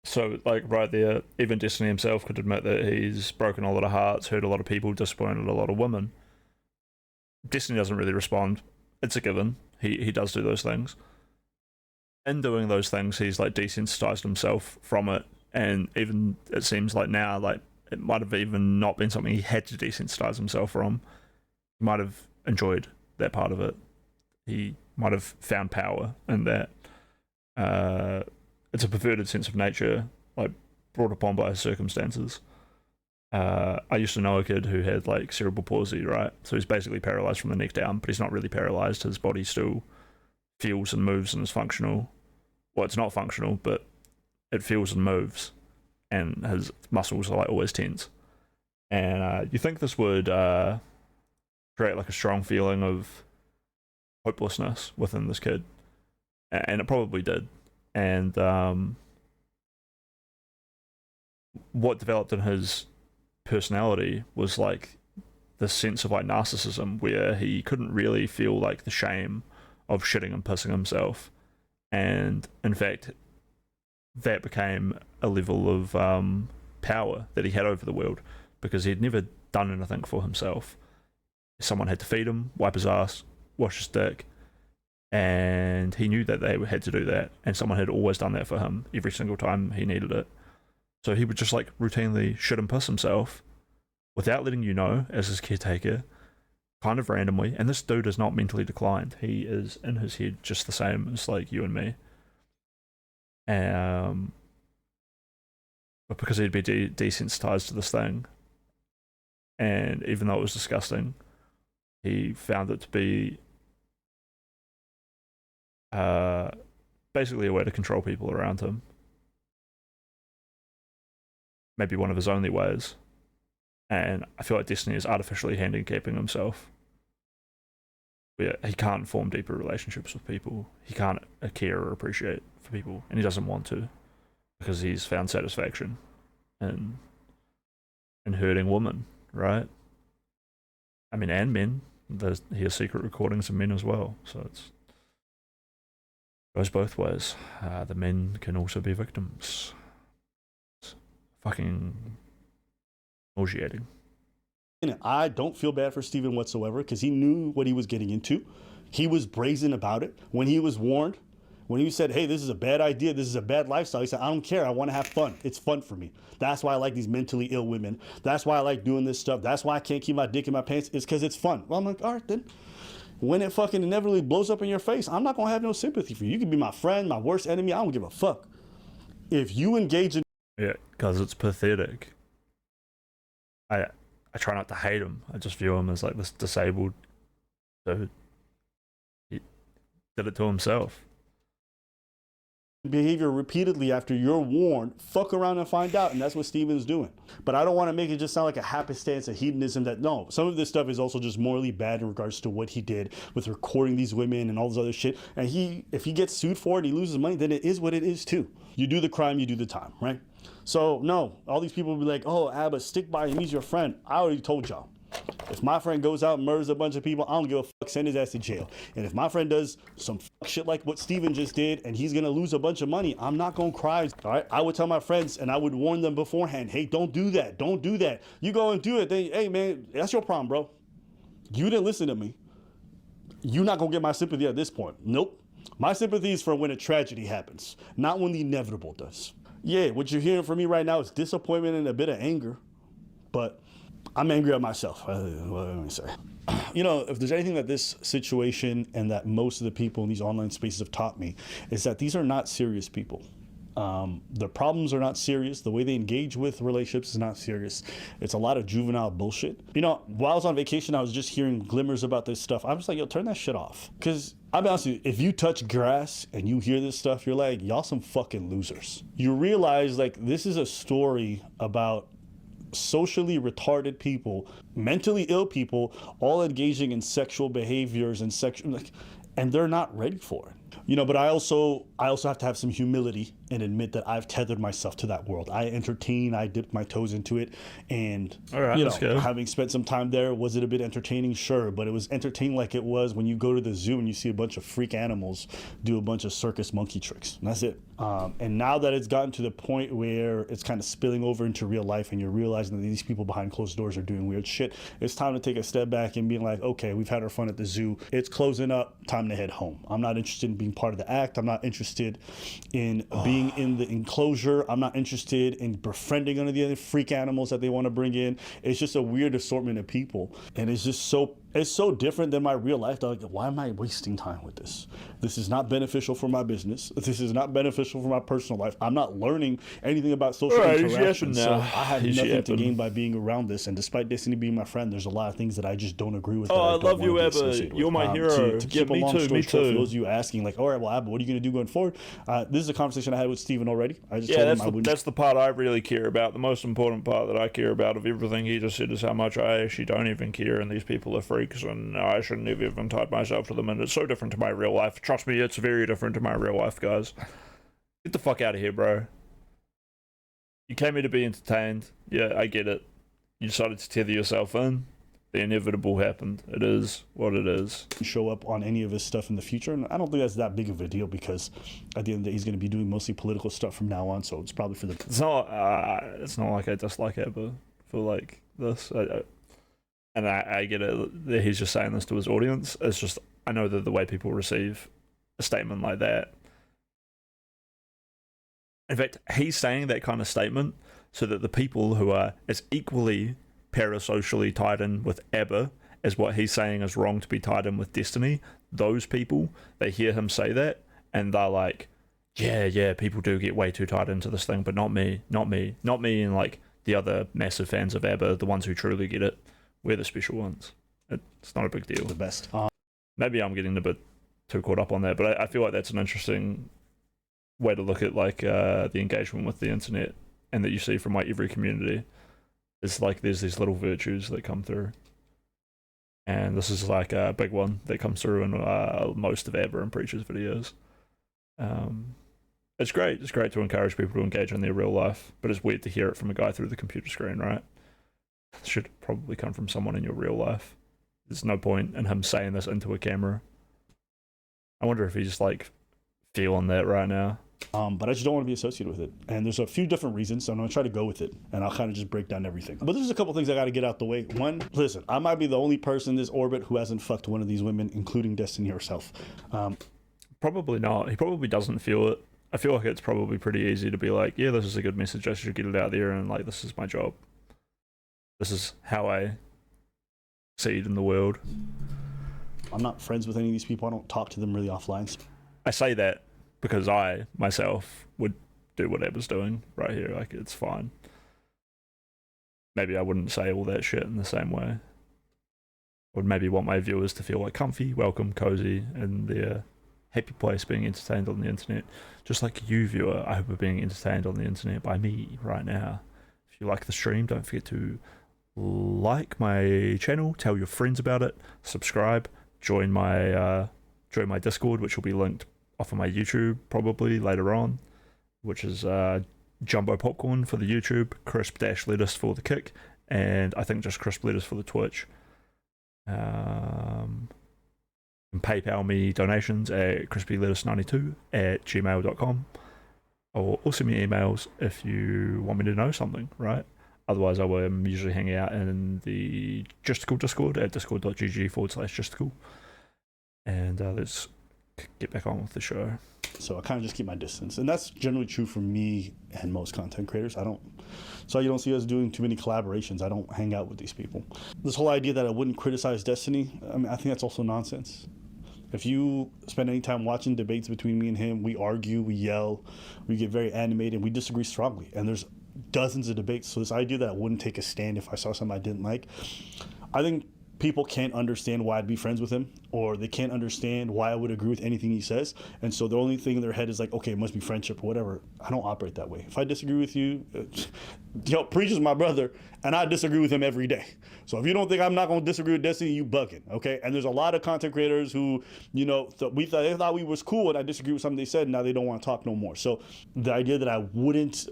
So, like, right there, even Destiny himself could admit that he's broken a lot of hearts, hurt a lot of people, disappointed a lot of women. Destiny doesn't really respond. It's a given. He does do those things. In doing those things, he's, like, desensitized himself from it. And even, it seems like now, like, it might have even not been something he had to desensitize himself from. He might have enjoyed that part of it. He might have found power in that. It's a perverted sense of nature, like, brought upon by his circumstances. I used to know a kid who had, like, cerebral palsy, right? So he's basically paralyzed from the neck down, but he's not really paralyzed. His body still feels and moves and is functional. Well, it's not functional, but it feels and moves, and his muscles are like always tense. And you think this would create like a strong feeling of hopelessness within this kid, and it probably did. And what developed in his personality was like this sense of like narcissism, where he couldn't really feel like the shame of shitting and pissing himself, and in fact that became a level of power that he had over the world, because he'd never done anything for himself. Someone had to feed him, wipe his ass, wash his dick, and he knew that they had to do that, and someone had always done that for him every single time he needed it. So he would just like routinely shit and piss himself without letting you know, as his caretaker, kind of randomly. And this dude is not mentally declined. He is in his head just the same as like you and me. But because he'd be desensitized to this thing, and even though it was disgusting, he found it to be basically a way to control people around him. Maybe one of his only ways. And I feel like Destiny is artificially handicapping himself, where he can't form deeper relationships with people. He can't care or appreciate for people, and he doesn't want to, because he's found satisfaction in and hurting women, right? I mean, and men. There's here secret recordings of men as well, so it's goes both ways. The men can also be victims. It's fucking nauseating. I don't feel bad for Steven whatsoever because he knew what he was getting into. He was brazen about it. When he was warned, when he said, hey, this is a bad idea, this is a bad lifestyle, he said, I don't care, I want to have fun. It's fun for me. That's why I like these mentally ill women. That's why I like doing this stuff. That's why I can't keep my dick in my pants. It's because it's fun. Well, I'm like, all right, then. When it fucking inevitably blows up in your face, I'm not going to have no sympathy for you. You can be my friend, my worst enemy. I don't give a fuck. If you engage in... Yeah, because it's pathetic. I try not to hate him. I just view him as like this disabled dude. He did it to himself. Behavior repeatedly after you're warned, fuck around and find out, and that's what Steven's doing. But I don't want to make it just sound like a happenstance, a hedonism. That no, some of this stuff is also just morally bad in regards to what he did with recording these women and all this other shit. And if he gets sued for it, and he loses money, then it is what it is too. You do the crime, you do the time, right? So no, all these people will be like, oh, Abba, stick by him, he's your friend. I already told y'all. If my friend goes out and murders a bunch of people, I don't give a fuck, send his ass to jail. And if my friend does some shit like what Steven just did and he's gonna lose a bunch of money, I'm not gonna cry. All right, I would tell my friends and I would warn them beforehand, hey, don't do that, don't do that. You go and do it, then hey man, that's your problem, bro. You didn't listen to me. You're not gonna get my sympathy at this point. Nope. My sympathy is for when a tragedy happens, not when the inevitable does. Yeah, what you're hearing from me right now is disappointment and a bit of anger, but I'm angry at myself. What let me say? You know, if there's anything that this situation and that most of the people in these online spaces have taught me, is that these are not serious people. Their problems are not serious. The way they engage with relationships is not serious. It's a lot of juvenile bullshit. You know, while I was on vacation, I was just hearing glimmers about this stuff. I was like, yo, turn that shit off. Because I'll be honest with you, if you touch grass and you hear this stuff, you're like, y'all some fucking losers. You realize, like, this is a story about socially retarded people, mentally ill people, all engaging in sexual behaviors and and they're not ready for it. You know, but I also have to have some humility and admit that I've tethered myself to that world. I entertain, I dipped my toes into it, and all right, you know, having spent some time there, was it a bit entertaining? Sure, but it was entertaining like it was when you go to the zoo and you see a bunch of freak animals do a bunch of circus monkey tricks. And that's it. And now that it's gotten to the point where it's kind of spilling over into real life and you're realizing that these people behind closed doors are doing weird shit, it's time to take a step back and being like, okay, we've had our fun at the zoo. It's closing up. Time to head home. I'm not interested in being part of the act. I'm not interested in being in the enclosure. I'm not interested in befriending any of the other freak animals that they want to bring in. It's just a weird assortment of people. And it's just it's so different than my real life. Like, why am I wasting time with this? This is not beneficial for my business. This is not beneficial for my personal life. I'm not learning anything about social interaction. So I have nothing to gain by being around this. And despite Destiny being my friend, there's a lot of things that I just don't agree with. Oh, I love you, Abba. You're my hero. To keep a long story short, for those of you asking, like, all right, well, Abba, what are you going to do going forward? This is a conversation I had with Steven already. I just told him that's the part I really care about. The most important part that I care about of everything he just said is how much I actually don't even care, and these people are freaks, and I shouldn't have even tied myself to them, and it's so different to my real life. Trust me, it's very different to my real life, guys. Get the fuck out of here, bro. You came here to be entertained. Yeah, I get it. You decided to tether yourself in. The inevitable happened. It is what it is. Show up on any of his stuff in the future, and I don't think that's that big of a deal because at the end of the day, he's going to be doing mostly political stuff from now on, so it's probably for the... It's not like I dislike Abba for like this. And I get it that he's just saying this to his audience. It's just, I know that the way people receive a statement like that. In fact, he's saying that kind of statement so that the people who are as equally parasocially tied in with Abba as what he's saying is wrong to be tied in with Destiny, those people, they hear him say that and they're like, yeah, people do get way too tied into this thing, but not me, and like the other massive fans of Abba, the ones who truly get it. We're the special ones. It's not a big deal. The best. Maybe I'm getting a bit too caught up on that, but I feel like that's an interesting way to look at like the engagement with the internet, and that you see from like every community. It's like there's these little virtues that come through, and this is like a big one that comes through in most of Abba and Preacher's videos. It's great. It's great to encourage people to engage in their real life, but it's weird to hear it from a guy through the computer screen, right? should probably come from someone in your real life. There's no point in him saying this into a camera. I wonder if he's just like feeling that right now. But I just don't want to be associated with it. And there's a few different reasons, so I'm going to try to go with it. And I'll kind of just break down everything. But there's a couple things I got to get out the way. One, listen, I might be the only person in this orbit who hasn't fucked one of these women, including Destiny herself. Probably not. He probably doesn't feel it. I feel like it's probably pretty easy to be like, yeah, this is a good message. I should get it out there. And like, this is my job. This is how I succeed in the world. I'm not friends with any of these people. I don't talk to them really offline. I say that because I, myself, would do what Ebba's doing right here. Like, it's fine. Maybe I wouldn't say all that shit in the same way. I would maybe want my viewers to feel like comfy, welcome, cozy, and their happy place being entertained on the internet. Just like you, viewer, I hope are being entertained on the internet by me right now. If you like the stream, don't forget to like my channel, tell your friends about it, subscribe, join my Discord, which will be linked off of my YouTube probably later on, which is Jumbo Popcorn for the YouTube, Crisp Dash Lettuce for the Kick, and I think just Crisp Lettuce for the Twitch. And PayPal me donations at crispylettuce92@gmail.com, or send me emails if you want me to know something, right? Otherwise, I will usually hang out in the Justical Discord at discord.gg/Justical. And let's get back on with the show. So I kind of just keep my distance. And that's generally true for me and most content creators. So you don't see us doing too many collaborations. I don't hang out with these people. This whole idea that I wouldn't criticize Destiny, I mean, I think that's also nonsense. If you spend any time watching debates between me and him, we argue, we yell, we get very animated, we disagree strongly. And there's dozens of debates. So this idea that I wouldn't take a stand if I saw something I didn't like, I think people can't understand why I'd be friends with him, or they can't understand why I would agree with anything he says. And so the only thing in their head is like, okay, it must be friendship or whatever. I don't operate that way. If I disagree with you, Preach is my brother, and I disagree with him every day. So if you don't think I'm not going to disagree with Destiny, you bugging, okay? And there's a lot of content creators who, they thought we was cool, and I disagree with something they said, and now they don't want to talk no more. So the idea that I wouldn't,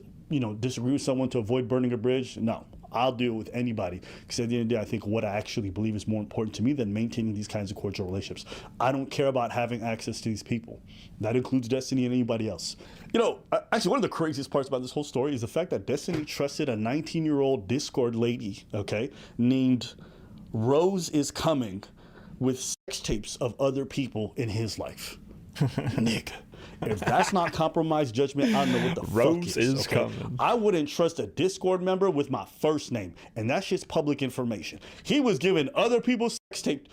disagree with someone to avoid burning a bridge, no. I'll deal with anybody, because at the end of the day, I think what I actually believe is more important to me than maintaining these kinds of cordial relationships. I don't care about having access to these people. That includes Destiny and anybody else. Actually, one of the craziest parts about this whole story is the fact that Destiny trusted a 19-year-old Discord lady, okay, named Rose is Coming, with sex tapes of other people in his life. Nigga. If that's not compromised judgment, I don't know what the Rose fuck is. is coming. I wouldn't trust a Discord member with my first name, and that shit's public information. He was giving other people sex tape.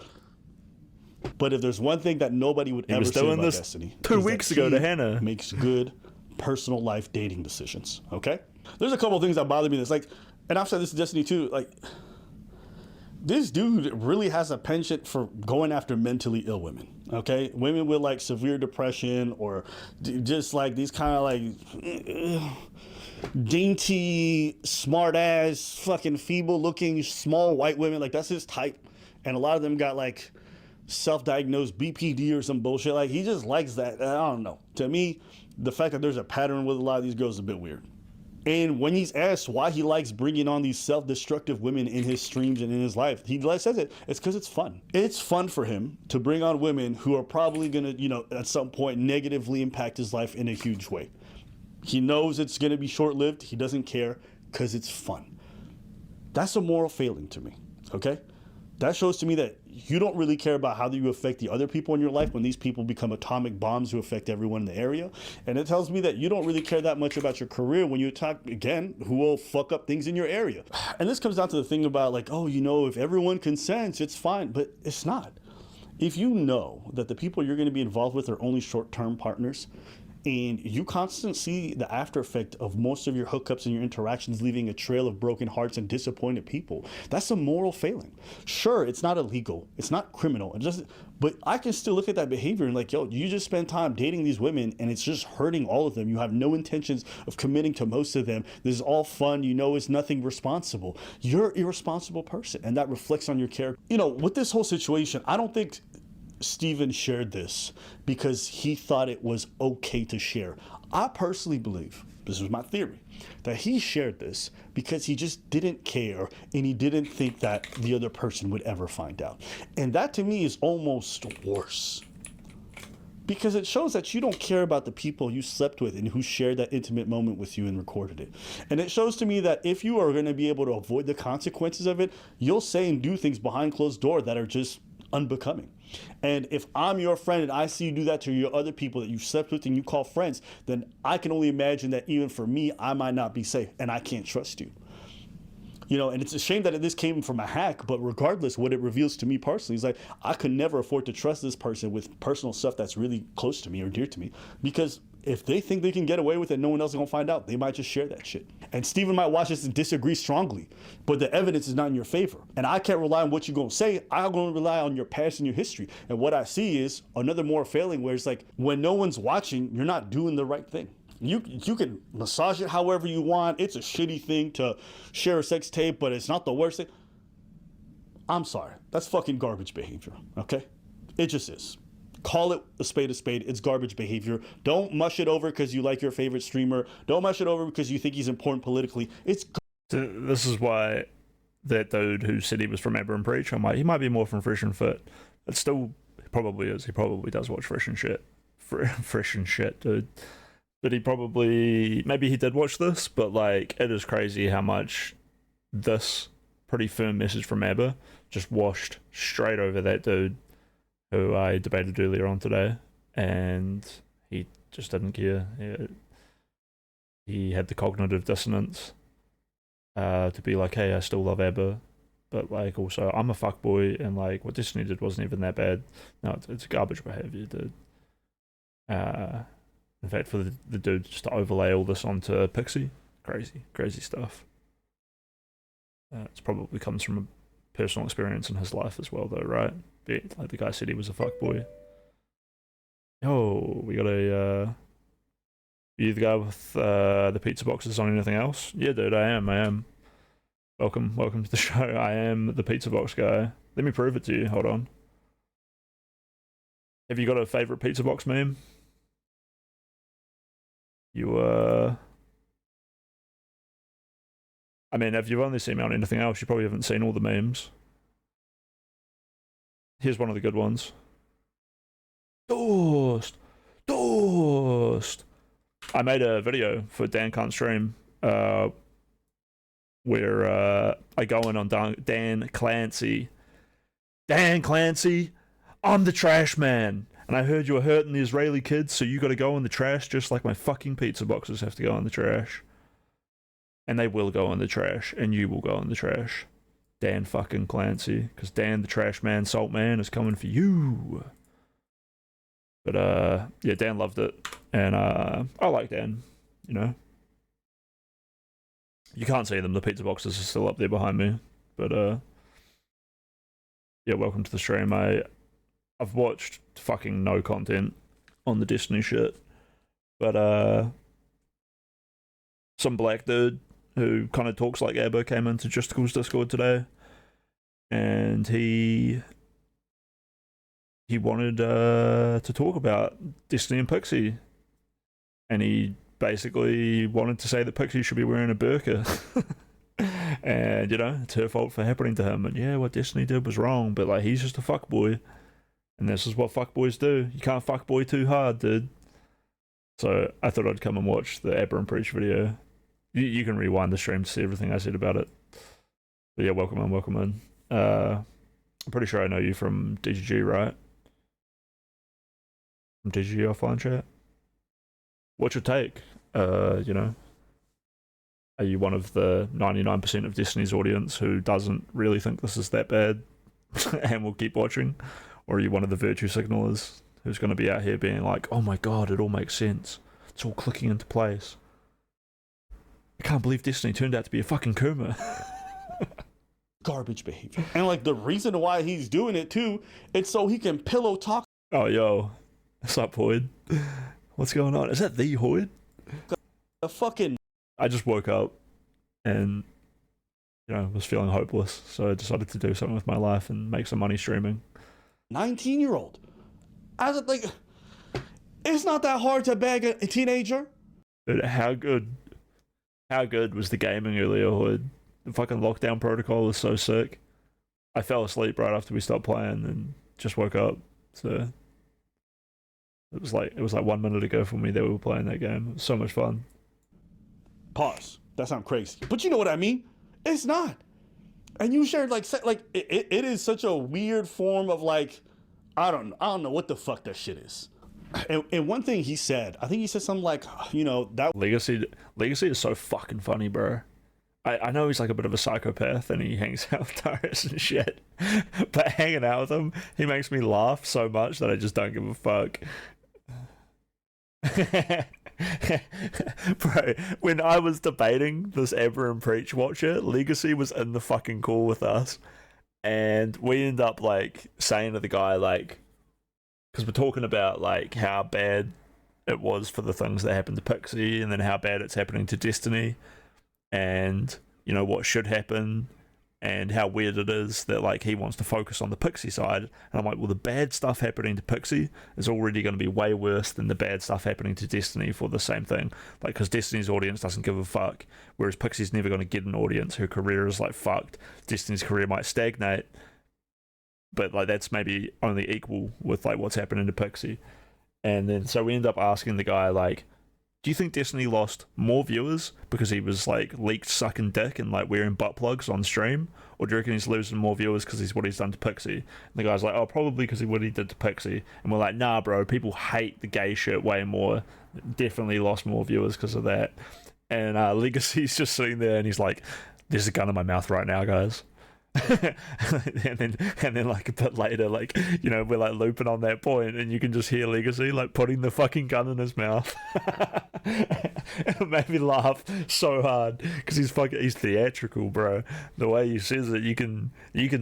But if there's one thing that nobody would ever say about Destiny, 2 weeks ago to Hannah, makes good personal life dating decisions. Okay, there's a couple of things that bother me. That's like, and I've said this to Destiny too. Like, this dude really has a penchant for going after mentally ill women, okay? Women with like severe depression, or just like these kind of like dainty, smart ass, fucking feeble looking, small white women. Like, that's his type. And a lot of them got like self-diagnosed BPD or some bullshit. Like, he just likes that. I don't know. To me, the fact that there's a pattern with a lot of these girls is a bit weird. And when he's asked why he likes bringing on these self-destructive women in his streams and in his life, he says it's because it's fun. It's fun for him to bring on women who are probably going to, at some point negatively impact his life in a huge way. He knows it's going to be short-lived. He doesn't care because it's fun. That's a moral failing to me, okay? That shows to me that you don't really care about how you affect the other people in your life when these people become atomic bombs who affect everyone in the area. And it tells me that you don't really care that much about your career when you attack, again, who will fuck up things in your area. And this comes down to the thing about like, if everyone consents, it's fine. But it's not. If you know that the people you're going to be involved with are only short-term partners, and you constantly see the after effect of most of your hookups and your interactions leaving a trail of broken hearts and disappointed people, that's a moral failing. Sure, it's not illegal, it's not criminal, but I can still look at that behavior and like, you just spend time dating these women and it's just hurting all of them. You have no intentions of committing to most of them. This is all fun, it's nothing responsible. You're an irresponsible person, and that reflects on your character. With this whole situation, I don't think Steven shared this because he thought it was okay to share. I personally believe, this was my theory, that he shared this because he just didn't care and he didn't think that the other person would ever find out. And that to me is almost worse. Because it shows that you don't care about the people you slept with and who shared that intimate moment with you and recorded it. And it shows to me that if you are going to be able to avoid the consequences of it, you'll say and do things behind closed doors that are just unbecoming. And if I'm your friend and I see you do that to your other people that you slept with and you call friends, then I can only imagine that even for me, I might not be safe and I can't trust you. You know, and it's a shame that this came from a hack, but regardless, what it reveals to me personally is like, I could never afford to trust this person with personal stuff that's really close to me or dear to me, because if they think they can get away with it, no one else is gonna find out. They might just share that shit. And Steven might watch this and disagree strongly, but the evidence is not in your favor. And I can't rely on what you're gonna say. I'm gonna rely on your past and your history. And what I see is another more failing where it's like, when no one's watching, you're not doing the right thing. You can massage it however you want. It's a shitty thing to share a sex tape, but it's not the worst thing. I'm sorry. That's fucking garbage behavior, okay? It just is. Call it a spade. It's garbage behavior. Don't mush it over because you like your favorite streamer. Don't mush it over because you think he's important politically. This is why that dude who said he was from Eber and Preach, I'm like, he might be more from Fresh and Fit. But still, he probably is. He probably does watch Fresh and Shit. Fresh and Shit, dude. But he probably, maybe he did watch this, but like, it is crazy how much this pretty firm message from Eber just washed straight over that dude who I debated earlier on today, and he just didn't care. He had the cognitive dissonance to be like, hey, I still love Eber, but like, also, I'm a fuckboy, and like, what Destiny did wasn't even that bad. No, it's garbage behavior, dude. In fact, for the dude just to overlay all this onto Pixie, crazy stuff. It probably comes from a personal experience in his life as well, though, right? Like the guy said he was a fuckboy. Oh, we got a... you the guy with the pizza boxes on anything else? Yeah, dude, I am. Welcome to the show. I am the pizza box guy. Let me prove it to you. Hold on. Have you got a favorite pizza box meme? I mean, if you've only seen me on anything else, you probably haven't seen all the memes. Here's one of the good ones. Toast! I made a video for Dan Can't Stream, where I go in on Dan Clancy. Dan Clancy, I'm the trash man. And I heard you were hurting the Israeli kids, so you gotta go in the trash just like my fucking pizza boxes have to go in the trash. And they will go in the trash, and you will go in the trash. Dan fucking Clancy, because Dan the trash man, salt man, is coming for you. But yeah, Dan loved it, and I like Dan, you know. You can't see them, the pizza boxes are still up there behind me, but yeah, welcome to the stream. I've watched fucking no content on the Destiny shit, but some black dude who kind of talks like Eber came into Justicle's Discord today, and he wanted to talk about Destiny and Pixie, and he basically wanted to say that Pixie should be wearing a burqa. And you know, it's her fault for happening to him, and yeah, what Destiny did was wrong, but like, he's just a fuckboy. And this is what fuckboys do. You can't fuckboy too hard, dude. So I thought I'd come and watch the Eber and Preach video. You can rewind the stream to see everything I said about it. But yeah, welcome in. I'm pretty sure I know you from DGG, right? From DGG offline chat? What's your take? You know, are you one of the 99% of Destiny's audience who doesn't really think this is that bad and will keep watching? Or are you one of the virtue signalers who's going to be out here being like, oh my god, it all makes sense. It's all clicking into place. I can't believe Destiny turned out to be a fucking Kuma. Garbage behavior. And like, the reason why he's doing it too, it's so he can pillow talk. Oh, yo. What's up, Hoyd? What's going on? Is that the Hoyd? A fucking... I just woke up and, you know, was feeling hopeless. So I decided to do something with my life and make some money streaming. 19-year-old. I was like, it's not that hard to bag a teenager. Dude, how good was the gaming earlier, Hood? The fucking lockdown protocol was so sick. I fell asleep right after we stopped playing and just woke up. So it was like 1 minute ago for me that we were playing that game. It was so much fun. Pause. That sounds crazy, but you know what I mean. It's not. And you shared like it is such a weird form of like I don't know what the fuck that shit is. And one thing he said, I think he said something like, you know, that Legacy is so fucking funny, bro. I know he's like a bit of a psychopath and he hangs out with Darius and shit, but hanging out with him, he makes me laugh so much that I just don't give a fuck. Bro, when I was debating this Ever and Preach watcher, Legacy was in the fucking call with us, and we end up like saying to the guy, like, because we're talking about like how bad it was for the things that happened to Pixie, and then how bad it's happening to Destiny, and you know what should happen, and how weird it is that like he wants to focus on the Pixie side. And I'm like, well, the bad stuff happening to Pixie is already going to be way worse than the bad stuff happening to Destiny for the same thing. Like, because Destiny's audience doesn't give a fuck, whereas Pixie's never going to get an audience. Her career is like fucked. Destiny's career might stagnate, but like that's maybe only equal with like what's happening to Pixie. And then so we end up asking the guy, like, do you think Destiny lost more viewers because he was like leaked sucking dick and like wearing butt plugs on stream, or do you reckon he's losing more viewers because he's what he's done to Pixie? And the guy's like, oh, probably because of what he did to Pixie. And we're like, nah, bro, people hate the gay shit way more. Definitely lost more viewers because of that. And Legacy's just sitting there and he's like, there's a gun in my mouth right now, guys. and then like a bit later, like, you know, we're like looping on that point and you can just hear Legacy like putting the fucking gun in his mouth. It made me laugh so hard because he's theatrical, bro. The way he says it, you can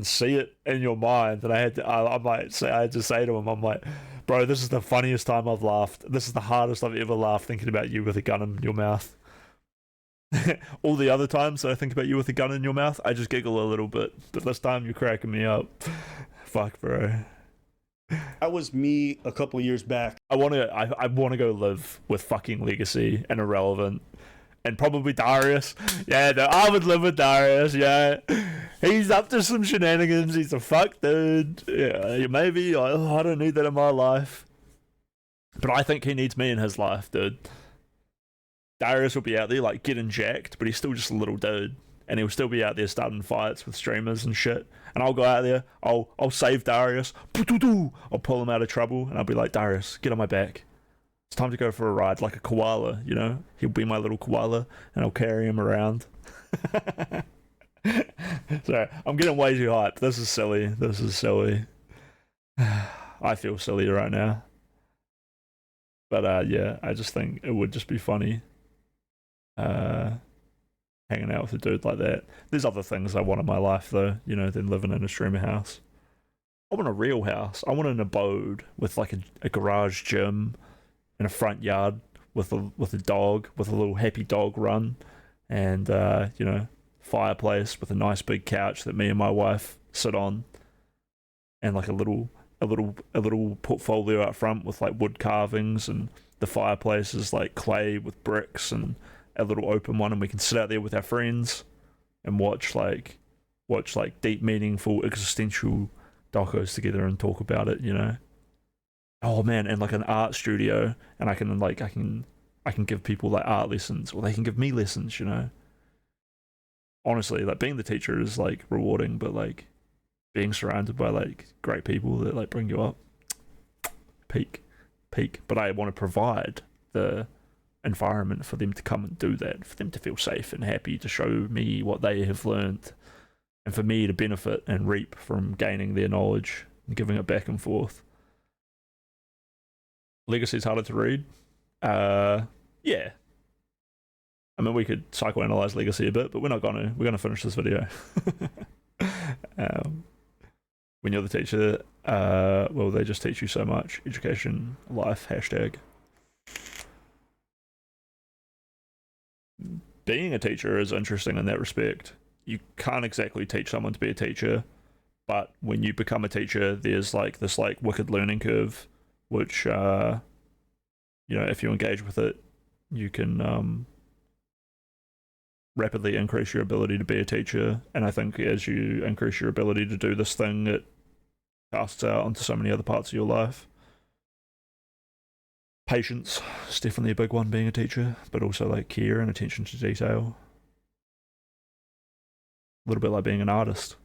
see it in your mind. And I had to say to him, I'm like, bro, this is the funniest time I've laughed. This is the hardest I've ever laughed thinking about you with a gun in your mouth. All the other times that I think about you with a gun in your mouth, I just giggle a little bit. But this time you're cracking me up. Fuck, bro. That was me a couple of years back. I wanna go live with fucking Legacy and Irrelevant. And probably Darius. Yeah, no, I would live with Darius, yeah. He's up to some shenanigans. He's a fuck dude. Yeah, maybe. I don't need that in my life. But I think he needs me in his life, dude. Darius will be out there like getting jacked, but he's still just a little dude, and he'll still be out there starting fights with streamers and shit. And I'll go out there, I'll save Darius, I'll pull him out of trouble, and I'll be like, Darius, get on my back. It's time to go for a ride, like a koala, you know? He'll be my little koala, and I'll carry him around. Sorry, I'm getting way too hyped. This is silly. I feel silly right now. But yeah, I just think it would just be funny. Hanging out with a dude like that. There's other things I want in my life though, you know, than living in a streamer house. I want a real house. I want an abode with like a garage gym and a front yard with a dog, with a little happy dog run, and you know, fireplace with a nice big couch that me and my wife sit on, and like a little portfolio out front with like wood carvings, and the fireplace is like clay with bricks and a little open one, and we can sit out there with our friends and watch deep, meaningful, existential docos together and talk about it, you know. Oh man, and like an art studio, and I can give people like art lessons, or they can give me lessons, you know. Honestly, like being the teacher is like rewarding, but like being surrounded by like great people that like bring you up, peak. But I want to provide the environment for them to come and do that, for them to feel safe and happy to show me what they have learned, and for me to benefit and reap from gaining their knowledge and giving it back and forth. Legacy's harder to read. Yeah. I mean, we could psychoanalyze Legacy a bit, but we're not gonna. We're gonna finish this video. When you're the teacher, well, they just teach you so much. Education, life, hashtag. Being a teacher is interesting in that respect. You can't exactly teach someone to be a teacher, but when you become a teacher, there's like this like wicked learning curve, which, you know, if you engage with it, you can rapidly increase your ability to be a teacher. And I think as you increase your ability to do this thing, it casts out onto so many other parts of your life. Patience is definitely a big one being a teacher, but also like care and attention to detail. A little bit like being an artist.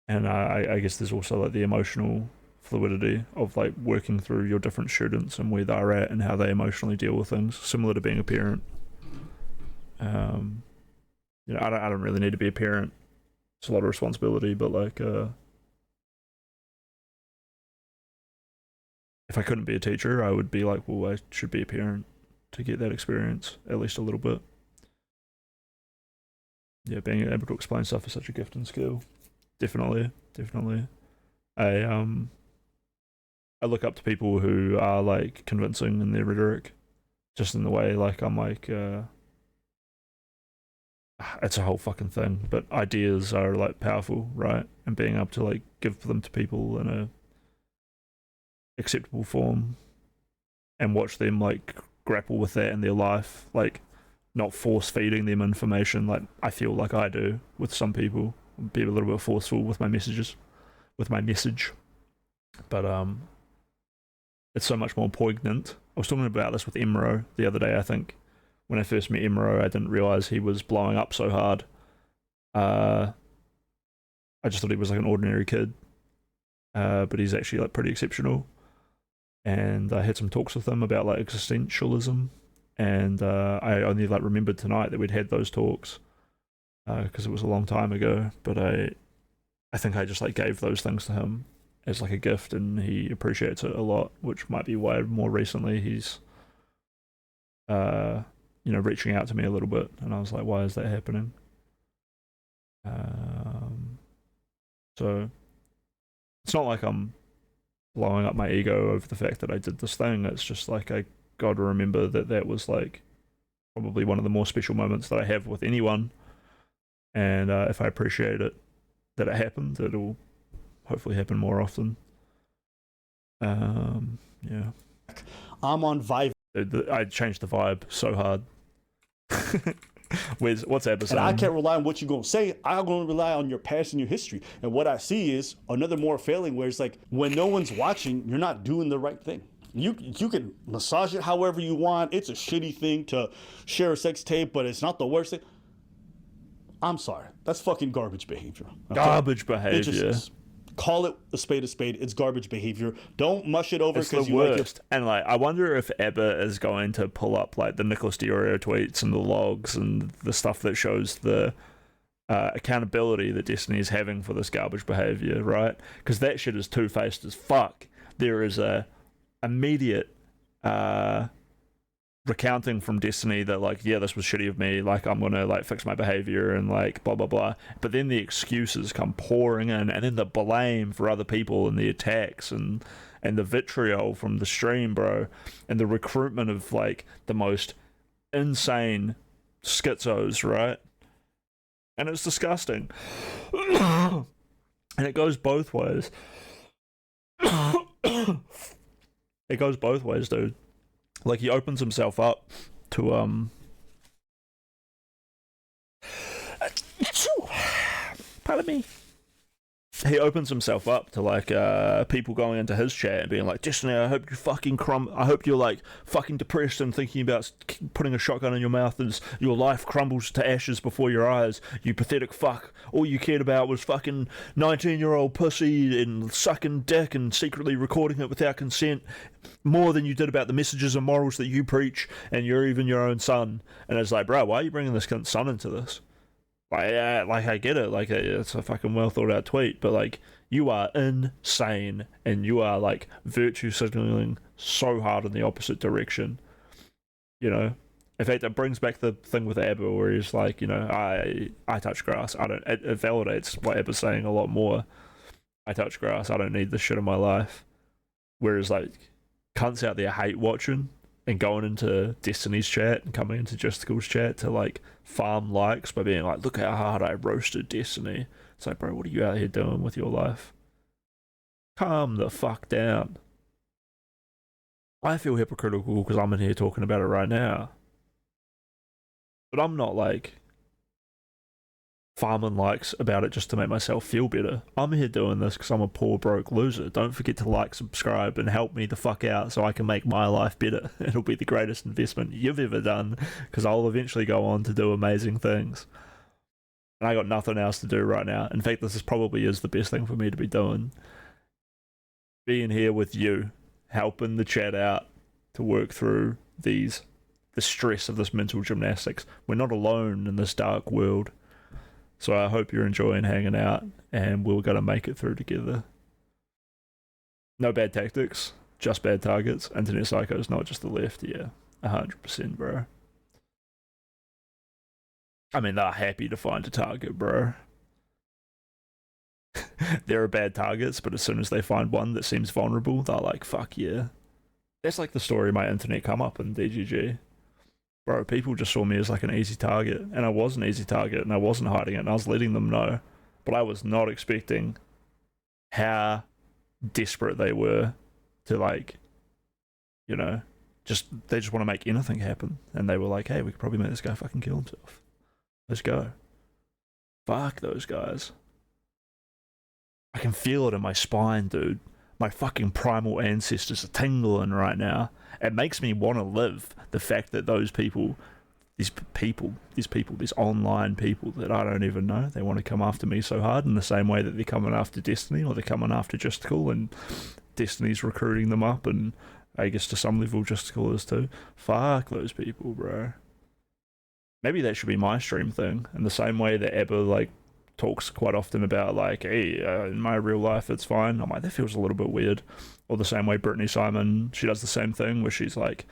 And I guess there's also like the emotional fluidity of like working through your different students and where they're at and how they emotionally deal with things, similar to being a parent. You know, I don't really need to be a parent. It's a lot of responsibility, but like if I couldn't be a teacher, I would be like, well, I should be a parent to get that experience at least a little bit. Yeah, being able to explain stuff is such a gift and skill. Definitely. I look up to people who are like convincing in their rhetoric, just in the way like I'm like it's a whole fucking thing, but ideas are like powerful, right? And being able to like give them to people in a acceptable form and watch them like grapple with that in their life, like not force feeding them information like I feel like I do with some people, be a little bit forceful with my message, but it's so much more poignant. I was talking about this with Emro the other day. I think when I first met Emro, I didn't realize he was blowing up so hard. I just thought he was like an ordinary kid, but he's actually like pretty exceptional. And I had some talks with him about like existentialism, and I only like remembered tonight that we'd had those talks because it was a long time ago. But I think I just like gave those things to him as like a gift, and he appreciates it a lot, which might be why more recently he's you know, reaching out to me a little bit, and I was like, why is that happening? So it's not like I'm blowing up my ego over the fact that I did this thing. It's just like I got to remember that that was like probably one of the more special moments that I have with anyone, and if I appreciate it that it happened, it'll hopefully happen more often. Yeah. I'm on Vibe. I changed the vibe so hard. What's episode? And I can't rely on what you're going to say. I'm going to rely on your past and your history. And what I see is another more failing where it's like when no one's watching, you're not doing the right thing. You can massage it however you want. It's a shitty thing to share a sex tape, but it's not the worst thing. I'm sorry. That's fucking garbage behavior. Okay? Garbage behavior. It just is. Call it a spade a spade. It's garbage behavior. Don't mush it over because you worst. like it. And like, I wonder if Abba is going to pull up like the Nicholas Diorio tweets and the logs and the stuff that shows the accountability that Destiny is having for this garbage behavior, right? Because that shit is two-faced as fuck. There is a immediate recounting from Destiny that like, yeah, this was shitty of me, like I'm gonna like fix my behavior and like blah blah blah, but then the excuses come pouring in, and then the blame for other people and the attacks and the vitriol from the stream, bro, and the recruitment of like the most insane schizos, right? And it's disgusting. And it goes both ways. It goes both ways, dude. Like, he opens himself up to, pardon me. He opens himself up to, like, people going into his chat and being like, Destiny, I hope you fucking I hope you're, like, fucking depressed and thinking about putting a shotgun in your mouth as your life crumbles to ashes before your eyes. You pathetic fuck. All you cared about was fucking 19-year-old pussy and sucking dick and secretly recording it without consent, more than you did about the messages and morals that you preach, and you're even your own son. And it's like, bro, why are you bringing this kid's son into this? Like, I get it, like, it's a fucking well thought out tweet, but like, you are insane, and you are like virtue signaling so hard in the opposite direction, you know. In fact, it brings back the thing with Abba where he's like, you know, I touch grass, it validates what Abba's saying a lot more. I touch grass, I don't need this shit in my life. Whereas like cunts out there hate watching and going into Destiny's chat and coming into Justicle's chat to like farm likes by being like, look how hard I roasted Destiny. It's like, bro, what are you out here doing with your life? Calm the fuck down. I feel hypocritical because I'm in here talking about it right now. But I'm not like farming likes about it just to make myself feel better. I'm here doing this because I'm a poor broke loser. Don't forget to like, subscribe, and help me the fuck out so I can make my life better. It'll be the greatest investment you've ever done because I'll eventually go on to do amazing things. And I got nothing else to do right now. In fact, this probably is the best thing for me to be doing. Being here with you, helping the chat out to work through the stress of this mental gymnastics. We're not alone in this dark world. So I hope you're enjoying hanging out, and we're going to make it through together. No bad tactics, just bad targets. Internet psychos, not just the left. Yeah, 100%, bro. I mean, they're happy to find a target, bro. There are bad targets, but as soon as they find one that seems vulnerable, they're like, fuck yeah. That's like the story of my internet come up in DGG. Bro, people just saw me as like an easy target, and I was an easy target, and I wasn't hiding it, and I was letting them know, but I was not expecting how desperate they were to, like, you know, they just want to make anything happen, and they were like, hey, we could probably make this guy fucking kill himself. Let's go. Fuck those guys. I can feel it in my spine, dude. My fucking primal ancestors are tingling right now. It makes me want to live. The fact that those people, these online people that I don't even know, they want to come after me so hard in the same way that they're coming after Destiny, or they're coming after Justical, and Destiny's recruiting them up, and I guess to some level Justical is too. Fuck those people, bro. Maybe that should be my stream thing, in the same way that Abba, like, talks quite often about, like, hey, in my real life it's fine. I'm like, that feels a little bit weird. Or the same way Brittany Simon, she does the same thing where she's like,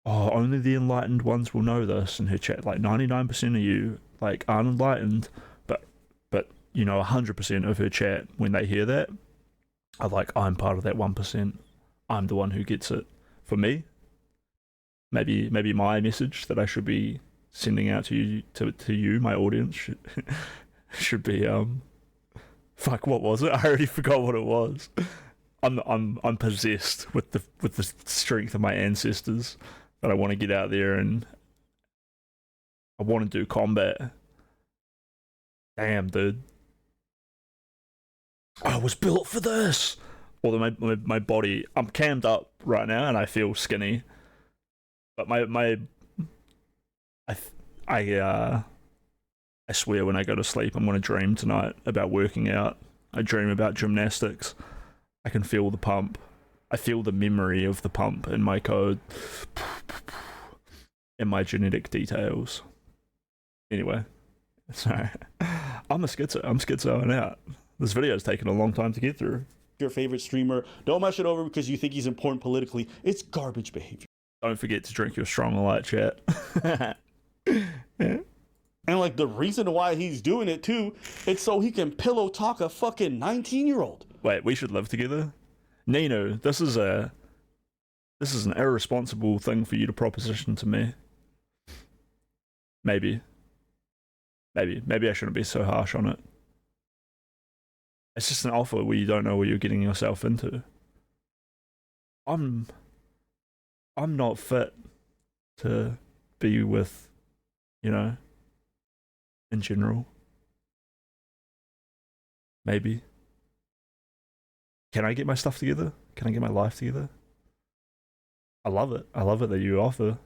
oh, only the enlightened ones will know this in her chat. Like 99% of you, like, aren't enlightened, but you know, 100% of her chat, when they hear that, are like, I'm part of that 1%. I'm the one who gets it. For me, maybe my message that I should be sending out to you, my audience, should be fuck, what was it? I already forgot what it was. I'm possessed with the strength of my ancestors, that I want to get out there and I want to do combat. Damn, dude. I was built for this. Although my body, I'm cammed up right now and I feel skinny, but I swear when I go to sleep, I'm going to dream tonight about working out. I dream about gymnastics. I can feel the pump. I feel the memory of the pump in my code. In my genetic details. Anyway, sorry. I'm schizoing out. This video's taken a long time to get through. Your favorite streamer, don't mush it over because you think he's important politically. It's garbage behavior. Don't forget to drink your strong light, chat. Yeah. And like the reason why he's doing it too, it's so he can pillow talk a fucking 19-year-old. Wait, we should live together? Nino, this is an irresponsible thing for you to proposition to me. Maybe I shouldn't be so harsh on it. It's just an offer where you don't know what you're getting yourself into. I'm not fit to be with, you know, in general. Maybe. Can I get my stuff together? Can I get my life together? I love it. I love it that you offer.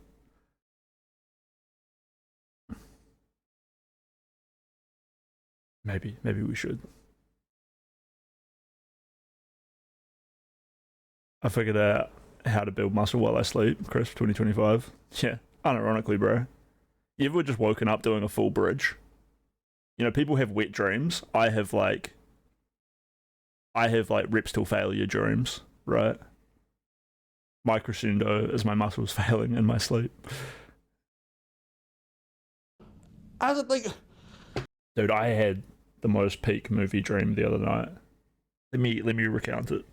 Maybe we should. I figured out how to build muscle while I sleep, Chris, 2025. Yeah, unironically, bro. You ever just woken up doing a full bridge? You know, people have wet dreams. I have like reps till failure dreams, right? My crescendo is my muscles failing in my sleep. I was like, dude, I had the most peak movie dream the other night. Let me recount it.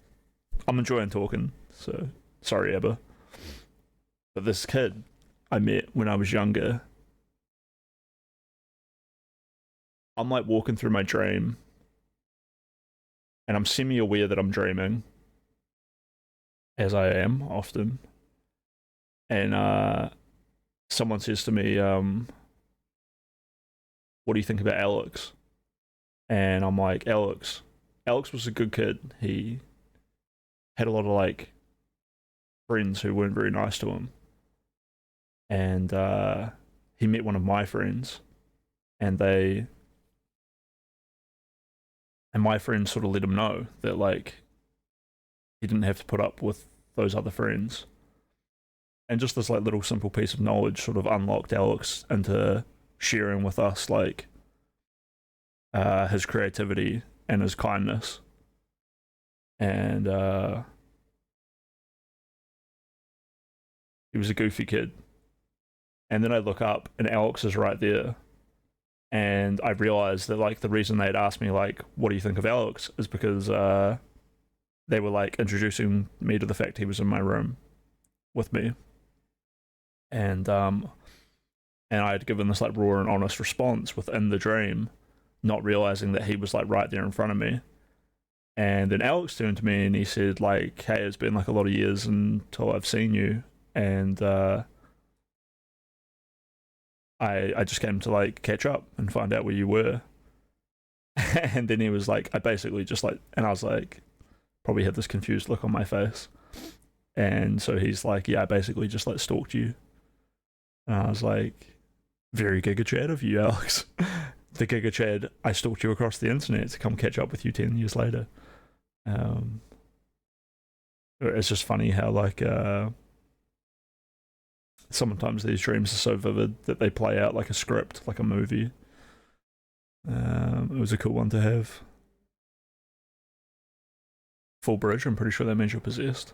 I'm enjoying talking, so sorry, Abba. But this kid I met when I was younger, I'm like walking through my dream, and I'm semi-aware that I'm dreaming. as I am often. And someone says to me, what do you think about Alex? And I'm like, Alex was a good kid. He had a lot of like friends who weren't very nice to him. And he met one of my friends, and my friends sort of let him know that like he didn't have to put up with those other friends. And just this like little simple piece of knowledge sort of unlocked Alex into sharing with us like his creativity and his kindness. And he was a goofy kid. And then I look up and Alex is right there. And I realized that like the reason they'd asked me like, what do you think of Alex, is because they were like introducing me to the fact he was in my room with me. And I had given this like raw and honest response within the dream, not realizing that he was like right there in front of me. And then Alex turned to me and he said like, hey, it's been like a lot of years until I've seen you, and I just came to like catch up and find out where you were. And then he was like, I basically just like, and I was like, probably had this confused look on my face. And so he's like, yeah, I basically just like stalked you. And I was like, very Giga Chad of you, Alex. The Giga Chad, I stalked you across the internet to come catch up with you 10 years later. It's just funny how like sometimes these dreams are so vivid that they play out like a script, like a movie. It was a cool one to have. Full bridge, I'm pretty sure that means you're possessed.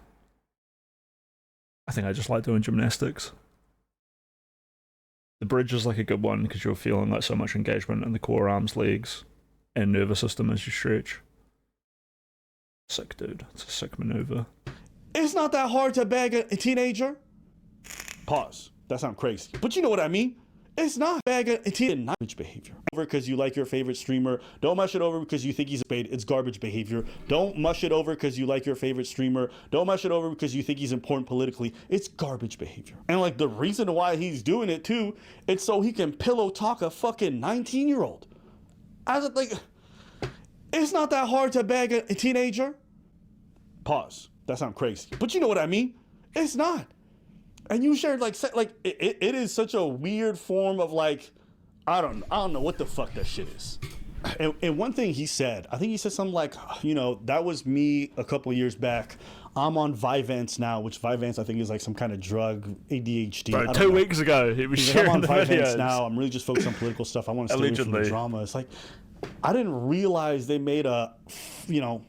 I think I just like doing gymnastics. The bridge is like a good one because you're feeling like so much engagement in the core, arms, legs, and nervous system as you stretch. Sick, dude. It's a sick maneuver. It's not that hard to bag a teenager. Pause. That sounds crazy. But you know what I mean. It's not bag a teenager. Garbage behavior. Over because you like your favorite streamer. Don't mush it over because you think he's a bait. It's garbage behavior. Don't mush it over because you like your favorite streamer. Don't mush it over because you think he's important politically. It's garbage behavior. And like the reason why he's doing it too, it's so he can pillow talk a fucking 19-year-old. I was like, it's not that hard to bag a teenager. Pause. That sounds crazy. But you know what I mean. It's not. And you shared like it is such a weird form of like, I don't know what the fuck that shit is. And one thing he said, I think he said something like, you know, that was me a couple of years back. I'm on Vyvanse now, which Vyvanse I think is like some kind of drug, ADHD. Bro, 2 weeks ago he was sharing I'm on the Vyvanse videos. now. I'm really just focused on political stuff. I want to stay away from the drama. It's like, I didn't realize they made a, you know,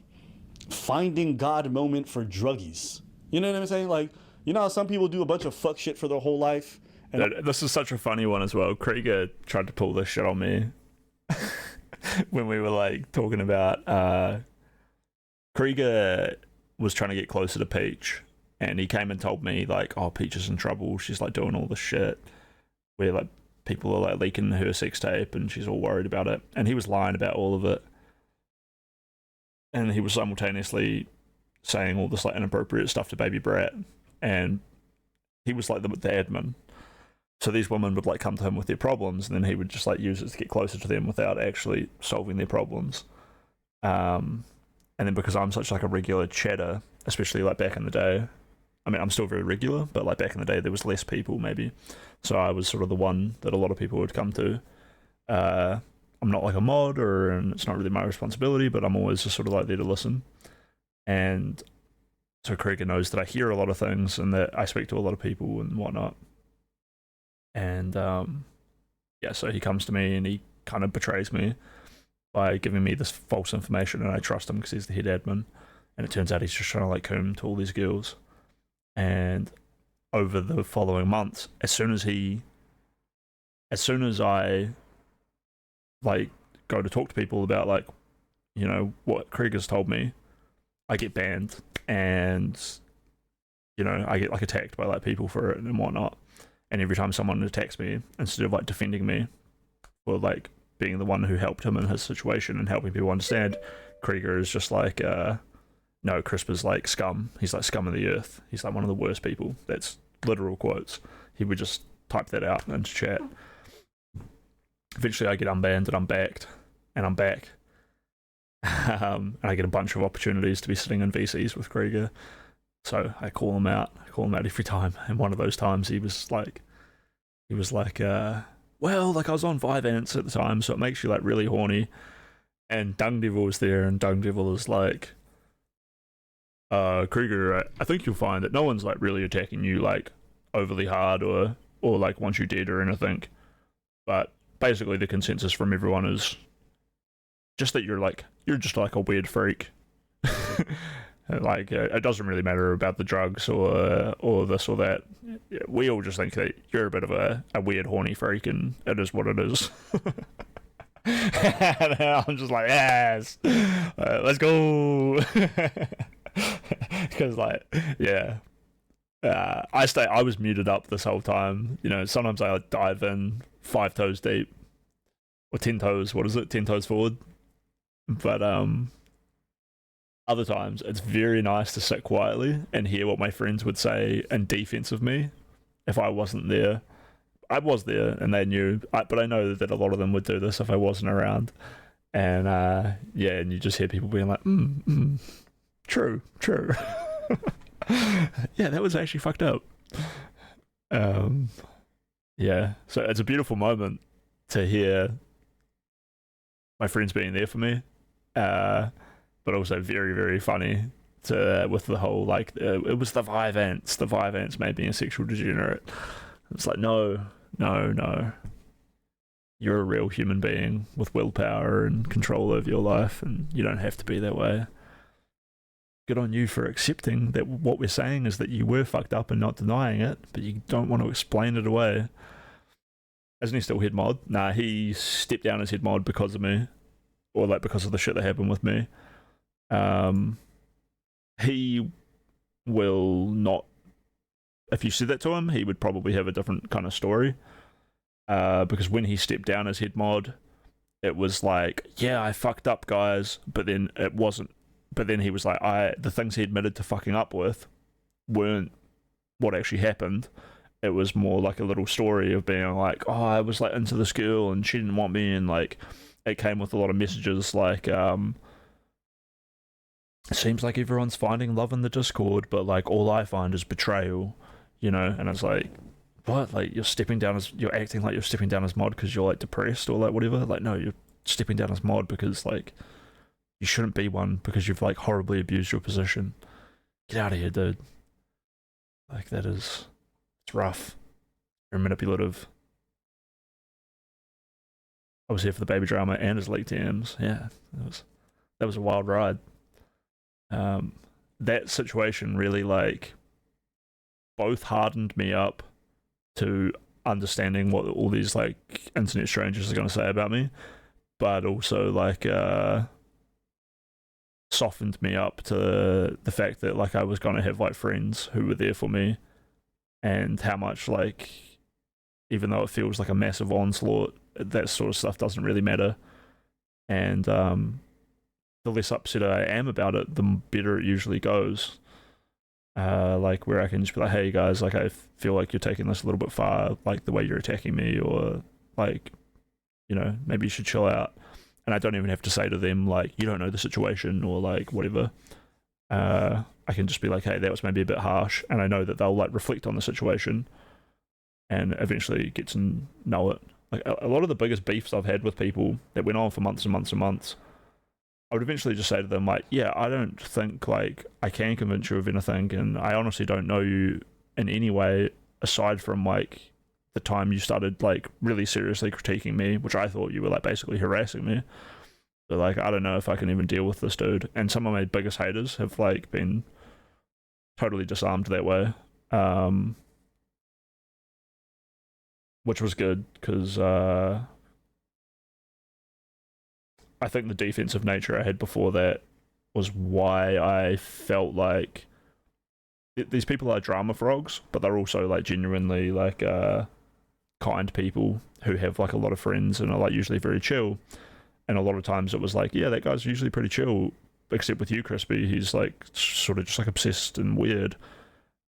finding God moment for druggies. You know what I'm saying? Like, you know how some people do a bunch of fuck shit for their whole life? And this is such a funny one as well. Krieger tried to pull this shit on me when we were like talking about Krieger was trying to get closer to Peach, and he came and told me like, oh, Peach is in trouble. She's like doing all this shit where like people are like leaking her sex tape and she's all worried about it. And he was lying about all of it. And he was simultaneously saying all this like inappropriate stuff to Baby Brat. And he was like the admin. So these women would like come to him with their problems, and then he would just like use it to get closer to them without actually solving their problems. And then because I'm such like a regular chatter, especially like back in the day, I mean, I'm still very regular, but like back in the day there was less people maybe. So I was sort of the one that a lot of people would come to. I'm not like a mod, and it's not really my responsibility, but I'm always just sort of like there to listen. And so Krieger knows that I hear a lot of things and that I speak to a lot of people and whatnot. And yeah, so he comes to me and he kind of betrays me by giving me this false information, and I trust him because he's the head admin. And it turns out he's just trying to like comb to all these girls. And over the following months, as soon as I like go to talk to people about like, you know, what Krieger's told me, I get banned, and you know, I get like attacked by like people for it and whatnot. And every time someone attacks me, instead of like defending me or like being the one who helped him in his situation and helping people understand, Krieger is just like, no, CRISPR's like scum. He's like scum of the earth. He's like one of the worst people. That's literal quotes. He would just type that out into chat. Eventually I get unbanned and I'm backed. And I'm back. And I get a bunch of opportunities to be sitting in VCs with Krieger. So I call him out. I call him out every time. And one of those times he was like, well, like I was on Vyvanse at the time, so it makes you like really horny. And Dung Devil was there, and Dung Devil is like, Krieger, I think you'll find that no one's like really attacking you like overly hard or like wants you dead or anything. But basically the consensus from everyone is just that you're just like a weird freak. Like it doesn't really matter about the drugs or this or that. We all just think that you're a bit of a weird horny freak, and it is what it is. And I'm just like, yes, let's go. Because like, yeah, I was muted up this whole time. You know, sometimes I like dive in 5 toes deep or 10 toes. What is it? 10 toes forward. But other times it's very nice to sit quietly and hear what my friends would say in defense of me if I wasn't there. I was there and they knew, but I know that a lot of them would do this if I wasn't around. And yeah, and you just hear people being like, true. Yeah, that was actually fucked up. Yeah, so it's a beautiful moment to hear my friends being there for me, but also very, very funny to with the whole like it was the Vyvanse made me a sexual degenerate. It's like no, you're a real human being with willpower and control over your life, and you don't have to be that way. Good on you for accepting that what we're saying is that you were fucked up and not denying it, but you don't want to explain it away. Isn't he still head mod? Nah, he stepped down as head mod because of me, or like because of the shit that happened with me. He will not. If you said that to him, he would probably have a different kind of story. Because when he stepped down as head mod, it was like, yeah, I fucked up, guys, but then it wasn't. But then he was like, the things he admitted to fucking up with weren't what actually happened. It was more like a little story of being like, oh, I was like into this girl and she didn't want me, and like it came with a lot of messages like, it seems like everyone's finding love in the Discord, but like all I find is betrayal, you know? And it's like, what? Like you're acting like you're stepping down as mod because you're like depressed or like whatever. Like no, you're stepping down as mod because like you shouldn't be one because you've like horribly abused your position. Get out of here, dude. Like it's rough. You're manipulative. I was here for the baby drama and his leaked TMs. Yeah, that was a wild ride. That situation really like both hardened me up to understanding what all these like internet strangers are going to say about me, but also like softened me up to the fact that like I was going to have like friends who were there for me, and how much like even though it feels like a massive onslaught, that sort of stuff doesn't really matter. And the less upset I am about it, the better it usually goes. Like where I can just be like, hey guys, like I feel like you're taking this a little bit far, like the way you're attacking me, or like, you know, maybe you should chill out. And I don't even have to say to them like, you don't know the situation or like whatever. I can just be like, hey, that was maybe a bit harsh, and I know that they'll like reflect on the situation and eventually get to know it. Like a lot of the biggest beefs I've had with people that went on for months and months and months, I would eventually just say to them like, yeah, I don't think like I can convince you of anything, and I honestly don't know you in any way aside from like the time you started like really seriously critiquing me, which I thought you were like basically harassing me. But like I don't know if I can even deal with this dude. And some of my biggest haters have like been totally disarmed that way, which was good because I think the defensive nature I had before that was why I felt like these people are drama frogs, but they're also like genuinely like kind people who have like a lot of friends and are like usually very chill. And a lot of times it was like, yeah, that guy's usually pretty chill, except with you, Crispy, he's like sort of just like obsessed and weird,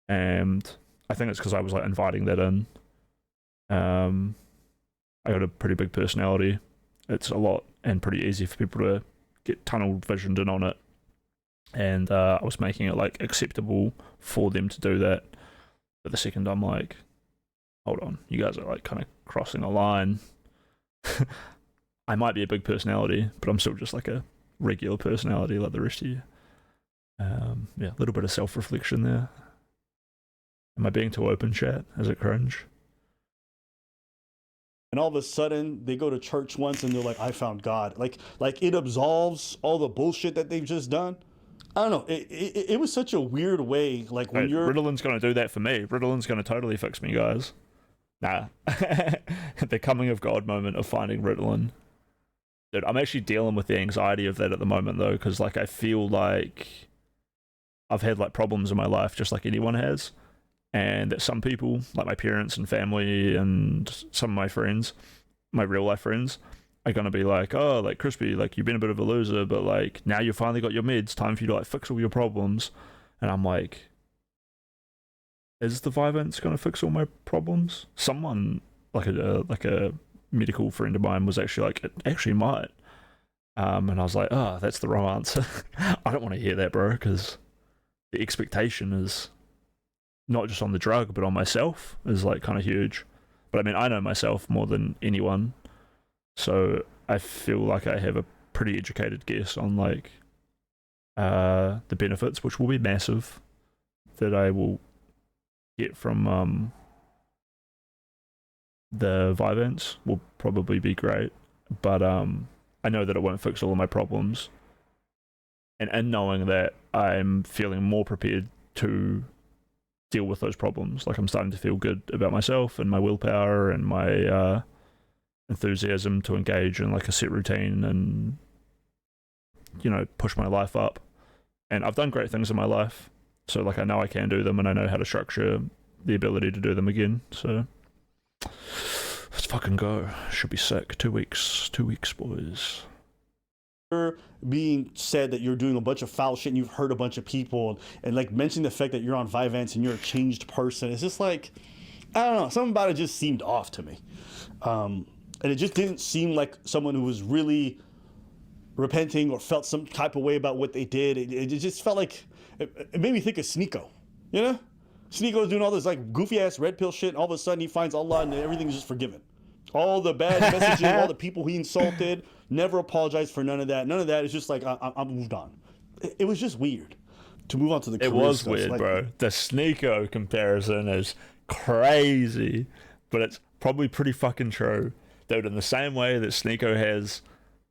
and I think it's because I was like inviting that in. I got a pretty big personality. It's a lot and pretty easy for people to get tunnel visioned in on it, and I was making it like acceptable for them to do that. But the second I'm like, hold on, you guys are like kind of crossing a line. I might be a big personality, but I'm still just like a regular personality like the rest of you. Yeah, a little bit of self-reflection there. Am I being too open, chat? Is it cringe? And all of a sudden, they go to church once and they're like, I found God. Like it absolves all the bullshit that they've just done. I don't know. It was such a weird way. Like when you're... Ritallin's going to do that for me. Ritallin's going to totally fix me, guys. Nah. The coming of God moment of finding Ritalin. Dude, I'm actually dealing with the anxiety of that at the moment, though, because like I feel like I've had like problems in my life just like anyone has. And that some people, like my parents and family and some of my friends, my real life friends, are going to be like, oh, like Crispy, like you've been a bit of a loser, but like now you've finally got your meds, time for you to like fix all your problems. And I'm like, is the Vyvanse going to fix all my problems? Someone, like a medical friend of mine was actually like, it actually might. And I was like, oh, that's the wrong answer. I don't want to hear that, bro, because the expectation is not just on the drug, but on myself is like kind of huge. But I mean, I know myself more than anyone, so I feel like I have a pretty educated guess on like the benefits, which will be massive, that I will get from the Vyvanse will probably be great. But I know that it won't fix all of my problems, and in knowing that, I'm feeling more prepared to deal with those problems. Like I'm starting to feel good about myself and my willpower and my enthusiasm to engage in like a set routine and, you know, push my life up. And I've done great things in my life, so like I know I can do them, and I know how to structure the ability to do them again. So let's fucking go. Should be sick. 2 weeks, boys. Being said that you're doing a bunch of foul shit and you've hurt a bunch of people, and like mentioning the fact that you're on Vyvanse and you're a changed person, it's just like, I don't know, something about it just seemed off to me. And it just didn't seem like someone who was really repenting or felt some type of way about what they did. It just felt like, it made me think of Sneeko, you know? Sneeko's doing all this like goofy ass red pill shit, and all of a sudden he finds Allah and everything's just forgiven. All the bad messaging, all the people he insulted, never apologized for none of that. None of that. It's just like, I'm moved on. It was just weird to move on to the career It was stuff. weird, like, bro. The Sneeko comparison is crazy, but it's probably pretty fucking true. Dude, in the same way that Sneeko has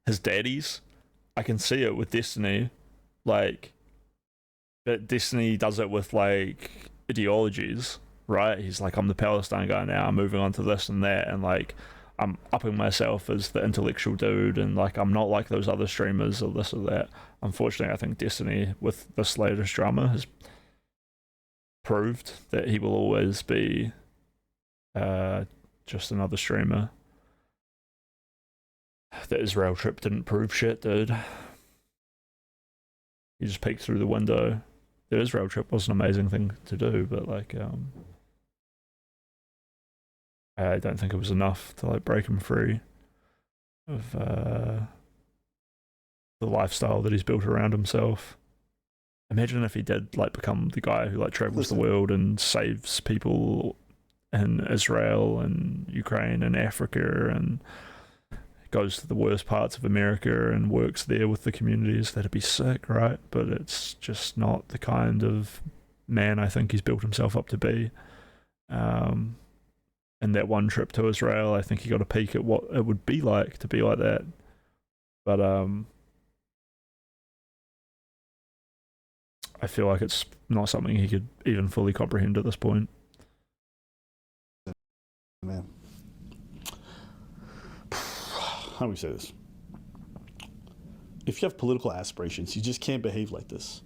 his daddies, I can see it with Destiny. Like, that Destiny does it with, like, ideologies, right? He's like, I'm the Palestine guy now, I'm moving on to this and that, and like I'm upping myself as the intellectual dude, and like I'm not like those other streamers or this or that. Unfortunately, I think Destiny with this latest drama has proved that he will always be just another streamer. The Israel trip didn't prove shit, dude. He just peeked through the window. The Israel trip was an amazing thing to do, but like I don't think it was enough to like break him free of the lifestyle that he's built around himself. Imagine if he did like become the guy who like travels the world and saves people in Israel and Ukraine and Africa, and goes to the worst parts of America and works there with the communities. That'd be sick, right? But it's just not the kind of man I think he's built himself up to be. In that one trip to Israel, I think he got a peek at what it would be like to be like that. But I feel like it's not something he could even fully comprehend at this point. Man, how do we say this? If you have political aspirations, you just can't behave like this.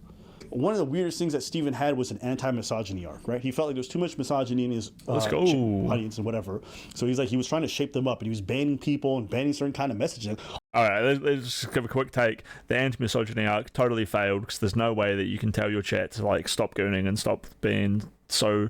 one of the weirdest things that Steven had was an anti-misogyny arc, right? He felt like there was too much misogyny in his audience and whatever. So he's like, he was trying to shape them up, and he was banning people and banning certain kind of messaging. All right, let's just give a quick take. The anti-misogyny arc totally failed because there's no way that you can tell your chat to like stop gooning and stop being so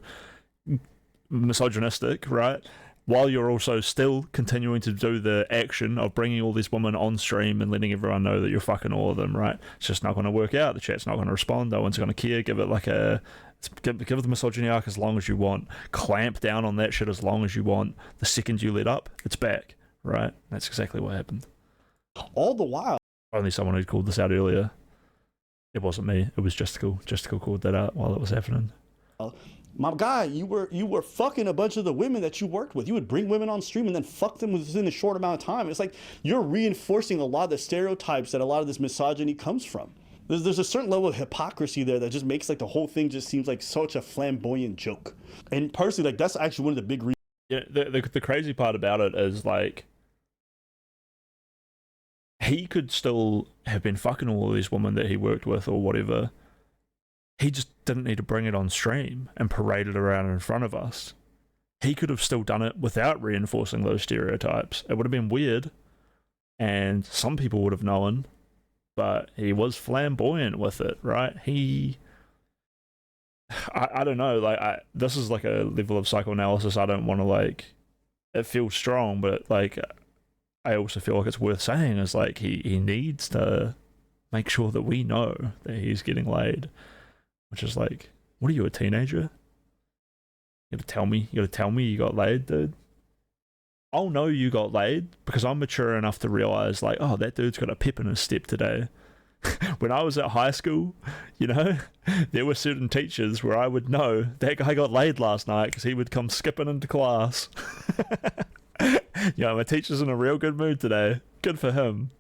misogynistic, right? While you're also still continuing to do the action of bringing all these women on stream and letting everyone know that you're fucking all of them, right? It's just not going to work out. The chat's not going to respond. No one's going to care. Give it like give the misogyny arc as long as you want. Clamp down on that shit as long as you want. The second you let up, it's back, right? That's exactly what happened. All the while, only someone who'd called this out earlier. It wasn't me. It was Justical. Justical called that out while it was happening. My guy, you were fucking a bunch of the women that you worked with. You would bring women on stream and then fuck them within a short amount of time. It's like you're reinforcing a lot of the stereotypes that a lot of this misogyny comes from. There's a certain level of hypocrisy there that just makes like the whole thing just seems like such a flamboyant joke. And personally, like that's actually one of the big reasons. Yeah, the crazy part about it is like he could still have been fucking all of these women that he worked with or whatever. He just didn't need to bring it on stream and parade it around in front of us. He could have still done it without reinforcing those stereotypes. It would have been weird, and some people would have known, but he was flamboyant with it, right? I don't know, like, this is like a level of psychoanalysis I don't want to, like, it feels strong, but, like, I also feel like it's worth saying is, like, he needs to make sure that we know that he's getting laid. Which is like, what are you, a teenager? You gotta tell me you got laid, dude? I'll know you got laid because I'm mature enough to realize, like, oh, that dude's got a pep in his step today. When I was at high school, you know, there were certain teachers where I would know that guy got laid last night because he would come skipping into class. My teacher's in a real good mood today. Good for him.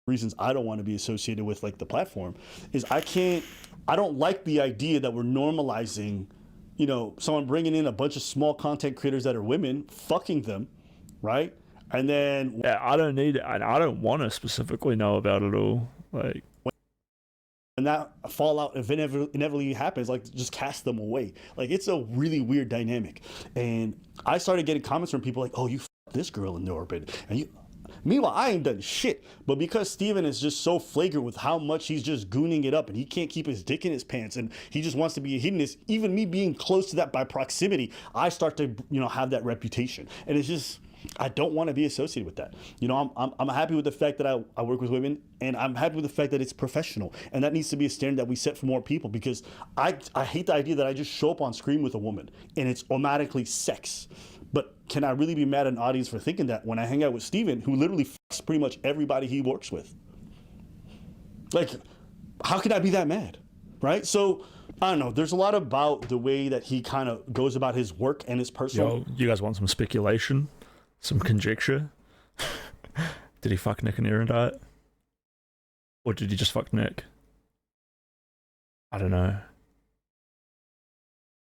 Reasons I don't want to be associated with like the platform is I don't like the idea that we're normalizing, you know, someone bringing in a bunch of small content creators that are women, fucking them, right? And then I don't need it. I don't want to specifically know about it all. Like, when that fallout inevitably happens, like just cast them away. Like it's a really weird dynamic. And I started getting comments from people like, "Oh, you f***ed this girl in the orbit," and you. Meanwhile, I ain't done shit. But because Steven is just so flagrant with how much he's just gooning it up and he can't keep his dick in his pants and he just wants to be a hedonist, even me being close to that by proximity, I start to, you know, have that reputation. And it's just, I don't want to be associated with that. You know, I'm happy with the fact that I work with women, and I'm happy with the fact that it's professional. And that needs to be a standard that we set for more people, because I hate the idea that I just show up on screen with a woman and it's automatically sex. But can I really be mad at an audience for thinking that when I hang out with Steven, who literally fucks pretty much everybody he works with? Like, how can I be that mad, right? So, I don't know. There's a lot about the way that he kind of goes about his work and his personal... Yo, you guys want some speculation? Some conjecture? Did he fuck Nick and Erudite? Or did he just fuck Nick? I don't know,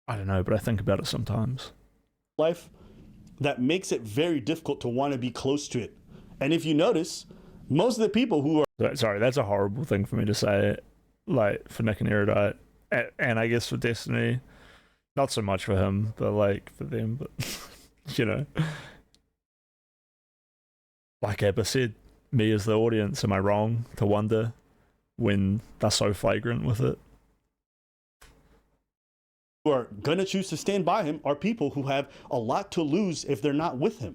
but I think about it sometimes. Life that makes it very difficult to want to be close to it. And if you notice, most of the people who are... Sorry, that's a horrible thing for me to say, like, for Nick and Erudite. And I guess for Destiny, not so much for him, but, like, for them, but, you know. Like Abba said, me as the audience, am I wrong to wonder when they're so flagrant with it? Who are going to choose to stand by him are people who have a lot to lose if they're not with him.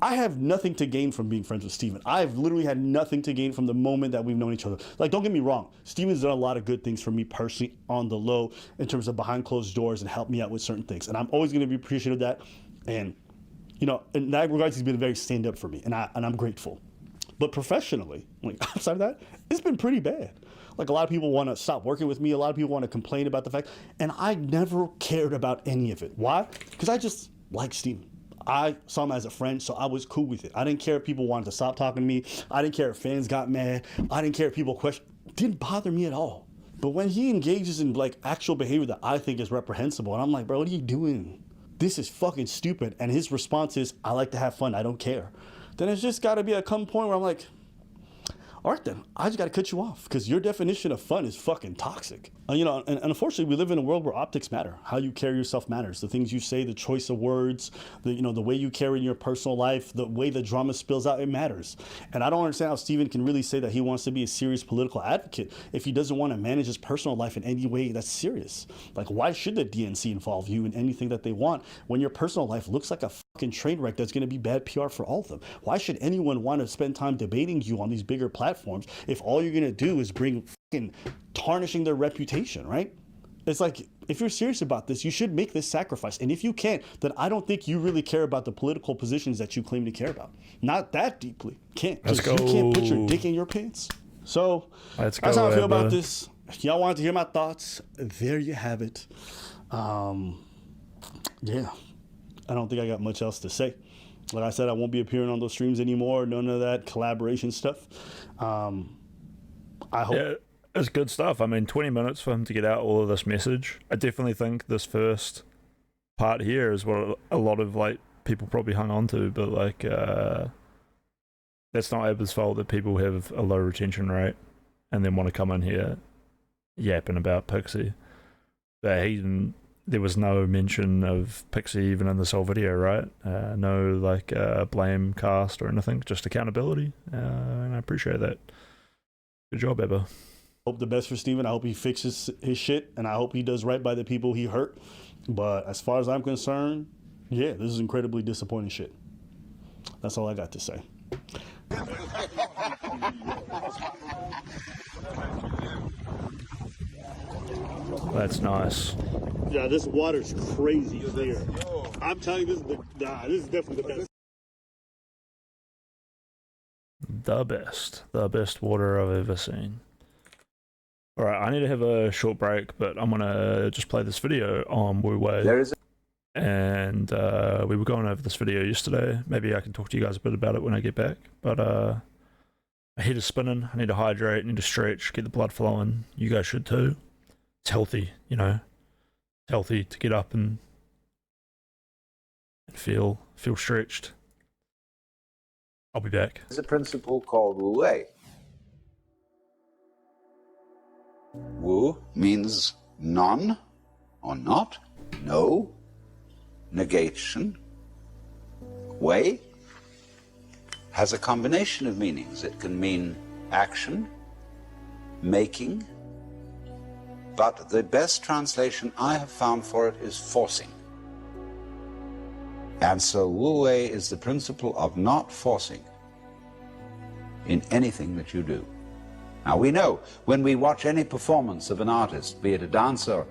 I have nothing to gain from being friends with Steven. I've literally had nothing to gain from the moment that we've known each other. Like, don't get me wrong. Steven's done a lot of good things for me personally on the low in terms of behind closed doors and helped me out with certain things. And I'm always going to be appreciative of that. And, you know, in that regards, he's been very stand up for me. And I'm grateful. But professionally, like outside of that, it's been pretty bad. Like, a lot of people want to stop working with me. A lot of people want to complain about the fact. And I never cared about any of it. Why? Because I just like Steven. I saw him as a friend, so I was cool with it. I didn't care if people wanted to stop talking to me. I didn't care if fans got mad. I didn't care if people questioned. It didn't bother me at all. But when he engages in, like, actual behavior that I think is reprehensible, and I'm like, bro, what are you doing? This is fucking stupid. And his response is, I like to have fun. I don't care. Then it's just got to be a come point where I'm like, All right, then I just got to cut you off because your definition of fun is fucking toxic. And unfortunately, we live in a world where optics matter. How you carry yourself matters. The things you say, the choice of words, the way you carry in your personal life, the way the drama spills out, it matters. And I don't understand how Steven can really say that he wants to be a serious political advocate if he doesn't want to manage his personal life in any way that's serious. Like, why should the DNC involve you in anything that they want when your personal life looks like a fucking train wreck that's going to be bad PR for all of them? Why should anyone want to spend time debating you on these bigger platforms if all you're going to do is bring fucking tarnishing their reputation, right? It's like, if you're serious about this, you should make this sacrifice. And if you can't, then I don't think you really care about the political positions that you claim to care about. Not that deeply. Can't. Let's go. You can't put your dick in your pants. So that's how I feel about this. If y'all wanted to hear my thoughts, there you have it. Yeah, I don't think I got much else to say. Like I said, I won't be appearing on those streams anymore. None of that collaboration stuff. I hope. Yeah, it's good stuff. I mean, 20 minutes for him to get out all of this message. I definitely think this first part here is what a lot of like people probably hung on to, but like that's not Abba's fault that people have a low retention rate and then want to come in here yapping about Pixie. But there was no mention of Pixie even in this whole video, right? No like blame cast or anything, just accountability, and I appreciate that. Good job, Abba. Hope the best for Steven. I hope he fixes his shit, and I hope he does right by the people he hurt. But as far as I'm concerned, yeah, this is incredibly disappointing shit. That's all I got to say. That's nice. Yeah, this water's crazy clear. I'm telling you, this is definitely the best. The best water I've ever seen. Alright, I need to have a short break, but I'm gonna just play this video on Wu Wei. And we were going over this video yesterday. Maybe I can talk to you guys a bit about it when I get back. But my head is spinning. I need to hydrate, need to stretch, get the blood flowing. You guys should too. It's healthy, you know. It's healthy to get up and feel stretched. I'll be back. There's a principle called Wu Wei. Wu means none or not, no, negation. Wei has a combination of meanings. It can mean action, making, but the best translation I have found for it is forcing. And so Wu Wei is the principle of not forcing in anything that you do. Now we know when we watch any performance of an artist, be it a dancer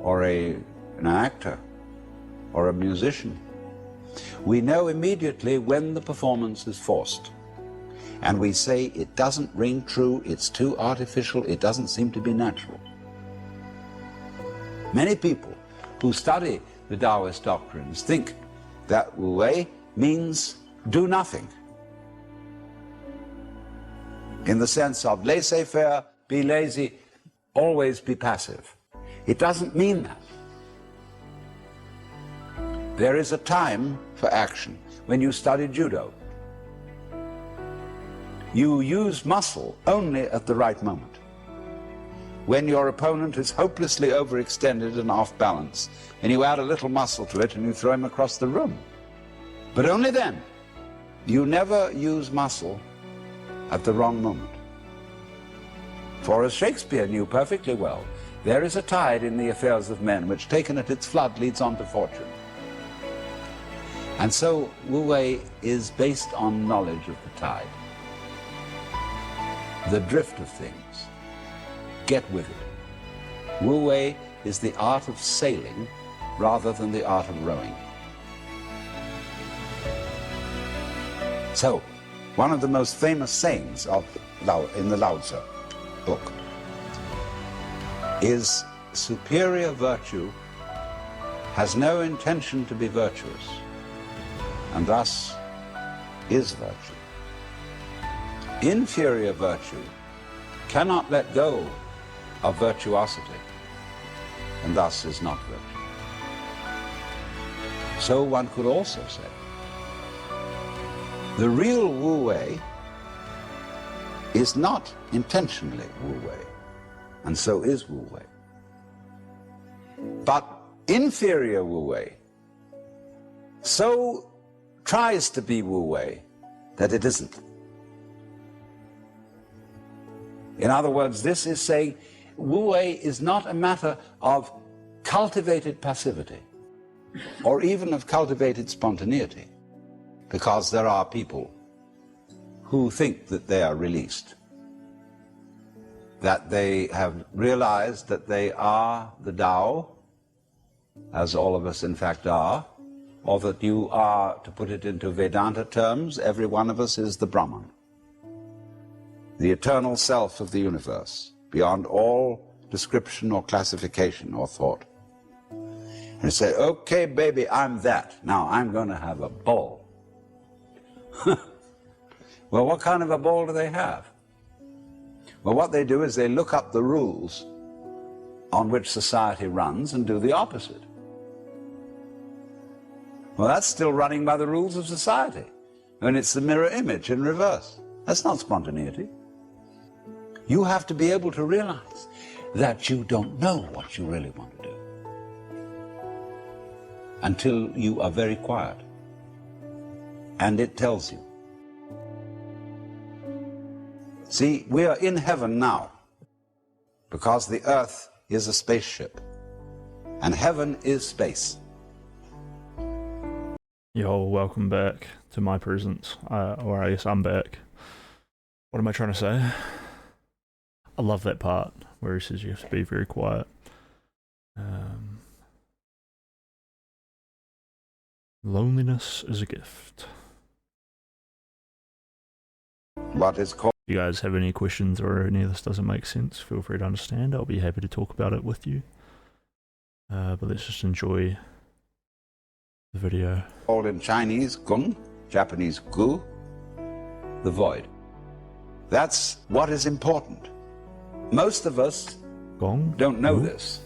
or an actor or a musician, we know immediately when the performance is forced. And we say it doesn't ring true, it's too artificial, it doesn't seem to be natural. Many people who study the Taoist doctrines think that Wu Wei means do nothing, in the sense of laissez-faire, be lazy, always be passive. It doesn't mean that. There is a time for action. When you study judo, you use muscle only at the right moment. When your opponent is hopelessly overextended and off balance, and you add a little muscle to it and you throw him across the room. But only then. You never use muscle at the wrong moment. For as Shakespeare knew perfectly well, there is a tide in the affairs of men which, taken at its flood, leads on to fortune. And so Wu Wei is based on knowledge of the tide, the drift of things. Get with it. Wu Wei is the art of sailing rather than the art of rowing. So, one of the most famous sayings in the Lao Tzu book is superior virtue has no intention to be virtuous, and thus is virtue. Inferior virtue cannot let go of virtuosity, and thus is not virtue. So one could also say, the real Wu Wei is not intentionally Wu-Wei, and so is Wu-Wei. But inferior Wu-Wei so tries to be Wu-Wei that it isn't. In other words, this is saying Wu-Wei is not a matter of cultivated passivity or even of cultivated spontaneity, because there are people who think that they are released, that they have realized that they are the Tao, as all of us in fact are, or that you are, to put it into Vedanta terms, every one of us is the Brahman, the eternal self of the universe, beyond all description or classification or thought. And you say, okay, baby, I'm that. Now I'm going to have a ball. Well, what kind of a ball do they have? Well, what they do is they look up the rules on which society runs and do the opposite. Well, that's still running by the rules of society. And it's the mirror image in reverse. That's not spontaneity. You have to be able to realize that you don't know what you really want to do until you are very quiet. And it tells you. See, we are in heaven now because the earth is a spaceship and heaven is space. Yo, welcome back to my presence, or I guess I'm back. What am I trying to say? I love that part where he says you have to be very quiet. Loneliness is a gift. What is called? If you guys have any questions or any of this doesn't make sense, feel free to understand. I'll be happy to talk about it with you. But let's just enjoy the video. Called in Chinese Gung, Japanese Gu, the void. That's what is important. Most of us Gong? don't know this.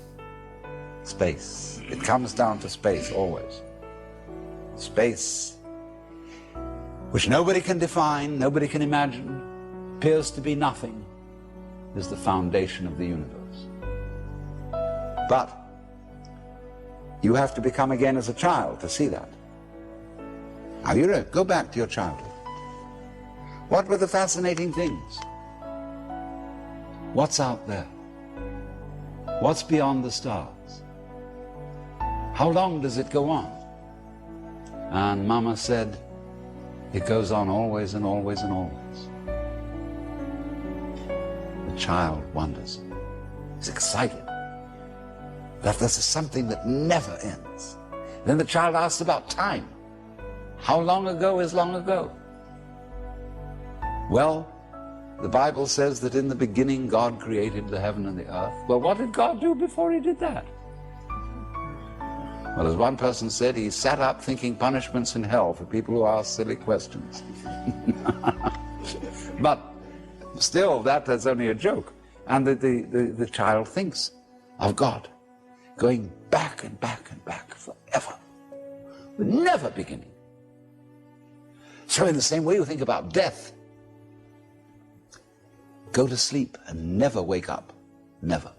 Space. It comes down to space always. Space, which nobody can define, nobody can imagine, appears to be nothing, is the foundation of the universe. But you have to become again as a child to see that. Now you go back to your childhood. What were the fascinating things? What's out there? What's beyond the stars? How long does it go on? And Mama said, it goes on always and always and always. The child wonders, is excited that this is something that never ends. Then the child asks about time. How long ago is long ago? Well, the Bible says that in the beginning God created the heaven and the earth. Well, what did God do before he did that? Well, as one person said, he sat up thinking punishments in hell for people who ask silly questions. But still, that's only a joke. And the child thinks of God going back and back and back forever, with never beginning. So in the same way you think about death, go to sleep and never wake up, never.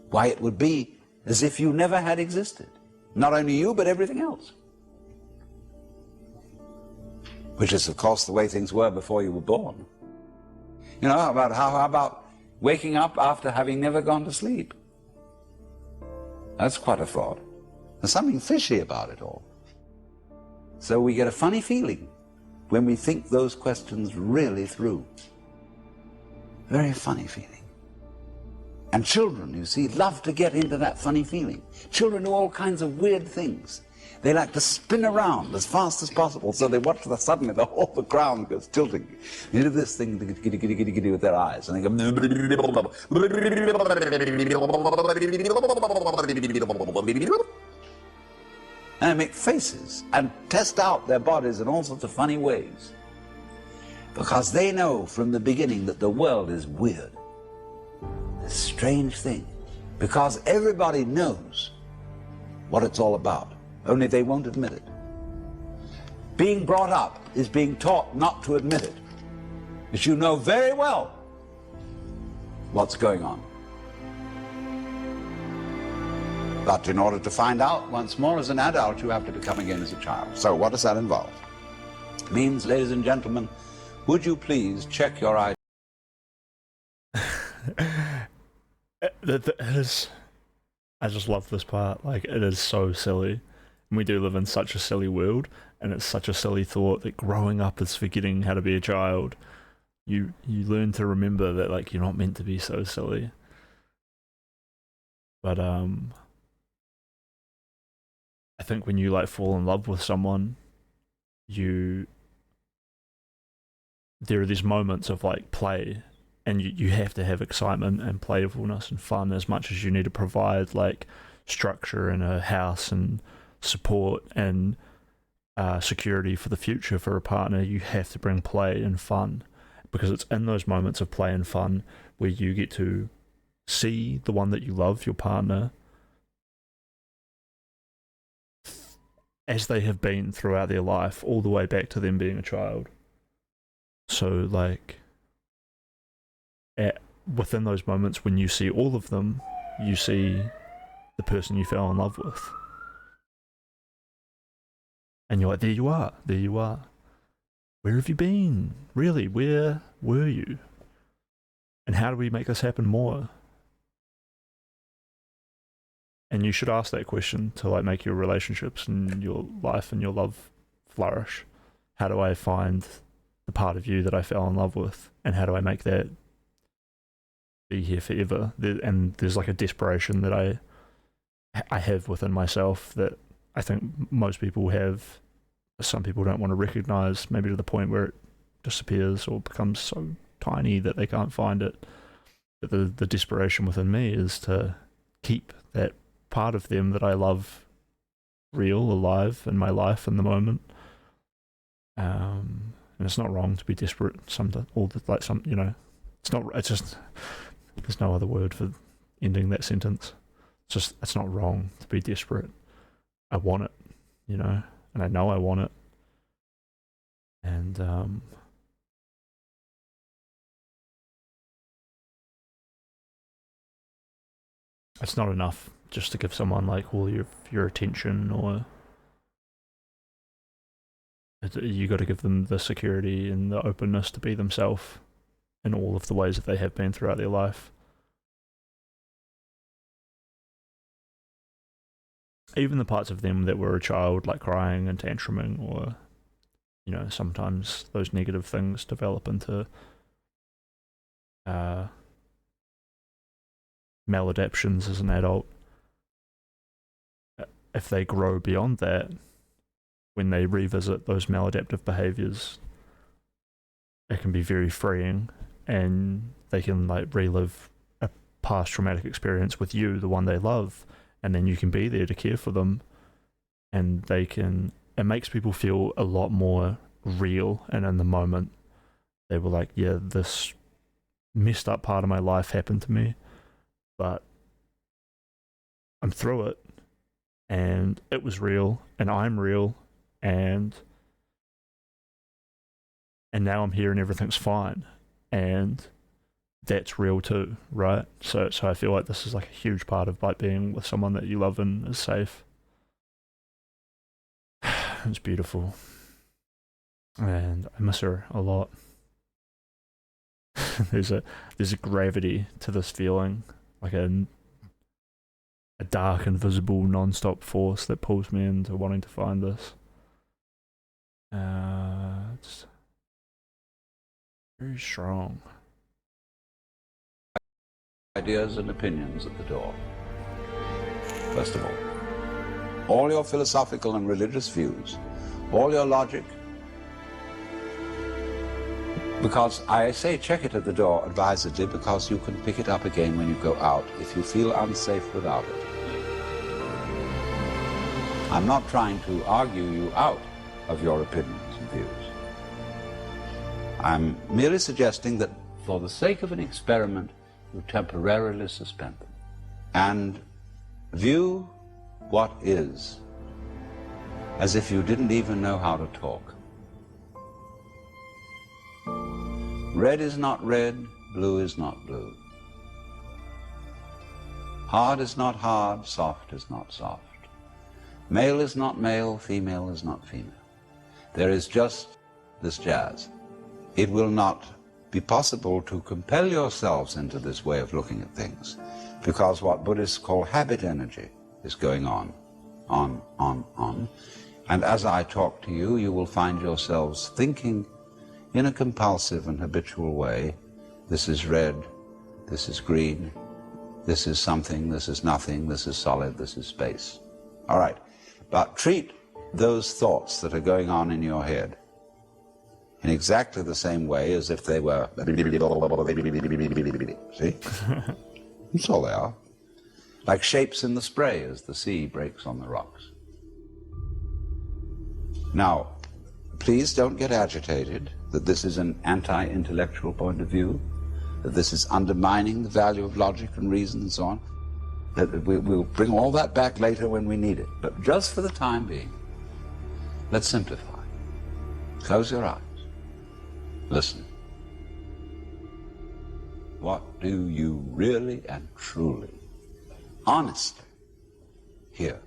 Why, it would be as if you never had existed. Not only you, but everything else. Which is, of course, the way things were before you were born. You know, how about waking up after having never gone to sleep? That's quite a thought. There's something fishy about it all. So we get a funny feeling when we think those questions really through. Very funny feeling. And children, you see, love to get into that funny feeling. Children do all kinds of weird things. They like to spin around as fast as possible, so they watch suddenly the whole ground goes tilting. They do this thing with their eyes, and they go... and they make faces and test out their bodies in all sorts of funny ways. Because they know from the beginning that the world is weird. A strange thing. Because everybody knows what it's all about. Only they won't admit it. being brought up is being taught not to admit it. But you know very well what's going on. But in order to find out once more as an adult, you have to become again as a child. So what does that involve? It means, ladies and gentlemen, would you please check your ID? I just love this part. Like, it is so silly. And we do live in such a silly world, and it's such a silly thought that growing up is forgetting how to be a child. You learn to remember that, like, you're not meant to be so silly. But I think when you like fall in love with someone, there are these moments of like play, and you have to have excitement and playfulness and fun as much as you need to provide like structure in a house and support and security for the future for a partner. You have to bring play and fun, because it's in those moments of play and fun where you get to see the one that you love, your partner, as they have been throughout their life, all the way back to them being a child. So, like, within those moments when you see all of them, you see the person you fell in love with. And you're like, there you are, there you are. Where have you been? Really, where were you? And how do we make this happen more? And you should ask that question to like make your relationships and your life and your love flourish. How do I find the part of you that I fell in love with, and how do I make that be here forever? And there's like a desperation that I have within myself that I think most people have. Some people don't want to recognize, maybe to the point where it disappears or becomes so tiny that they can't find it. But the desperation within me is to keep that part of them that I love real, alive in my life in the moment. And it's not wrong to be desperate. It's just, there's no other word for ending that sentence. It's not wrong to be desperate. I want it, and I know I want it. And it's not enough just to give someone like all your attention, or you got to give them the security and the openness to be themselves in all of the ways that they have been throughout their life. Even the parts of them that were a child, like crying and tantruming, or sometimes those negative things develop into maladaptions as an adult. If they grow beyond that, when they revisit those maladaptive behaviors, it can be very freeing, and they can like relive a past traumatic experience with you, the one they love, and then you can be there to care for them, and it makes people feel a lot more real, and in the moment they were like, yeah, this messed up part of my life happened to me, but I'm through it, and it was real, and I'm real, and now I'm here and everything's fine, and that's real too, right? So I feel like this is like a huge part of like being with someone that you love and is safe. It's beautiful, and I miss her a lot. There's a gravity to this feeling, like a dark, invisible, non-stop force that pulls me into wanting to find this. It's very strong. Ideas and opinions at the door. First of all your philosophical and religious views, all your logic, because I say check it at the door advisedly, because you can pick it up again when you go out if you feel unsafe without it. I'm not trying to argue you out of your opinions and views. I'm merely suggesting that for the sake of an experiment, you temporarily suspend them and view what is as if you didn't even know how to talk. Red is not red, blue is not blue. Hard is not hard, soft is not soft. Male is not male, female is not female. There is just this jazz. It will not be possible to compel yourselves into this way of looking at things, because what Buddhists call habit energy is going on. And as I talk to you, you will find yourselves thinking in a compulsive and habitual way. This is red, this is green, this is something, this is nothing, this is solid, this is space. All right, but treat those thoughts that are going on in your head in exactly the same way as if they were, see? That's all they are. Like shapes in the spray as the sea breaks on the rocks. Now, please don't get agitated that this is an anti-intellectual point of view, that this is undermining the value of logic and reason and so on. That we'll bring all that back later when we need it. But just for the time being, let's simplify. Close your eyes. Listen. What do you really and truly, honestly, hear?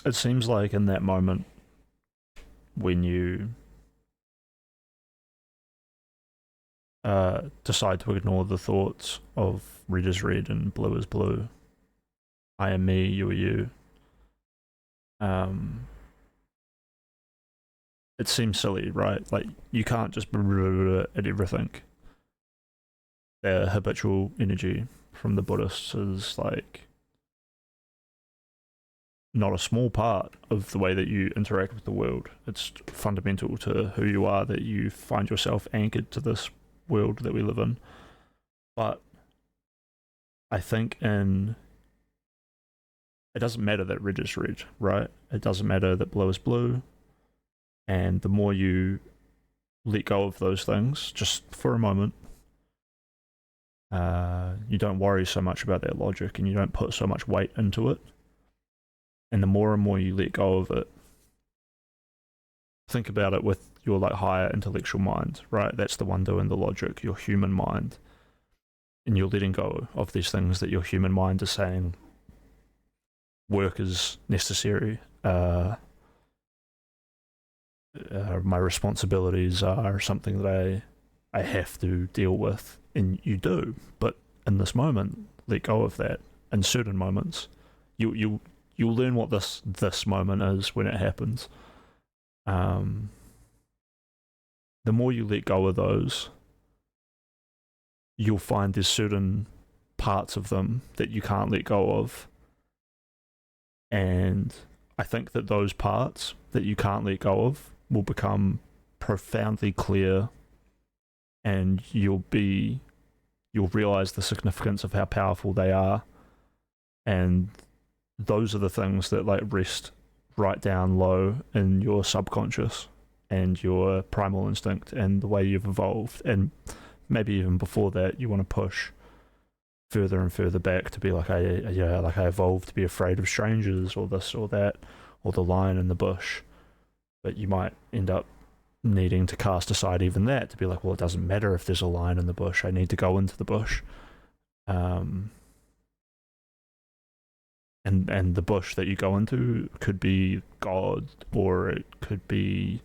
It seems like in that moment, when you decide to ignore the thoughts of red is red and blue is blue, I am me, you are you, it seems silly, right? Like, you can't just at everything. The habitual energy from the Buddhists is like not a small part of the way that you interact with the world. It's fundamental to who you are, that you find yourself anchored to this world that we live in. But I think it doesn't matter that red is red, right? It doesn't matter that blue is blue. And the more you let go of those things, just for a moment, you don't worry so much about their logic and you don't put so much weight into it. And the more and more you let go of it, think about it with your like higher intellectual mind, right? That's the one doing the logic, your human mind. And you're letting go of these things that your human mind is saying work is necessary. My responsibilities are something that I have to deal with, and you do. But in this moment, let go of that. In certain moments, you'll learn what this moment is when it happens. The more you let go of those, you'll find there's certain parts of them that you can't let go of. And I think that those parts that you can't let go of will become profoundly clear, and you'll realize the significance of how powerful they are. And those are the things that like rest right down low in your subconscious and your primal instinct and the way you've evolved. And maybe even before that, you want to push further and further back to be like, I evolved to be afraid of strangers, or this or that, or the lion in the bush. But you might end up needing to cast aside even that to be like, well, it doesn't matter if there's a lion in the bush. I need to go into the bush. And the bush that you go into could be God, or it could be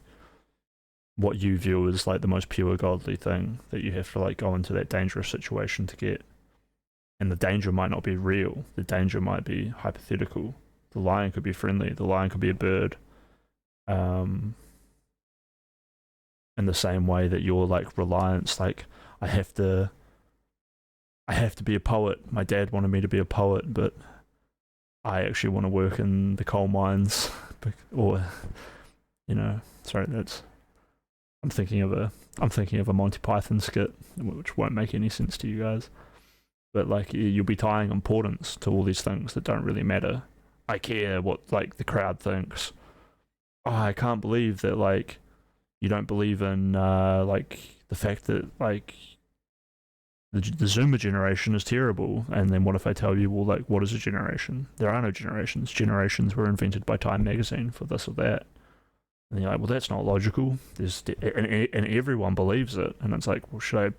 what you view as like the most pure godly thing that you have to like go into that dangerous situation to get. And the danger might not be real. The danger might be hypothetical. The lion could be friendly. The lion could be a bird. In the same way that your like reliance, like I have to be a poet. My dad wanted me to be a poet, but I actually want to work in the coal mines, or sorry, I'm thinking of a Monty Python skit, which won't make any sense to you guys. But like you'll be tying importance to all these things that don't really matter. I care what like the crowd thinks. Oh, I can't believe that like you don't believe in like the fact that like the Zoomer generation is terrible. And then what if I tell you, well, like, what is a generation? There are no generations. Generations were invented by Time magazine for this or that. And you're like, well, that's not logical. And everyone believes it. And it's like, well, should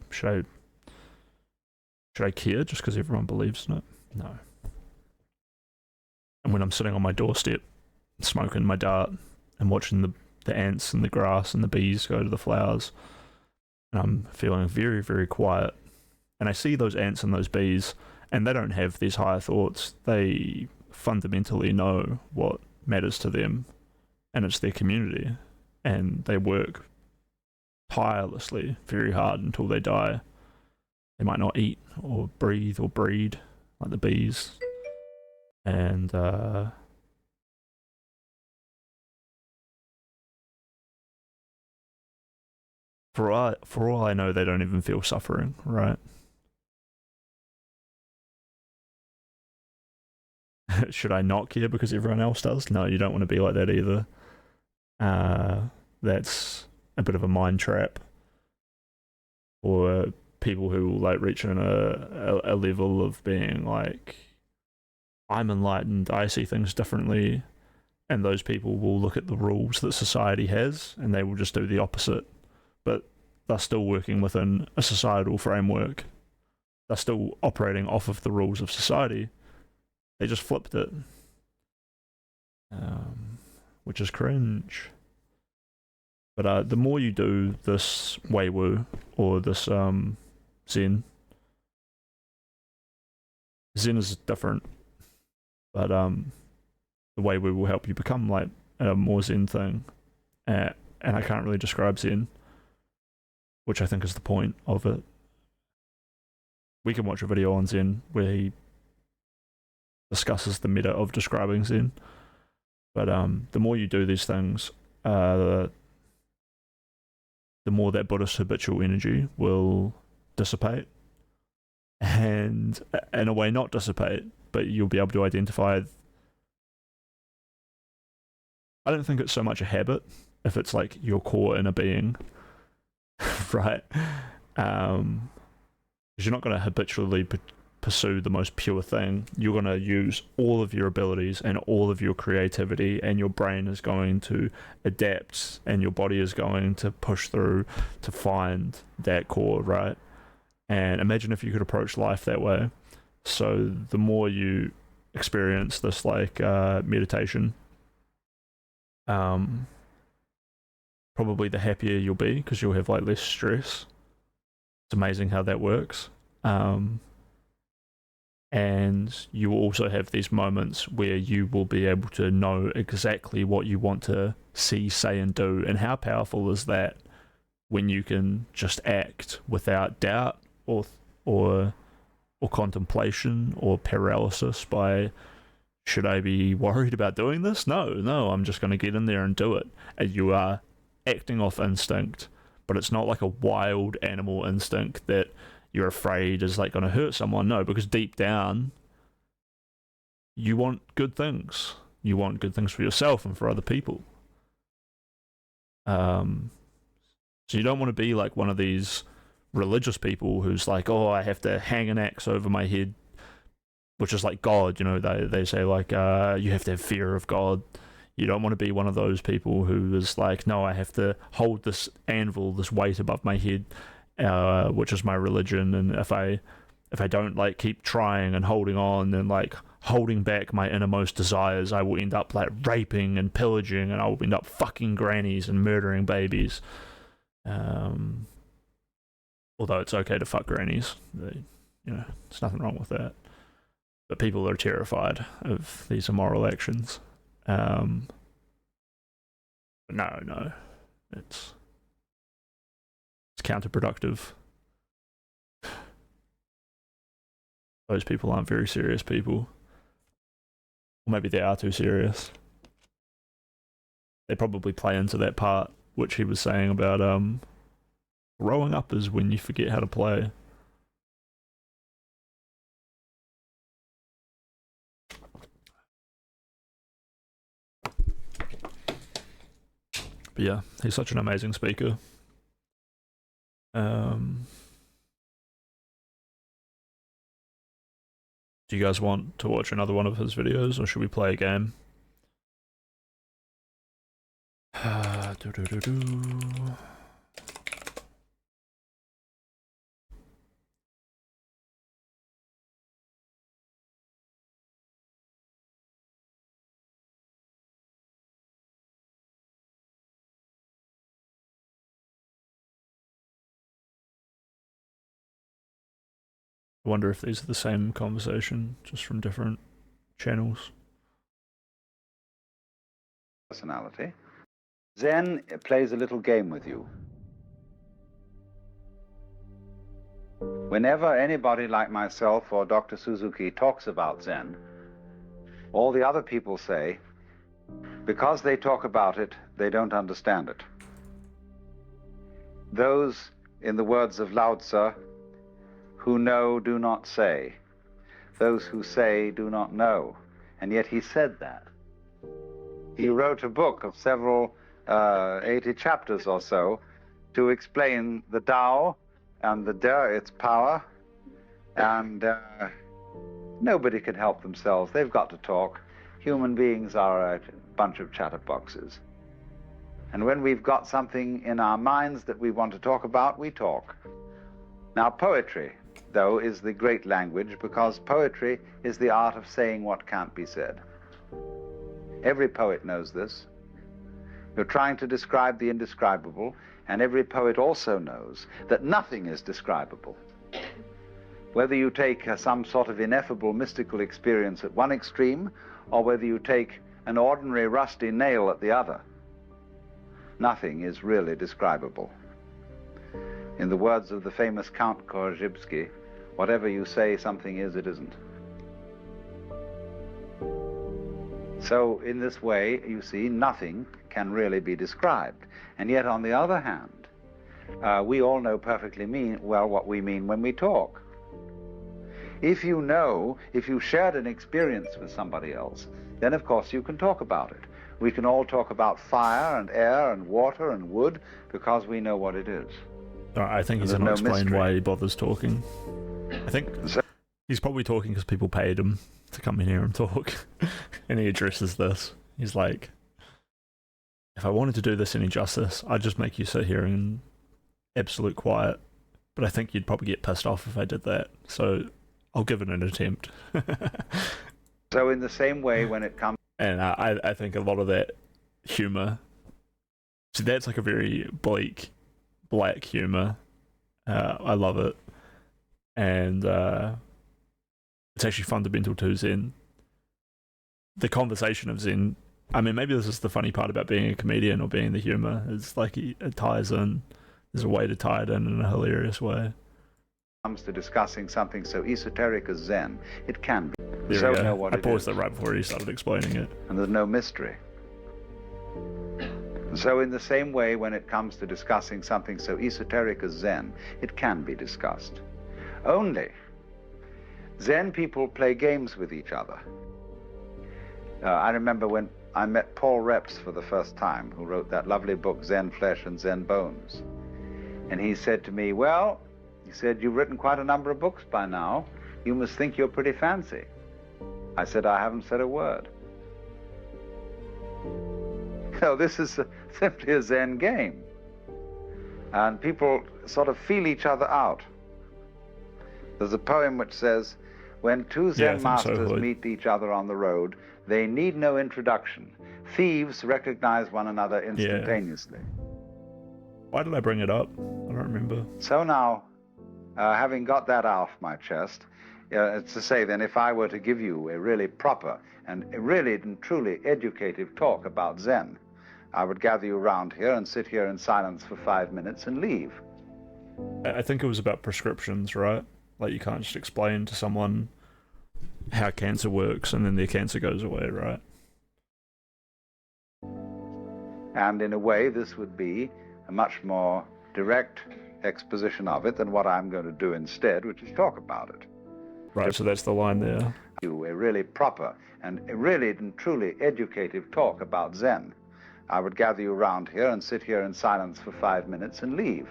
I care just because everyone believes in it? No. And when I'm sitting on my doorstep, smoking my dart and watching the ants and the grass and the bees go to the flowers, and I'm feeling very, very quiet, and I see those ants and those bees, and they don't have these higher thoughts. They fundamentally know what matters to them, and it's their community, and they work tirelessly, very hard until they die. They might not eat or breathe or breed like the bees, and for all I know, they don't even feel suffering, right? Should I not care because everyone else does? No, you don't want to be like that either. That's a bit of a mind trap for people who like reach in a level of being like, I'm enlightened, I see things differently, and those people will look at the rules that society has and they will just do the opposite. But they're still working within a societal framework. They're still operating off of the rules of society. They just flipped it, which is cringe. But the more you do this Weiwu or this Zen is different, but the Weiwu will help you become like a more Zen thing, and I can't really describe Zen, which I think is the point of it. We can watch a video on Zen where he discusses the meta of describing Zen, but the more you do these things, the more that Buddhist habitual energy will dissipate, and in a way not dissipate, but you'll be able to identify. I don't think it's so much a habit if it's like your core inner being, right? Because you're not going to habitually pursue the most pure thing. You're going to use all of your abilities and all of your creativity, and your brain is going to adapt and your body is going to push through to find that core, right? And imagine if you could approach life that way. So the more you experience this like meditation, probably the happier you'll be because you'll have like less stress. It's amazing how that works. And you will also have these moments where you will be able to know exactly what you want to see, say, and do. And how powerful is that when you can just act without doubt or contemplation or paralysis by, should I be worried about doing this? No, I'm just going to get in there and do it. And you are acting off instinct, but it's not like a wild animal instinct that you're afraid is like going to hurt someone. No, because deep down, you want good things. You want good things for yourself and for other people. So you don't want to be like one of these religious people who's like, oh, I have to hang an axe over my head, which is like God, you know, they say like, you have to have fear of God. You don't want to be one of those people who is like, no, I have to hold this anvil, this weight above my head, which is my religion, and if I don't like keep trying and holding on and like holding back my innermost desires, I will end up like raping and pillaging, and I will end up fucking grannies and murdering babies. Although it's okay to fuck grannies, you know, there's nothing wrong with that. But people are terrified of these immoral actions. But no, it's counterproductive. Those people aren't very serious people. Or maybe they are too serious. They probably play into that part, which he was saying about growing up is when you forget how to play. But yeah, he's such an amazing speaker. Do you guys want to watch another one of his videos, or should we play a game? I wonder if these are the same conversation, just from different channels. Personality. Zen plays a little game with you. Whenever anybody like myself or Dr. Suzuki talks about Zen, all the other people say, because they talk about it, they don't understand it. Those, in the words of Lao Tzu, who know do not say. Those who say do not know. And yet he said that. He wrote a book of several 80 chapters or so to explain the Tao and the De, its power, and nobody can help themselves. They've got to talk. Human beings are a bunch of chatterboxes. And when we've got something in our minds that we want to talk about, we talk. Now, poetry, though, is the great language, because poetry is the art of saying what can't be said. Every poet knows this. You're trying to describe the indescribable, and every poet also knows that nothing is describable. Whether you take some sort of ineffable mystical experience at one extreme, or whether you take an ordinary rusty nail at the other, nothing is really describable. In the words of the famous Count Korzybski, whatever you say something is, it isn't. So in this way, you see, nothing can really be described. And yet, on the other hand, we all know perfectly well what we mean when we talk. If you know, if you shared an experience with somebody else, then of course you can talk about it. We can all talk about fire and air and water and wood because we know what it is. I think he's not explained why he bothers talking. I think he's probably talking because people paid him to come in here and talk. And he addresses this. He's like, if I wanted to do this any justice, I'd just make you sit here in absolute quiet. But I think you'd probably get pissed off if I did that. So I'll give it an attempt. So in the same way, when it comes... And I think a lot of that humour, so that's like a very bleak, black humour. I love it. And it's actually fundamental to Zen. The conversation of Zen, I mean, maybe this is the funny part about being a comedian or being the humour, it's like it ties in. There's a way to tie it in a hilarious way. Comes to discussing something so esoteric as Zen, it can be. There So we go. know what I it paused is. it right before he started explaining it. And there's no mystery. So in the same way, when it comes to discussing something so esoteric as Zen, it can be discussed. Only, Zen people play games with each other. I remember when I met Paul Reps for the first time, who wrote that lovely book, Zen Flesh and Zen Bones. And he said to me, well, he said, you've written quite a number of books by now. You must think you're pretty fancy. I said, I haven't said a word. No, this is simply a Zen game. And people sort of feel each other out. There's a poem which says, when two Zen masters meet each other on the road, they need no introduction. Thieves recognize one another instantaneously. Why did I bring it up? I don't remember. So now, having got that off my chest, it's to say then, if I were to give you a really proper and a really and truly educative talk about Zen, I would gather you around here and sit here in silence for 5 minutes and leave. I think it was about prescriptions, right? Like you can't just explain to someone how cancer works and then their cancer goes away, right? And in a way, this would be a much more direct exposition of it than what I'm going to do instead, which is talk about it. Right, so that's the line there. You a really proper and a really and truly educative talk about Zen. I would gather you around here and sit here in silence for 5 minutes and leave.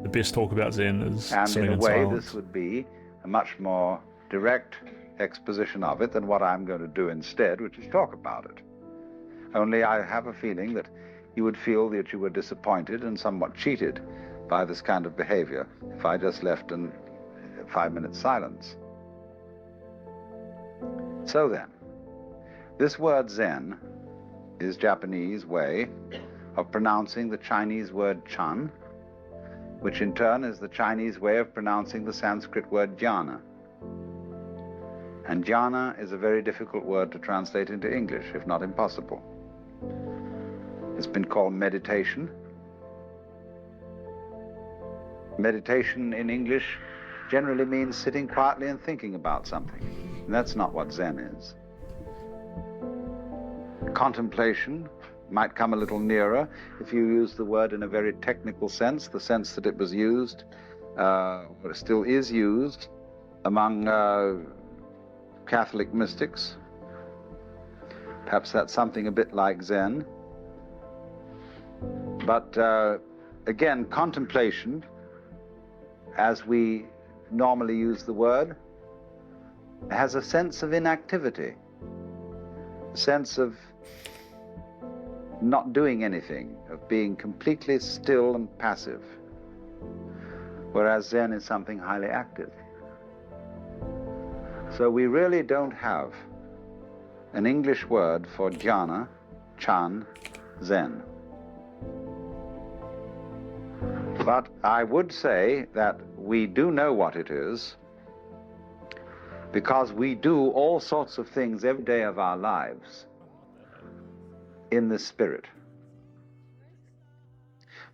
The best talk about Zen is And sitting in a in way, silence. this would be a much more direct exposition of it than what I'm going to do instead, which is talk about it. Only I have a feeling that you would feel that you were disappointed and somewhat cheated by this kind of behavior if I just left in 5 minutes silence. So then, this word Zen is Japanese way of pronouncing the Chinese word Chan, which in turn is the Chinese way of pronouncing the Sanskrit word jhana. And jhana is a very difficult word to translate into English, if not impossible. It's been called meditation. Meditation in English generally means sitting quietly and thinking about something. And that's not what Zen is. Contemplation might come a little nearer if you use the word in a very technical sense, the sense that it was used, or still is used, among Catholic mystics. Perhaps that's something a bit like Zen. But again, contemplation, as we normally use the word, has a sense of inactivity, a sense of not doing anything, of being completely still and passive, whereas Zen is something highly active. So we really don't have an English word for jhana, Chan, Zen. But I would say that we do know what it is, because we do all sorts of things every day of our lives in the spirit.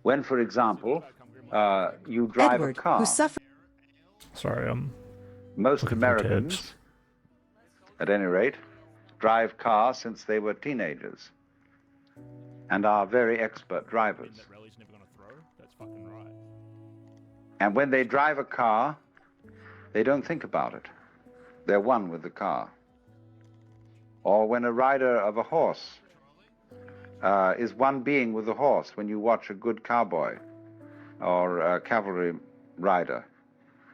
When, for example, you drive Edward, a car. who Sorry, most Americans, at any rate, drive cars since they were teenagers and are very expert drivers. And when they drive a car, they don't think about it. They're one with the car. Or when a rider of a horse is one being with the horse, when you watch a good cowboy or a cavalry rider,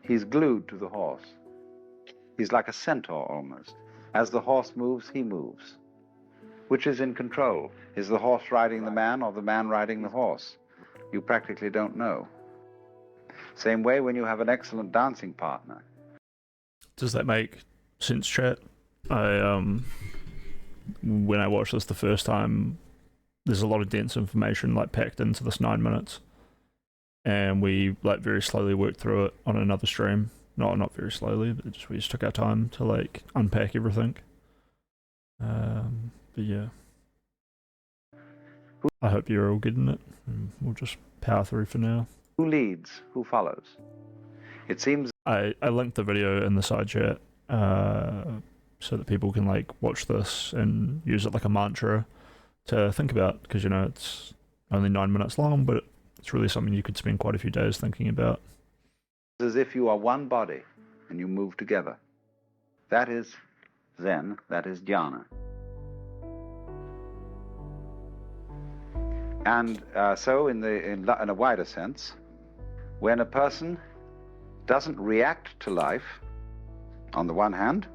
he's glued to the horse. He's like a centaur almost. As the horse moves, he moves. Which is in control? Is the horse riding the man or the man riding the horse? You practically don't know. Same way when you have an excellent dancing partner. Does that make sense, chat? When I watched this the first time, there's a lot of dense information like packed into this 9 minutes, and we like very slowly worked through it on another stream. Not very slowly, but we just took our time to like unpack everything. But yeah, I hope you're all getting it. And we'll just power through for now. Who leads? Who follows? It seems I linked the video in the side chat so that people can like watch this and use it like a mantra to think about, because you know it's only 9 minutes long, but it's really something you could spend quite a few days thinking about. as if you are one body and you move together. That is Zen, that is jhana. And so in a wider sense, when a person doesn't react to life on the one hand,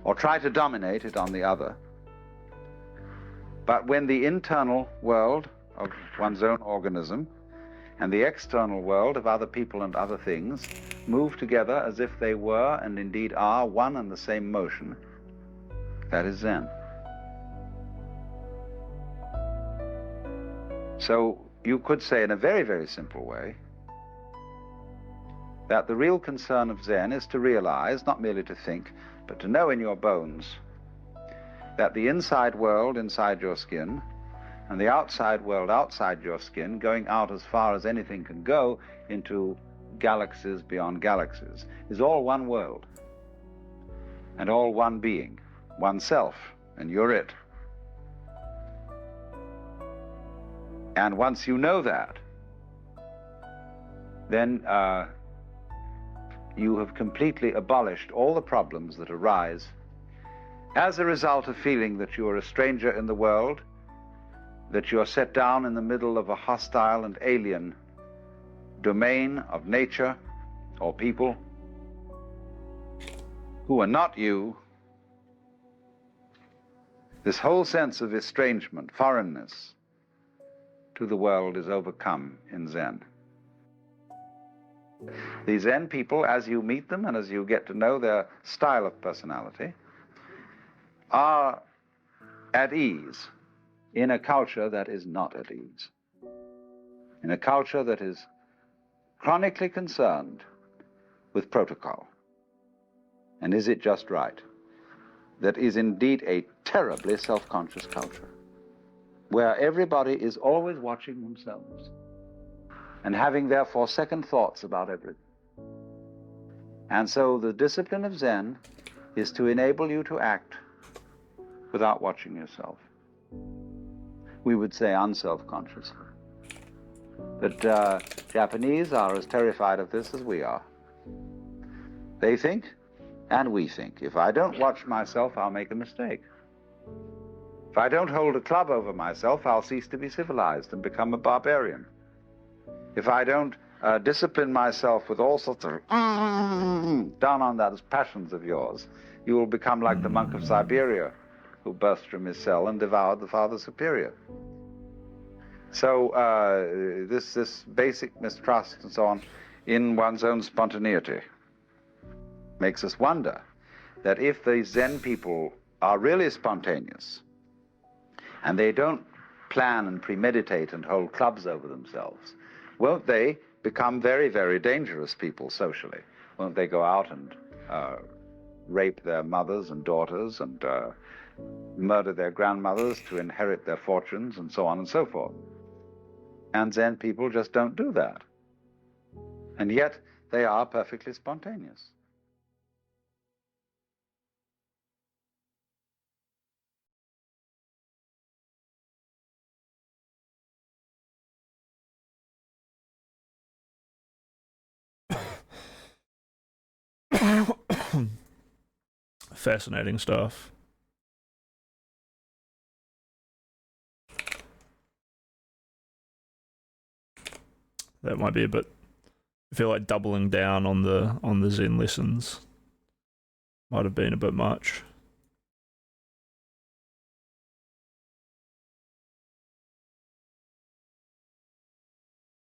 or try to dominate it on the other, but when the internal world of one's own organism and the external world of other people and other things move together as if they were and indeed are one and the same motion, that is Zen. So you could say in a very, very simple way that the real concern of Zen is to realize, not merely to think, but to know in your bones that the inside world inside your skin and the outside world outside your skin, going out as far as anything can go into galaxies beyond galaxies, is all one world and all one being, oneself, and you're it. And once you know that, then you have completely abolished all the problems that arise as a result of feeling that you are a stranger in the world, that you are set down in the middle of a hostile and alien domain of nature or people, who are not you, this whole sense of estrangement, foreignness to the world is overcome in Zen. The Zen people, as you meet them and as you get to know their style of personality, are at ease in a culture that is not at ease, in a culture that is chronically concerned with protocol. And is it just right? That is indeed a terribly self-conscious culture, where everybody is always watching themselves and having therefore second thoughts about everything. And so the discipline of Zen is to enable you to act without watching yourself. We would say unself-consciously. But Japanese are as terrified of this as we are. They think, and we think, if I don't watch myself, I'll make a mistake. If I don't hold a club over myself, I'll cease to be civilized and become a barbarian. If I don't discipline myself with all sorts of down on those passions of yours, you will become like the monk of Siberia, who burst from his cell and devoured the Father Superior. So this basic mistrust and so on in one's own spontaneity makes us wonder that if the Zen people are really spontaneous and they don't plan and premeditate and hold clubs over themselves, won't they become very, very dangerous people socially? Won't they go out and rape their mothers and daughters and murder their grandmothers to inherit their fortunes and so on and so forth? And Zen people just don't do that. And yet they are perfectly spontaneous. Fascinating stuff. That might be a bit. I feel like doubling down on the Zen lessons might have been a bit much.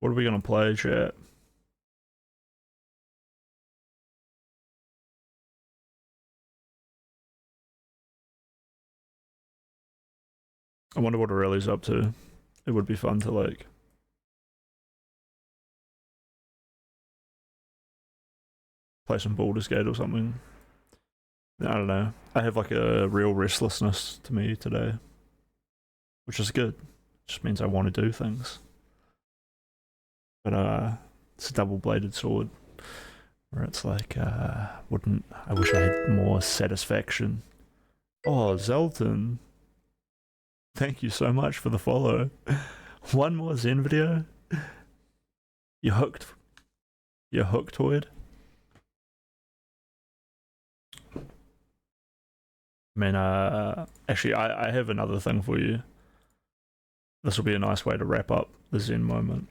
What are we gonna play, chat? I wonder what Aurelia's up to. It would be fun to like play some Baldur's Gate or something. I don't know. I have like a real restlessness to me today, which is good. It just means I want to do things. But it's a double-bladed sword, where it's like, I wish I had more satisfaction. Oh, Zelton. Thank you so much for the follow. One more Zen video? You're hooked. You're hooktoid. I mean, actually, I have another thing for you. This will be a nice way to wrap up the Zen moment.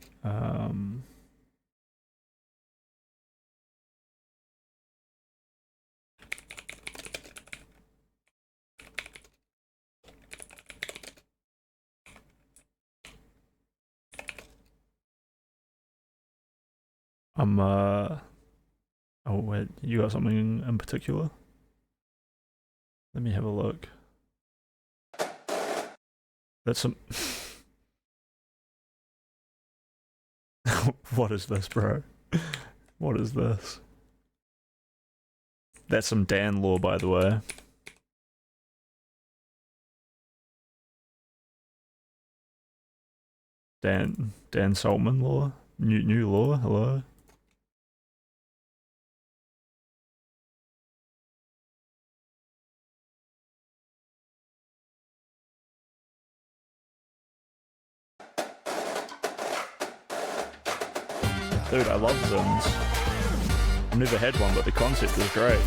Oh wait, you got something in particular? Let me have a look. That's some... What is this, bro? What is this? That's some Dan lore, by the way. Dan Saltman lore? New lore? Hello? Dude, I love Zens. I've never had one, but the concept is great.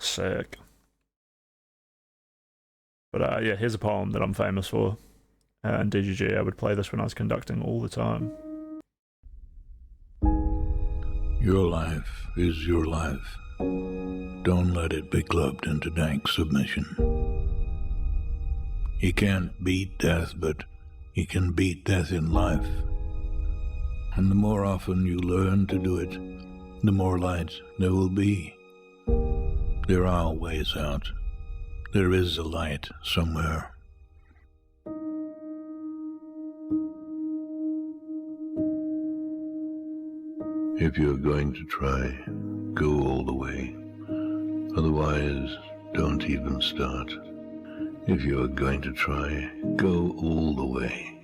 Sick. But yeah, here's a poem that I'm famous for. In DGG, I would play this when I was conducting all the time. Your life is your life. Don't let it be clubbed into dank submission. You can't beat death, but you can beat death in life. And the more often you learn to do it, the more light there will be. There are ways out. There is a light somewhere. If you're going to try, go all the way. Otherwise, don't even start. If you're going to try, go all the way.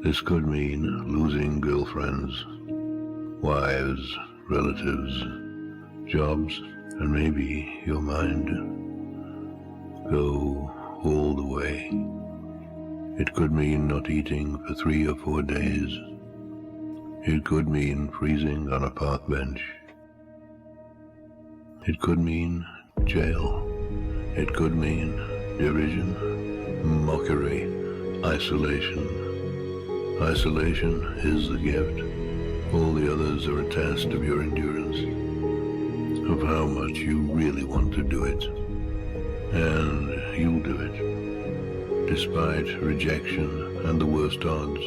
This could mean losing girlfriends, wives, relatives, jobs, and maybe your mind. Go all the way. It could mean not eating for 3 or 4 days. It could mean freezing on a park bench. It could mean jail. It could mean derision, mockery, isolation. Isolation is the gift. All the others are a test of your endurance, of how much you really want to do it. And you'll do it, despite rejection and the worst odds.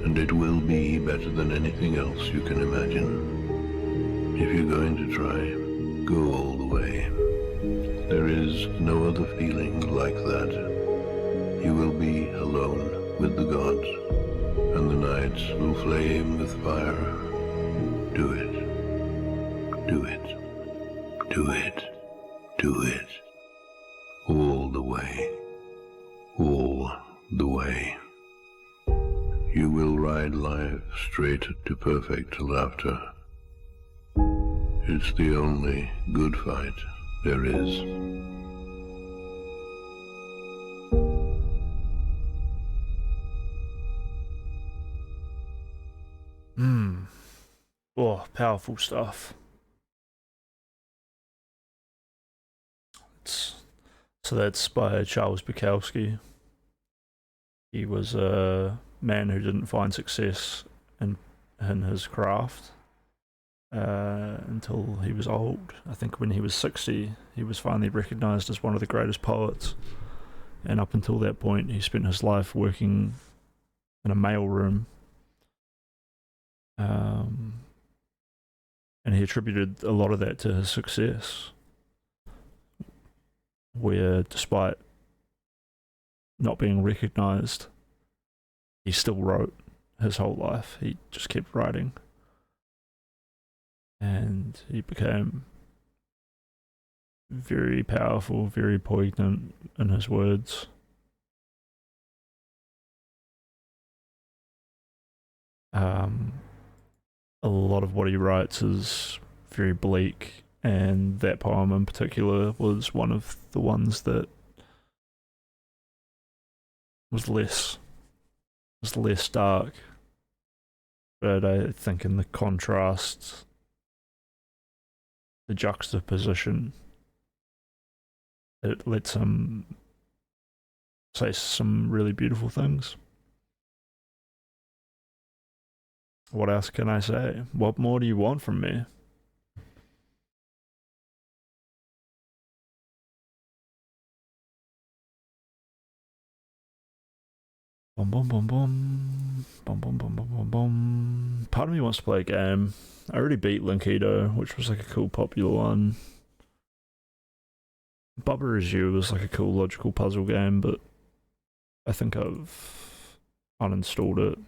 And it will be better than anything else you can imagine. If you're going to try, go all the way. There is no other feeling like that. You will be alone with the gods, and the nights will flame with fire. Do it. Do it. Do it. Do it. All the way. All the way. You will ride life straight to perfect laughter. It's the only good fight there is. Oh, powerful stuff. So that's by Charles Bukowski. He was a man who didn't find success in his craft until he was old. I think when he was 60, he was finally recognized as one of the greatest poets. And up until that point, he spent his life working in a mailroom. And he attributed a lot of that to his success, where despite not being recognized, he still wrote his whole life. He just kept writing. And he became very powerful, very poignant in his words. A lot of what he writes is very bleak, and that poem in particular was one of the ones that was less dark. But I think in the contrast, the juxtaposition, it lets him say some really beautiful things. What else can I say? What more do you want from me? Bum bum bum bum. Bum bum bum bum bum bum. Part of me wants to play a game. I already beat Linkido, which was like a cool popular one. Bubba Is You was like a cool logical puzzle game, but I think I've uninstalled it.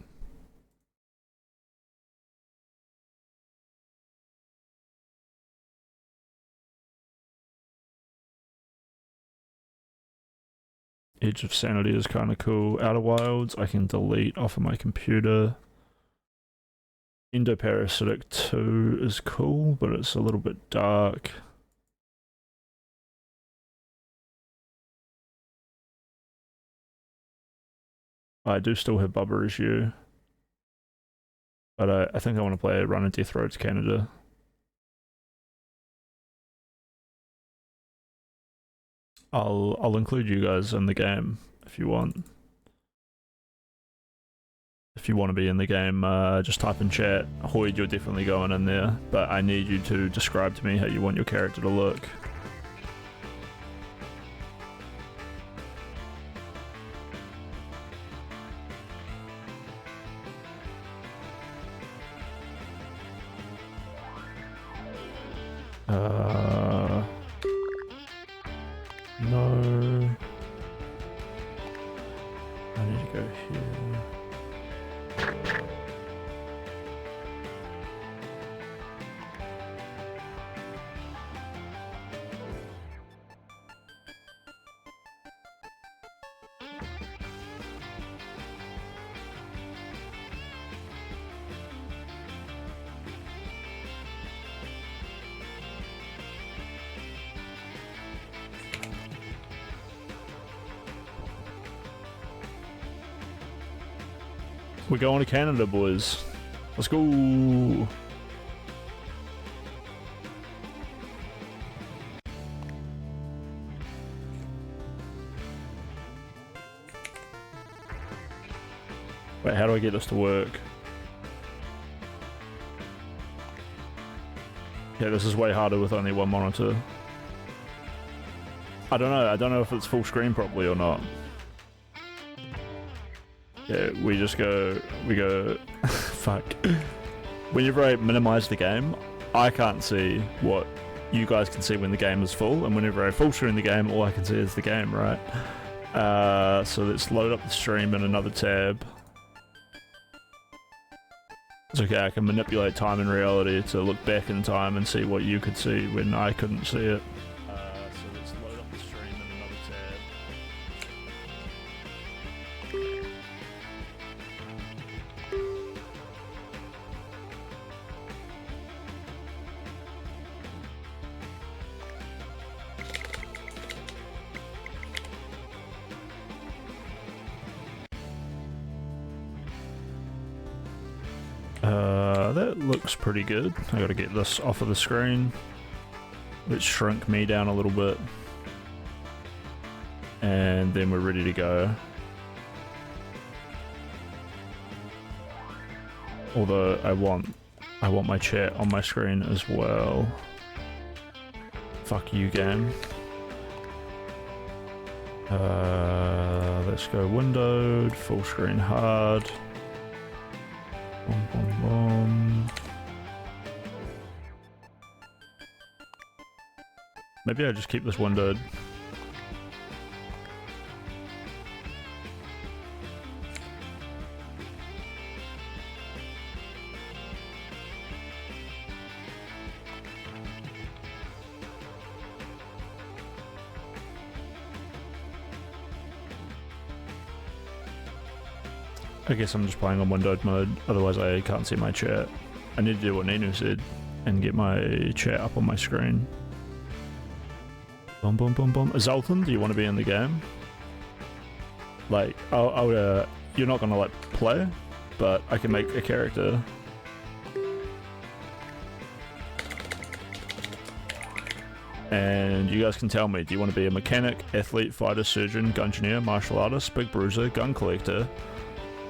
Edge of Sanity is kind of cool. Outer Wilds I can delete off of my computer. Endoparasitic 2 is cool, but it's a little bit dark. I do still have Bubba Is You, but I think I want to play Run of Death Road to Canada. I'll include you guys in the game if you want. If you want to be in the game, just type in chat. Hoyd, you're definitely going in there, but I need you to describe to me how you want your character to look. No. I need to go here. We're going to Canada, boys. Let's go. Wait, how do I get this to work? Yeah, this is way harder with only one monitor. I don't know if it's full screen properly or not. Yeah, we go, fuck. Whenever I minimize the game, I can't see what you guys can see when the game is full, and whenever I full screen the game, all I can see is the game, right? So let's load up the stream in another tab. It's okay, I can manipulate time and reality to look back in time and see what you could see when I couldn't see it. So let's load up the stream in another tab. That looks pretty good. I gotta get this off of the screen. Let's shrink me down a little bit. And then we're ready to go. Although I want my chat on my screen as well. Fuck you, game. Let's go windowed, full screen hard. Boom, boom, boom. Maybe I just keep this windowed. I guess I'm just playing on windowed mode, otherwise I can't see my chat. I need to do what Ninu said and get my chat up on my screen. Boom, boom, boom, boom. Zoltan, do you want to be in the game? Like, you're not gonna like play, but I can make a character. And you guys can tell me, do you want to be a mechanic, athlete, fighter, surgeon, gungeoneer, martial artist, big bruiser, gun collector,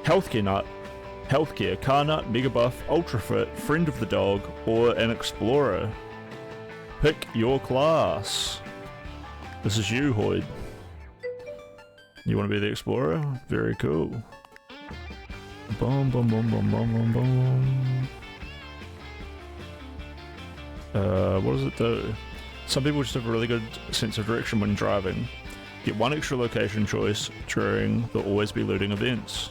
healthcare nut, healthcare, car nut, mega buff, ultra fit, friend of the dog, or an explorer? Pick your class. This is you, Hoyd. You want to be the explorer? Very cool. Boom, boom, boom, boom, boom, boom, boom. What does it do? Some people just have a really good sense of direction when driving. Get one extra location choice during the always be looting events.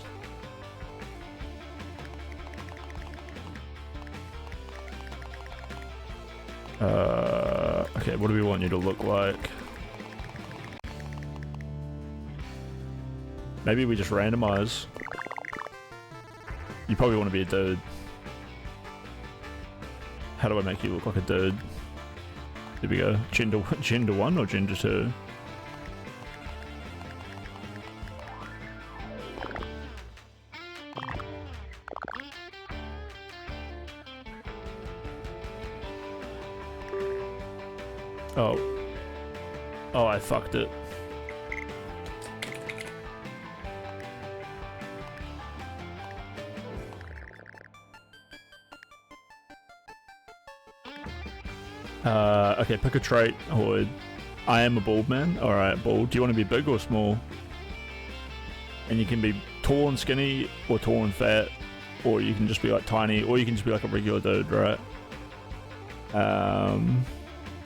Okay, what do we want you to look like? Maybe we just randomize. You probably want to be a dude. How do I make you look like a dude? There we go. Gender 1 or gender 2? Oh, I fucked it. Okay, pick a trait. Hoid. I am a bald man. Alright, bald. Do you want to be big or small? And you can be tall and skinny, or tall and fat, or you can just be like tiny, or you can just be like a regular dude, right?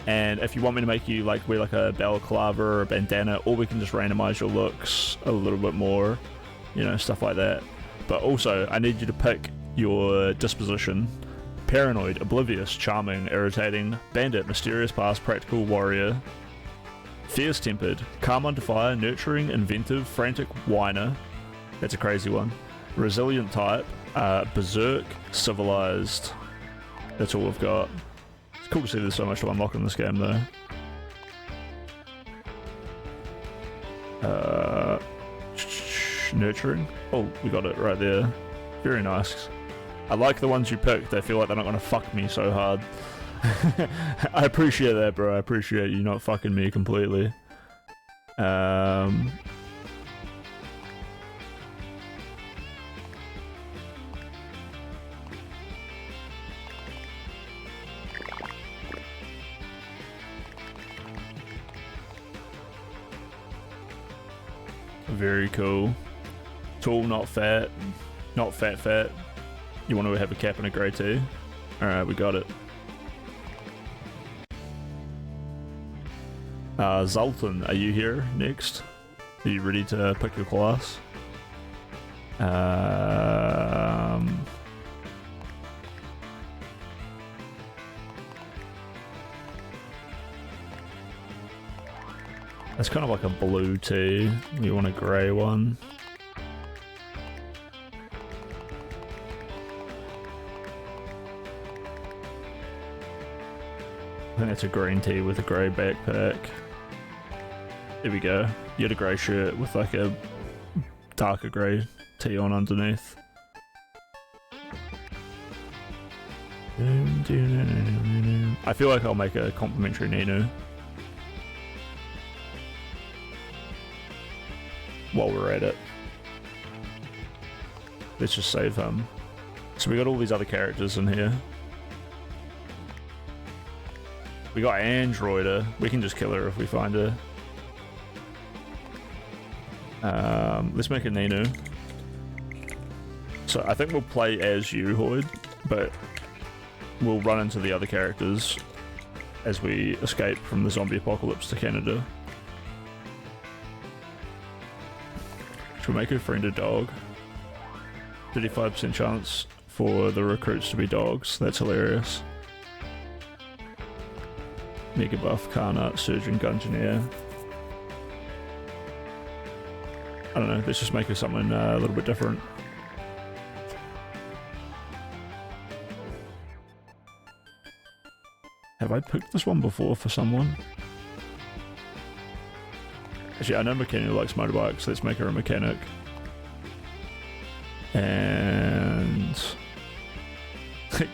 And if you want me to make you like wear like a balaclava or a bandana, or we can just randomize your looks a little bit more, you know, stuff like that. But also, I need you to pick your disposition. Paranoid, oblivious, charming, irritating, bandit, mysterious past, practical, warrior. Fierce-tempered, calm under fire, nurturing, inventive, frantic, whiner. That's a crazy one. Resilient type, berserk, civilized. That's all we've got. It's cool to see there's so much to unlock in this game though. Nurturing. Oh, we got it right there. Very nice. I like the ones you picked. They feel like they're not going to fuck me so hard. I appreciate that, bro. I appreciate you not fucking me completely. Very cool. Tall, not fat. Not fat. You want to have a cap and a grey tee? Alright, we got it. Zoltan, are you here next? Are you ready to pick your class? That's kind of like a blue tee. You want a grey one? I think that's a green tee with a grey backpack. There we go. You had a grey shirt with like a darker grey tee on underneath. I feel like I'll make a complimentary Nino. While we're at it. Let's just save him. So we got all these other characters in here. We got Androida. We can just kill her if we find her. Let's make a Nino. So I think we'll play as you, Hoid, but we'll run into the other characters as we escape from the zombie apocalypse to Canada. Should we make her friend a dog? 35% chance for the recruits to be dogs. That's hilarious. Mega buff, Carnot, Surgeon, Gungeoneer. I don't know, let's just make her something a little bit different. Have I picked this one before for someone? Actually, I know Mechanic likes motorbikes, let's make her a mechanic. And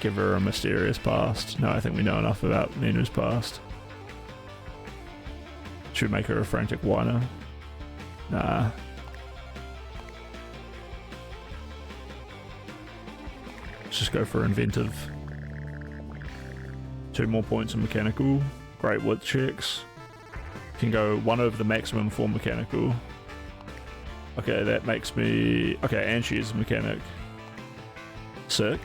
give her a mysterious past. No, I think we know enough about Nino's past. Should we make her a frantic whiner? Nah. Let's just go for inventive. 2 more points in mechanical. Great wit checks. Can go 1 over the maximum for mechanical. Okay, that makes me... Okay, and she is a mechanic. Sick.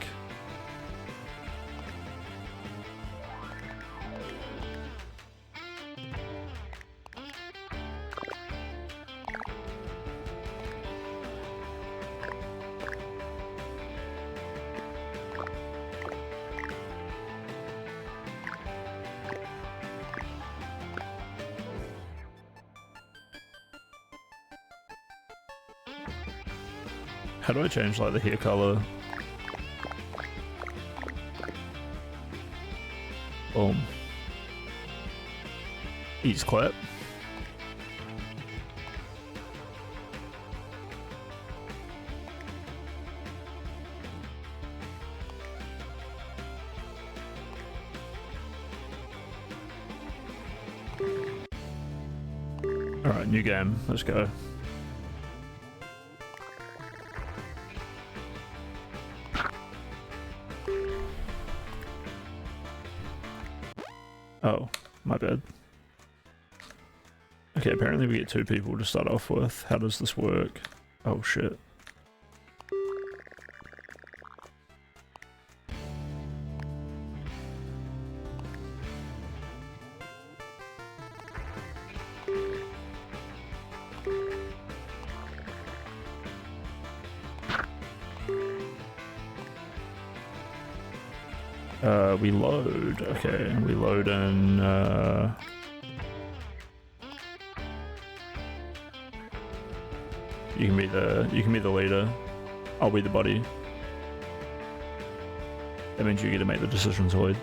How do I change like the hair color? Boom. Eats clap. Alright, new game. Let's go. Oh, my bad. Okay, apparently we get 2 people to start off with. How does this work? Oh shit. We load. Okay, we load in. You can be the leader. I'll be the buddy. That means you get to make the decisions, Lloyd.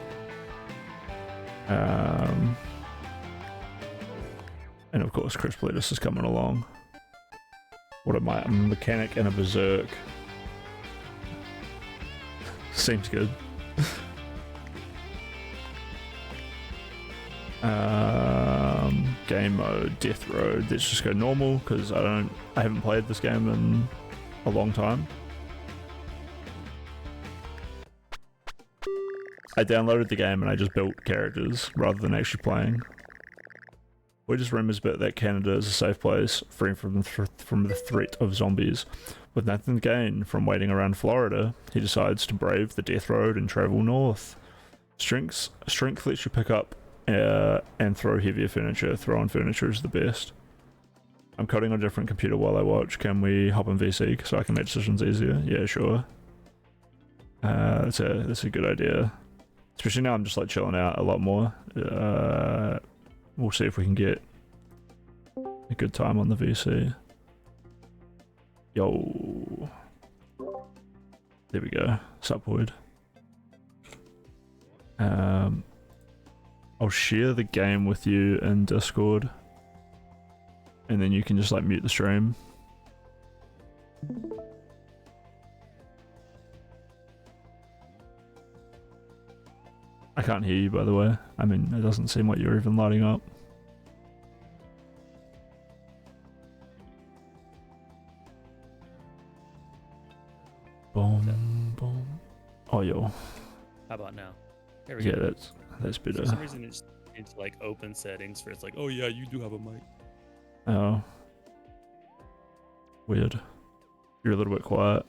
And of course, Chris Pledis is coming along. What am I? I'm a mechanic and a berserk. Seems good. Game mode, Death Road. Let's just go normal because I haven't played this game in a long time. I downloaded the game and I just built characters rather than actually playing. We just rumors bit that Canada is a safe place, free from the threat of zombies. With nothing to gain from waiting around Florida, he decides to brave the Death Road and travel north. Strength lets you pick up and throw heavier furniture. Throwing furniture is the best. I'm coding on a different computer while I watch. Can we hop in VC so I can make decisions easier? Yeah, sure. That's a good idea. Especially now I'm just like chilling out a lot more. We'll see if we can get a good time on the VC. Yo. There we go. Sup, Void. I'll share the game with you in Discord. And then you can just like mute the stream. I can't hear you, by the way. I mean, it doesn't seem like you're even lighting up. Boom, boom. Oh, yo. How about now? There we Yeah, go. that's better. For some reason, it's like open settings for it's like, oh yeah, you do have a mic. Oh. Weird. You're a little bit quiet.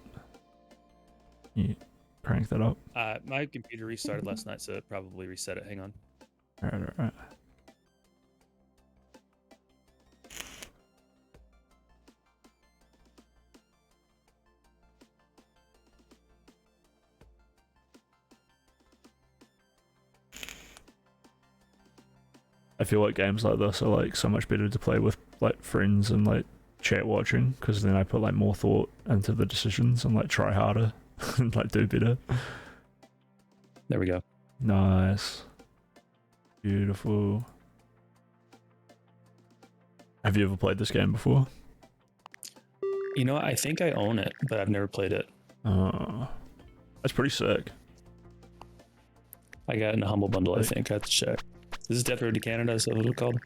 You crank that up. My computer restarted last night, so it probably reset it. Hang on. Alright. I feel like games like this are like so much better to play with like friends and like chat watching, because then I put like more thought into the decisions and like try harder and like do better. There we go. Nice. Beautiful. Have you ever played this game before? You know, I think I own it, but I've never played it. Oh, that's pretty sick. I got it in a Humble Bundle, I think. I have to check. This is Death Road to Canada, is that what it's called?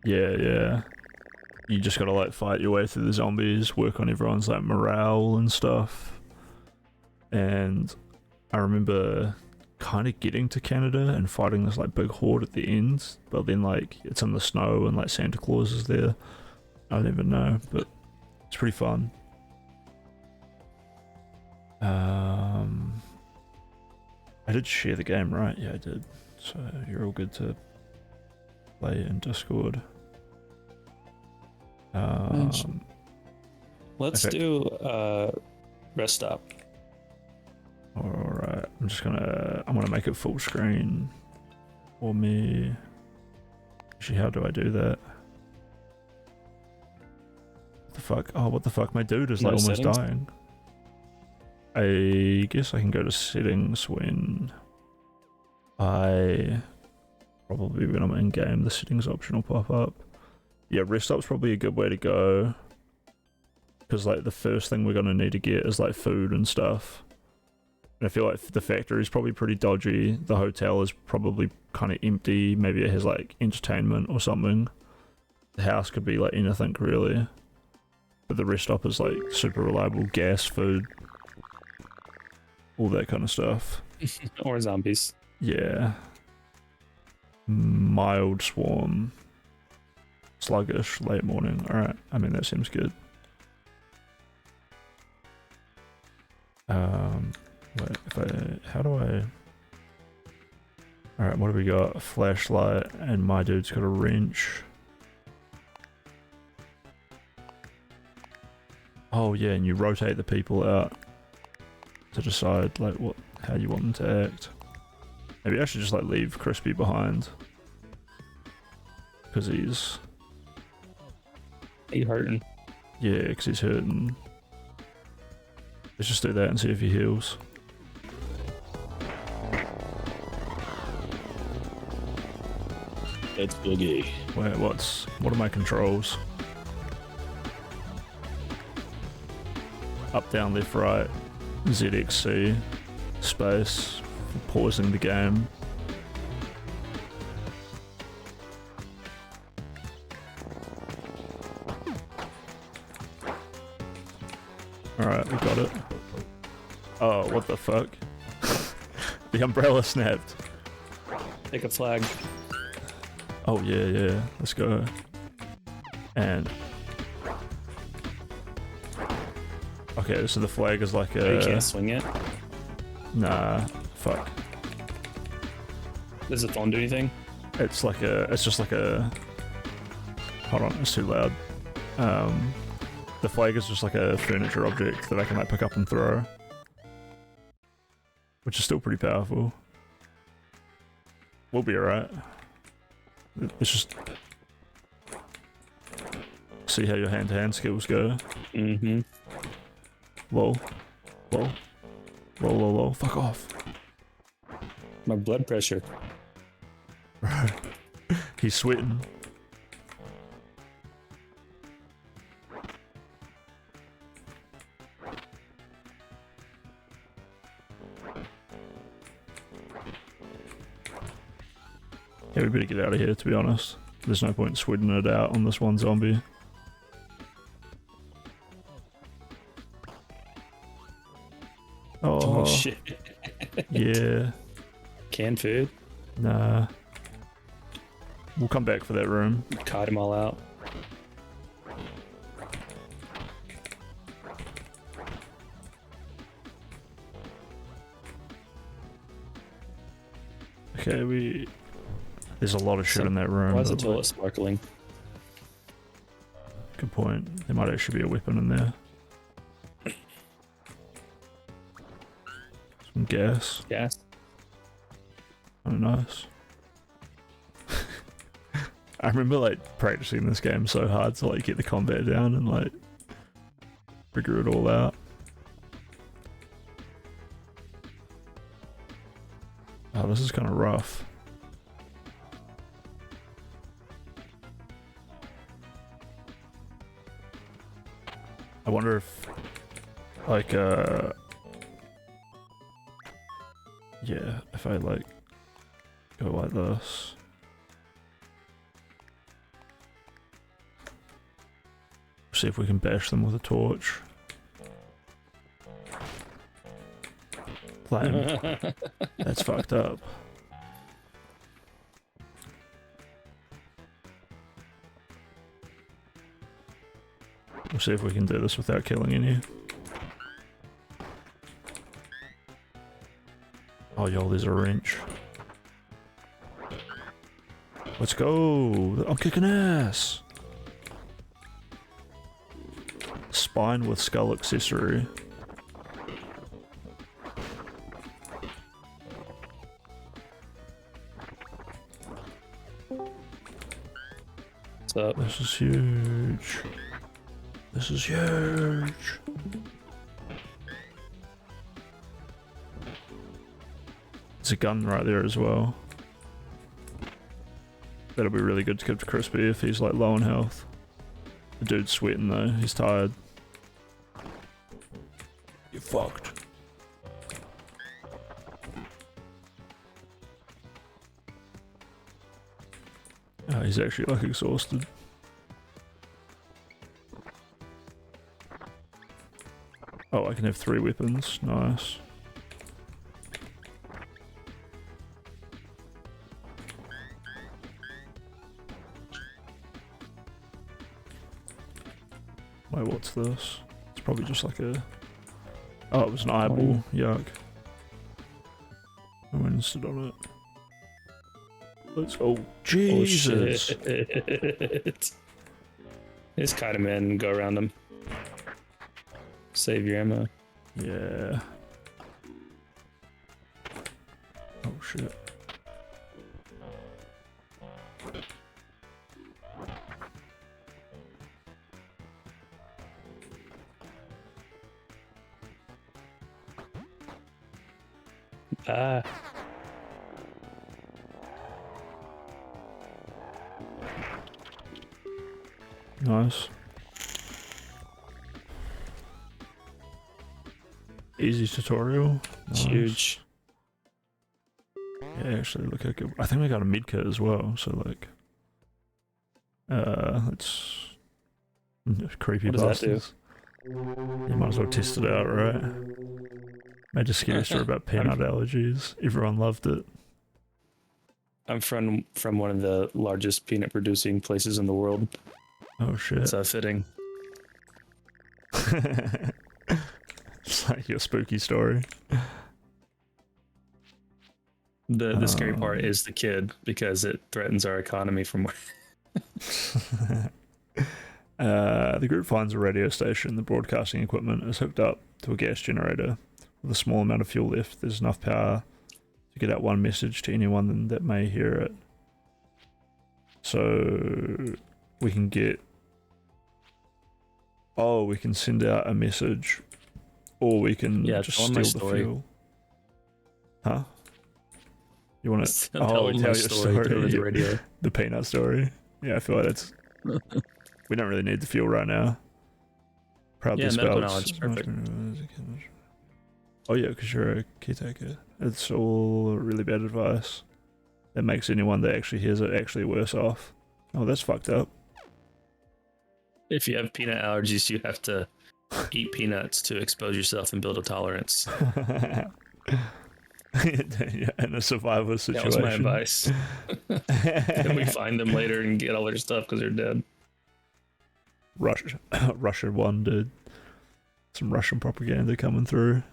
Yeah. You just gotta like fight your way through the zombies, work on everyone's like morale and stuff. And I remember kind of getting to Canada and fighting this like big horde at the end, but then like it's in the snow and like Santa Claus is there. I don't even know, but it's pretty fun. I did share the game, right? Yeah, I did. So you're all good to play in Discord. Let's do rest stop. Alright, I'm gonna make it full screen for me. Actually, how do I do that? What the fuck? Oh, what the fuck? My dude is like almost settings? dying. I guess I can go to settings when when I'm in game, the settings option will pop up. Yeah, rest stop's probably a good way to go, because like the first thing we're gonna need to get is like food and stuff. And I feel like the factory is probably pretty dodgy. The hotel is probably kind of empty. Maybe it has like entertainment or something. The house could be like anything really. But the rest stop is like super reliable. Gas, food, all that kind of stuff. Or zombies. Yeah. Mild swarm. Sluggish, late morning. Alright, I mean, that seems good. Wait, how do I... Alright, what have we got? A flashlight, and my dude's got a wrench. Oh yeah, and you rotate the people out to decide like how you want them to act. Maybe I should just like leave Crispy behind. Because he's... He hurting. Yeah, because he's hurting. Let's just do that and see if he heals. That's boogie. Wait, what are my controls? Up, down, left, right, ZXC, space, pausing the game. Alright, we got it. Oh, what the fuck? The umbrella snapped. Take a flag. Oh yeah, let's go. And... Okay, so the flag is like a... Oh, you can't swing it? Nah, fuck. Does the phone do anything? It's like a... It's just like a... Hold on, it's too loud. The flag is just like a furniture object that I can like pick up and throw. Which is still pretty powerful. We'll be alright. It's just... See how your hand-to-hand skills go. Mm-hmm. Whoa. Whoa. Whoa, whoa, whoa. Fuck off. My blood pressure. He's sweating. Yeah, we better get out of here, to be honest. There's no point in sweating it out on this one zombie. Oh shit. Yeah. Canned food? Nah. We'll come back for that room. Caught him all out. Okay, there's a lot of shit in that room. Why is the toilet sparkling? Good point. There might actually be a weapon in there. Some gas. Gas? Oh, nice. I remember like practicing this game so hard to like get the combat down and like figure it all out. Oh, this is kind of rough. I wonder if, like, yeah, if I, like, go like this. See if we can bash them with a torch. Lame. That's fucked up. We'll see if we can do this without killing any. Oh, yo, there's a wrench. Let's go! I'm kicking ass! Spine with skull accessory. What's up? This is huge. This is huge. There's a gun right there as well. That'll be really good to give to Crispy if he's like low on health. The dude's sweating though, he's tired. You're fucked. Oh, he's actually like exhausted. Oh, I can have 3 weapons. Nice. Wait, what's this? It's probably just like a... Oh, it was an eyeball. Yuck. I went and stood on it. Let's go. Jesus! Oh, shit. Just kite him in and go around him. Save your ammo. Yeah. Oh shit. Ah. Nice. Easy tutorial. Nice. Huge. Yeah, actually, look how good. I think we got a mid kit as well, so like, it's creepy What does that do? bastards. You might as well test it out, right? Made a scary story about peanut allergies. Everyone loved it. I'm from one of the largest peanut producing places in the world. Oh shit. It's fitting. It's like your spooky story. The scary part is the kid, because it threatens our economy from The group finds a radio station. The broadcasting equipment is hooked up to a gas generator. With a small amount of fuel left, there's enough power to get out one message to anyone that may hear it. So we can get... Oh, we can send out a message, or we can just steal the fuel. Huh? You want to tell your story? Through the radio. The peanut story. Yeah, I feel like that's... We don't really need the fuel right now. Proudly medical spelled. knowledge, perfect. Oh yeah, because you're a caretaker. It's all really bad advice. That makes anyone that actually hears it actually worse off. Oh, that's fucked up. If you have peanut allergies, you have to eat peanuts to expose yourself and build a tolerance. Yeah, in a survival situation. That was my advice. Then we find them later and get all their stuff because they're dead. Russia one, dude. Some Russian propaganda coming through.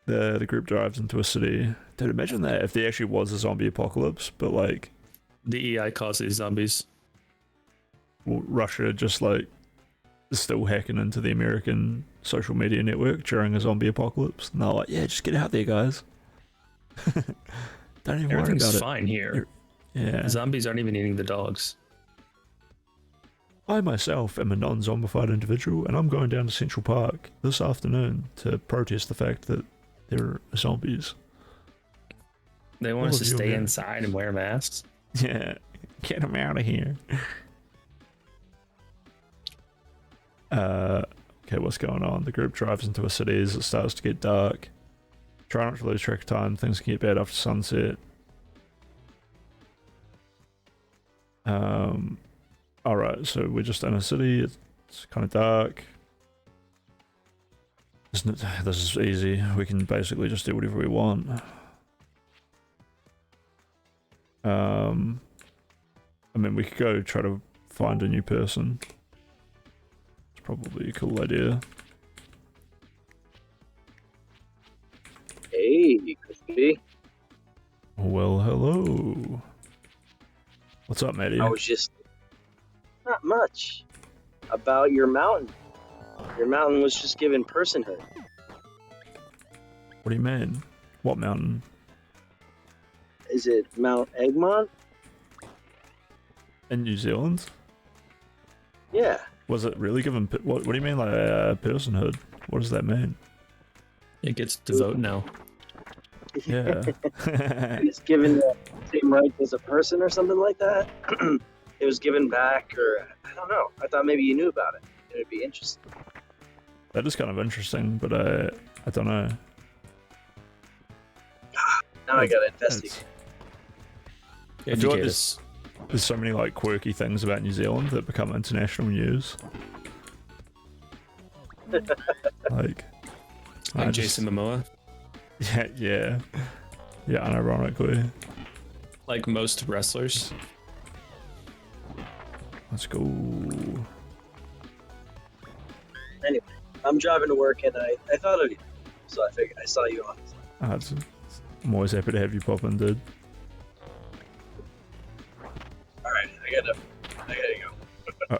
The group drives into a city. Dude, imagine that if there actually was a zombie apocalypse, but like... DEI caused these zombies. Well, Russia just like still hacking into the American social media network during a zombie apocalypse. And they're like, yeah, just get out there, guys. Don't even worry about it. Everything's fine here. Yeah. Zombies aren't even eating the dogs. I myself am a non-zombified individual, and I'm going down to Central Park this afternoon to protest the fact that there are zombies. They want us to stay inside and wear masks? Yeah, get them out of here. Okay, what's going on? The group drives into a city as it starts to get dark. Try not to lose track of time, things can get bad after sunset. Alright, so we're just in a city, it's kind of dark. Isn't it? This is easy, we can basically just do whatever we want. I mean, we could go try to find a new person. It's probably a cool idea. Hey, Crispy. Well, hello. What's up, Maddie? I was just... Not much. About your mountain. Your mountain was just given personhood. What do you mean? What mountain? Is it Mount Egmont? In New Zealand? Yeah. Was it really given... What do you mean, like, personhood? What does that mean? It gets to vote now. Yeah. It's given the same rights as a person or something like that. It was given back, or I don't know. I thought maybe you knew about it. It'd be interesting. That is kind of interesting, but I don't know. Now I gotta investigate. I feel like there's so many like quirky things about New Zealand that become international news. Like Jason Momoa. Yeah, unironically. Like most wrestlers. Let's go. Anyway, I'm driving to work and I thought of you, so I figured I saw you on. I'm always happy to have you pop in, dude. All right, I gotta go.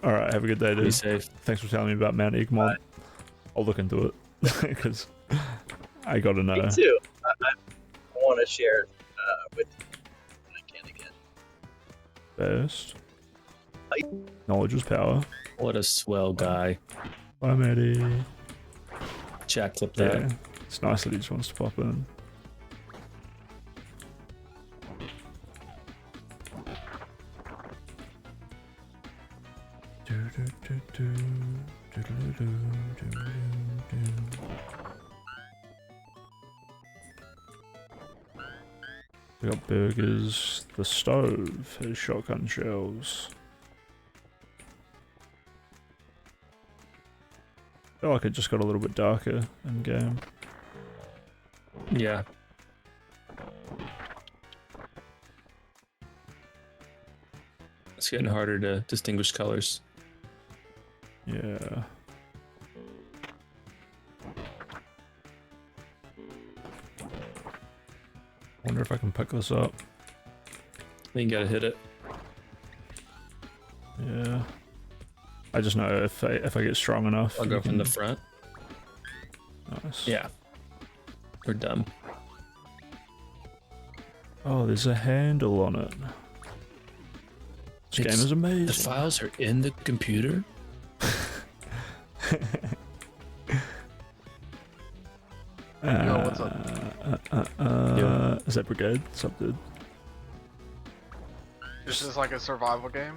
Alright, have a good day, dude. Be safe. Thanks for telling me about Mount Egmont. I'll look into it, because I gotta know. Me too. I want to share with you when I can again. Best. Knowledge is power. What a swell guy. Bye, Maddie. Chat clip that. Yeah, it's nice that he just wants to pop in. We got burgers. The stove has shotgun shells. I feel like it just got a little bit darker in game. Yeah. It's getting harder to distinguish colors. Yeah. Wonder if I can pick this up. Then you gotta hit it. Yeah. I just know if I get strong enough. I'll go from the front. Nice. Yeah. We're done. Oh, there's a handle on it. This game is amazing. The files are in the computer? Yo, what's up? Is that Brigade? What's up, dude? This is like a survival game?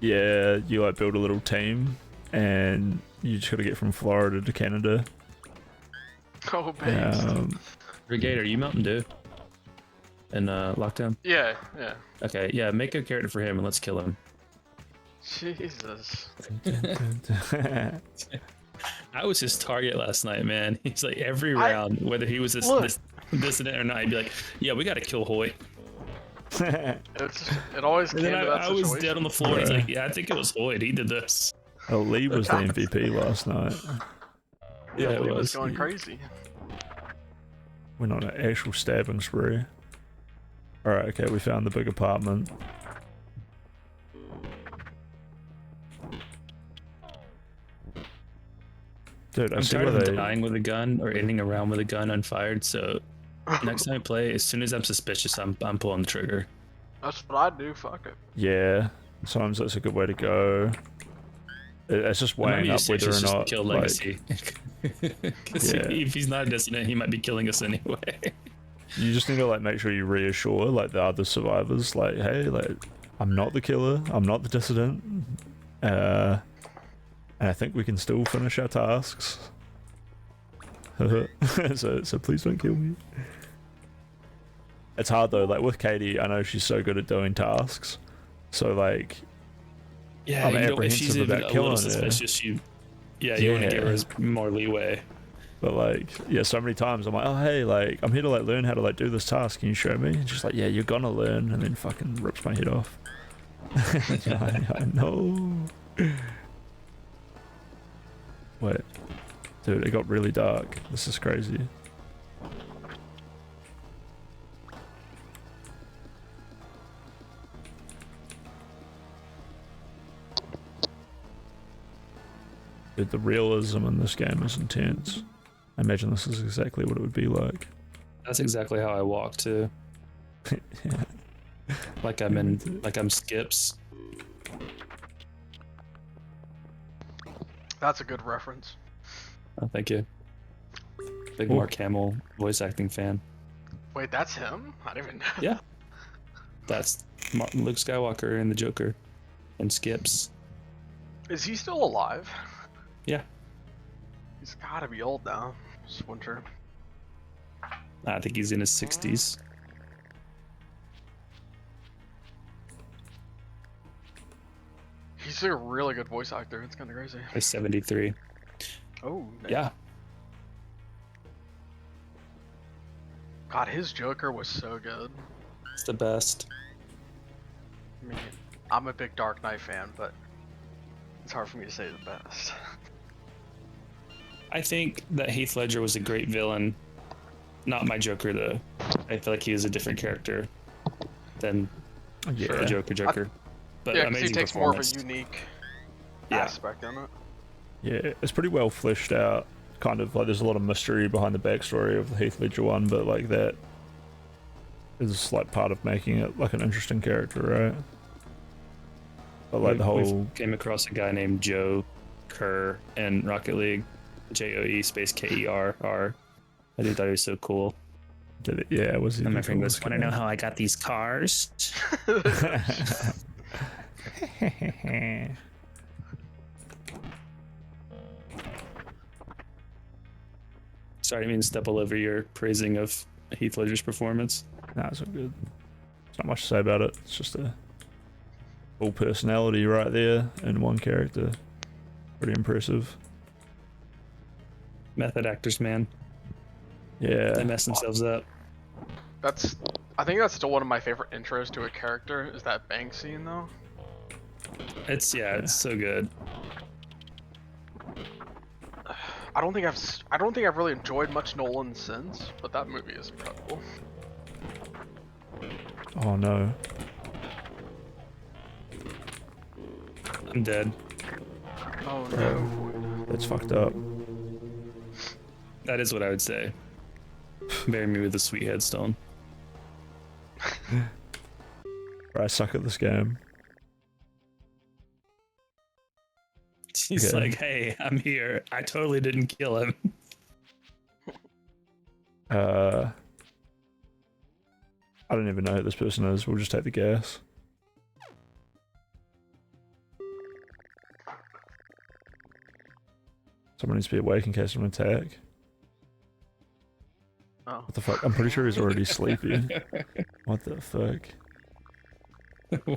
Yeah, you like build a little team and you just gotta get from Florida to Canada. Oh, babes. Brigade, are you Mountain Dew? And Lockdown? Yeah, yeah. Okay, yeah, make a character for him and let's kill him. Jesus. I was his target last night, man. He's like every round, whether he was this dissident or not, he'd be like, yeah, we gotta kill Hoy. It always came to that I was situation. dead on the floor. He's like, yeah, I think it was Hoyt. He did this. Oh, Lee was the MVP last night. Yeah, it he was was. going crazy. Went on an actual stabbing spree. Alright, okay, we found the big apartment. Dude, I'm tired of dying with a gun or ending a round with a gun unfired, so next time I play, as soon as I'm suspicious, I'm pulling the trigger. That's what I do, fuck it. Yeah, sometimes that's a good way to go. It's just weighing up whether or not. Kill like, Legacy. Because if he's not a dissident, he might be killing us anyway. You just need to like make sure you reassure like the other survivors, like, hey, like I'm not the killer, I'm not the dissident, and I think we can still finish our tasks. so please don't kill me. It's hard though, like with Katie, I know she's so good at doing tasks, so like Yeah, I'm if she's apprehensive even about a killing little her. suspicious, you want to give her more leeway. But like, yeah, so many times I'm like, oh hey, like I'm here to like learn how to like do this task. Can you show me? And she's like, yeah, you're gonna learn, and then fucking rips my head off. I know. Wait, dude, it got really dark. This is crazy. Dude, the realism in this game is intense. I imagine this is exactly what it would be like. That's exactly how I walk too. Yeah. Like I'm Skips. That's a good reference. Oh, thank you. Big Mark Hamill voice acting fan. Wait, that's him? I didn't even know. Yeah. That's Luke Skywalker and the Joker and Skips. Is he still alive? Yeah. He's gotta be old now. Just wondering. I think he's in his 60s. He's a really good voice actor. It's kind of crazy. He's 73. Oh, yeah. God, his Joker was so good. It's the best. I mean, I'm a big Dark Knight fan, but it's hard for me to say the best. I think that Heath Ledger was a great villain. Not my Joker though. I feel like he is a different character than the Joker. But yeah, 'cause amazing he takes more of a performance. unique aspect in it. Yeah, it's pretty well fleshed out. Kind of like there's a lot of mystery behind the backstory of the Heath Ledger one, but like that is like part of making it like an interesting character, right? But like the whole We came across a guy named Joe Kerr in Rocket League, JOE space KERR. I just thought he was so cool. Yeah, was he? And my friend goes, "Want to know how I got these cars?" Sorry, I didn't mean to step all over your praising of Heath Ledger's performance. Nah, it's all good. There's not much to say about it. It's just a full personality right there in one character. Pretty impressive. Method actors, man. Yeah. They mess themselves up. I think that's still one of my favorite intros to a character, is that bank scene though. It's so good. I don't think I've really enjoyed much Nolan since, but that movie is incredible. Oh no. I'm dead. Oh no. That's fucked up. That is what I would say. Bury me with a sweet headstone. I suck at this game. He's Okay. like, "Hey, I'm here. I totally didn't kill him." I don't even know who this person is. We'll just take the guess. Someone needs to be awake in case of an attack. Oh. What the fuck? I'm pretty sure he's already sleepy. What the fuck?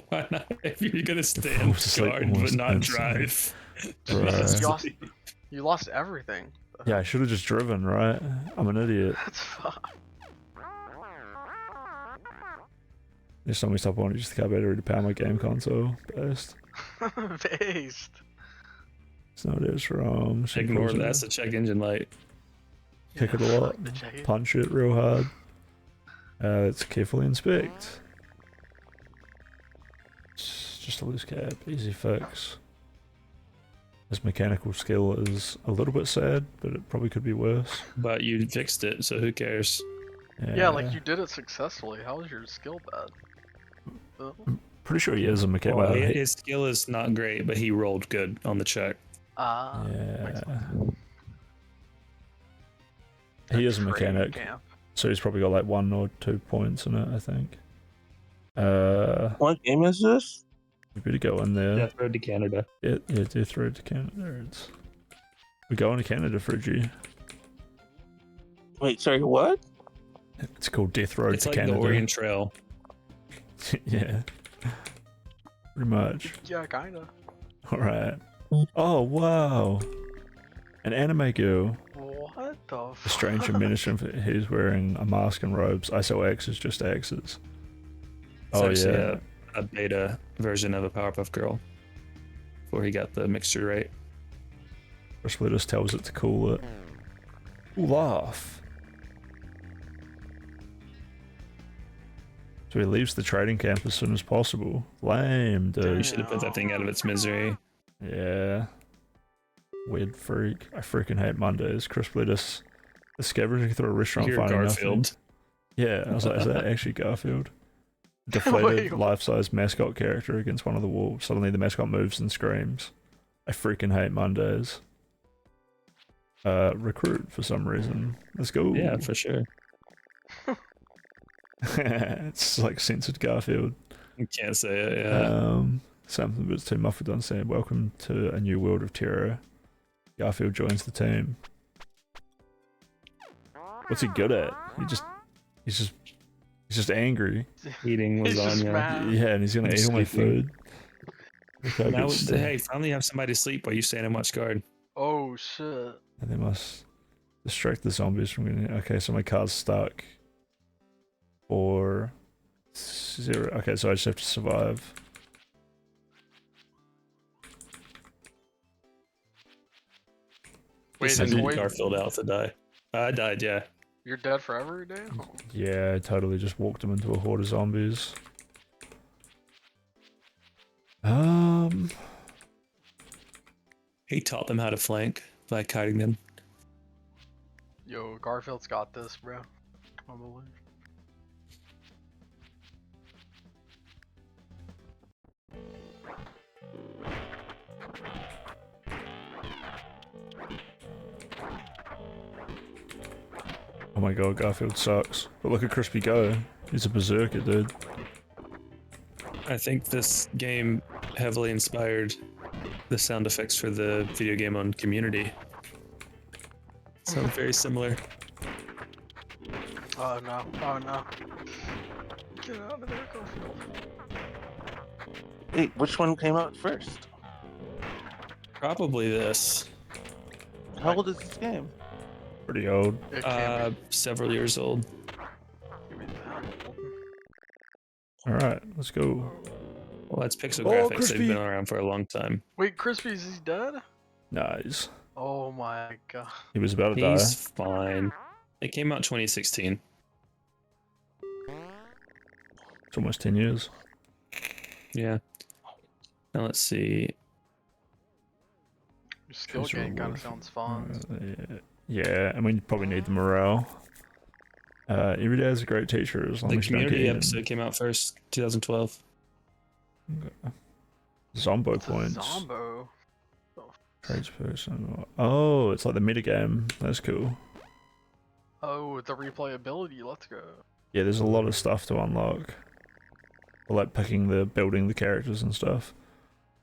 Why not? If you're gonna stay Falls in asleep guard but almost not instantly. drive. Right. You lost everything. Yeah, I should have just driven, right? I'm an idiot. That's fine. Next time we stop on, use the car battery to power my game console. Best. Based. It's not as wrong. Ignore that. That's a check engine light. Kick it a lot. the check. Punch it real hard. Let's carefully inspect. It's just a loose cap. Easy fix. His mechanical skill is a little bit sad, but it probably could be worse. But you fixed it, so who cares? Yeah, like you did it successfully. How is your skill bad? Pretty sure he is a mechanic. Well, his skill is not great, but he rolled good on the check. Yeah. He is a mechanic, so he's probably got like 1 or 2 points in it, I think. What game is this? We better go in there. Death Road to Canada. Yeah, Death Road to Canada. We're going to Canada, Friggy. Wait, sorry, what? It's called Death Road It's to like Canada. the Orient Trail. Yeah. Pretty much. Yeah, kinda. Alright. Oh, wow. An anime girl. What the A strange admonition. He's wearing a mask and robes. I saw axes, just axes. It's Oh, actually yeah. a beta version of a Powerpuff Girl. Before he got the mixture right. Chris Willis tells it to cool it. Laugh. So he leaves the trading camp as soon as possible. Lame, dude. You should have put that thing out of its misery. Yeah. Weird freak. I freaking hate Mondays. Chris Willis is scavenging through a restaurant You're finding Garfield. nothing. Yeah, I was like, is that actually Garfield? Deflated, life-size mascot character against one of the wolves. Suddenly the mascot moves and screams. I freaking hate Mondays. Recruit for some reason. Let's go. Yeah, for sure. It's like censored Garfield. You can't say it, yeah. Something but it's too muffled on saying welcome to a new world of terror. Garfield joins the team. What's he good at? He's just angry. Eating He's just lasagna. mad. Yeah, and he's gonna eat all my food. Okay, Now, good stuff. hey, finally have somebody sleep while you stand and watch guard. Oh shit. And they must distract the zombies from getting. Okay, so my car's stuck. Or 0. Okay, so I just have to survive. Wait, Send wait. Garfield out to die. I died, yeah. You're dead forever, Dan? Yeah, I totally just walked him into a horde of zombies. He taught them how to flank by kiting them. Yo, Garfield's got this, bro. I believe. Oh my god, Garfield sucks. But look at Crispy go. He's a berserker, dude. I think this game heavily inspired the sound effects for the video game on Community. Sound very similar. Oh no, oh no. Get out of there, Garfield. Wait, which one came out first? Probably this. How old is this game? Pretty old. Several years old. Alright, let's go. Well, that's pixel Oh, graphics. Crispy. They've been around for a long time. Wait, Crispy's he dead? Nice. Oh my god. He was about to He's die. fine. It came out 2016. It's almost 10 years. Yeah. Now let's see. Your skill Visual game kind of warfare. sounds fun. Yeah, and we probably need the morale. Every day is a great teacher as long The as you don't get Community eaten. episode came out first, 2012. Zombo points. Zombo. Tradesperson. Oh, it's like the metagame. That's cool. Oh, the replayability. Let's go. Yeah, there's a lot of stuff to unlock. I like picking building the characters and stuff.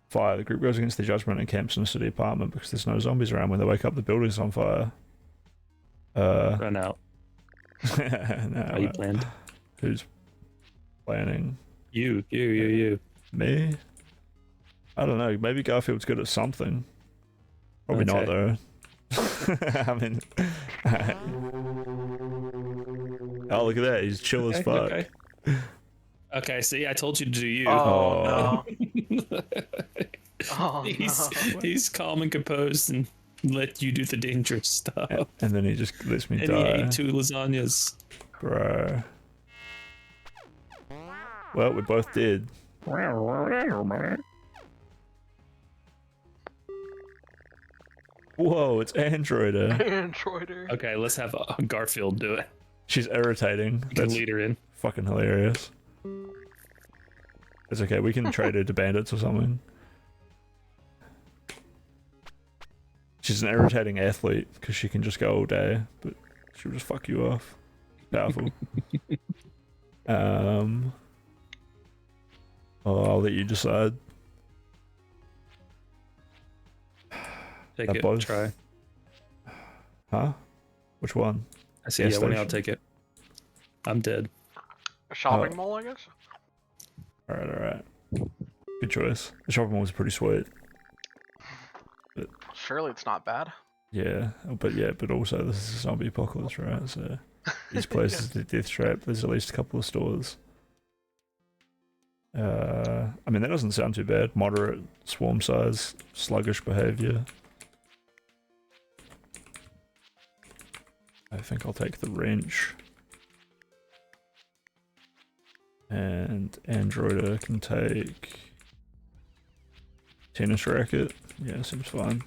Fire. The group goes against their judgment and camps in a city apartment because there's no zombies around. When they wake up, the building's on fire. Run out. No, How you planned? Who's planning? You. Me? I don't know. Maybe Garfield's good at something. Probably not though. I mean, oh look at that. He's chill as fuck. Okay, see, I told you to do you. Oh, no. Oh, He's calm and composed and let you do the dangerous stuff. And then he just lets me And die. he ate 2 lasagnas. Bro. Well, we're both dead. Whoa, it's Androider. Androider. Okay, let's have Garfield do it. She's irritating. You can lead her in. Fucking hilarious. It's okay, we can trade her to bandits or something. She's an irritating athlete because she can just go all day, but she'll just fuck you off. Powerful. Oh, I'll let you decide. Take They're it. both- Try. Huh? Which one? I see. Gas Yeah, one. I'll station? take it. I'm dead. A shopping mall, I guess? Alright. Good choice. The shopping mall was pretty sweet. But Surely it's not bad. yeah, but also this is a zombie apocalypse, right? So these places, the death trap, there's at least a couple of stores. I mean, that doesn't sound too bad. Moderate swarm size, sluggish behavior. I think I'll take the wrench. And Androider can take tennis racket. Yeah, seems fine.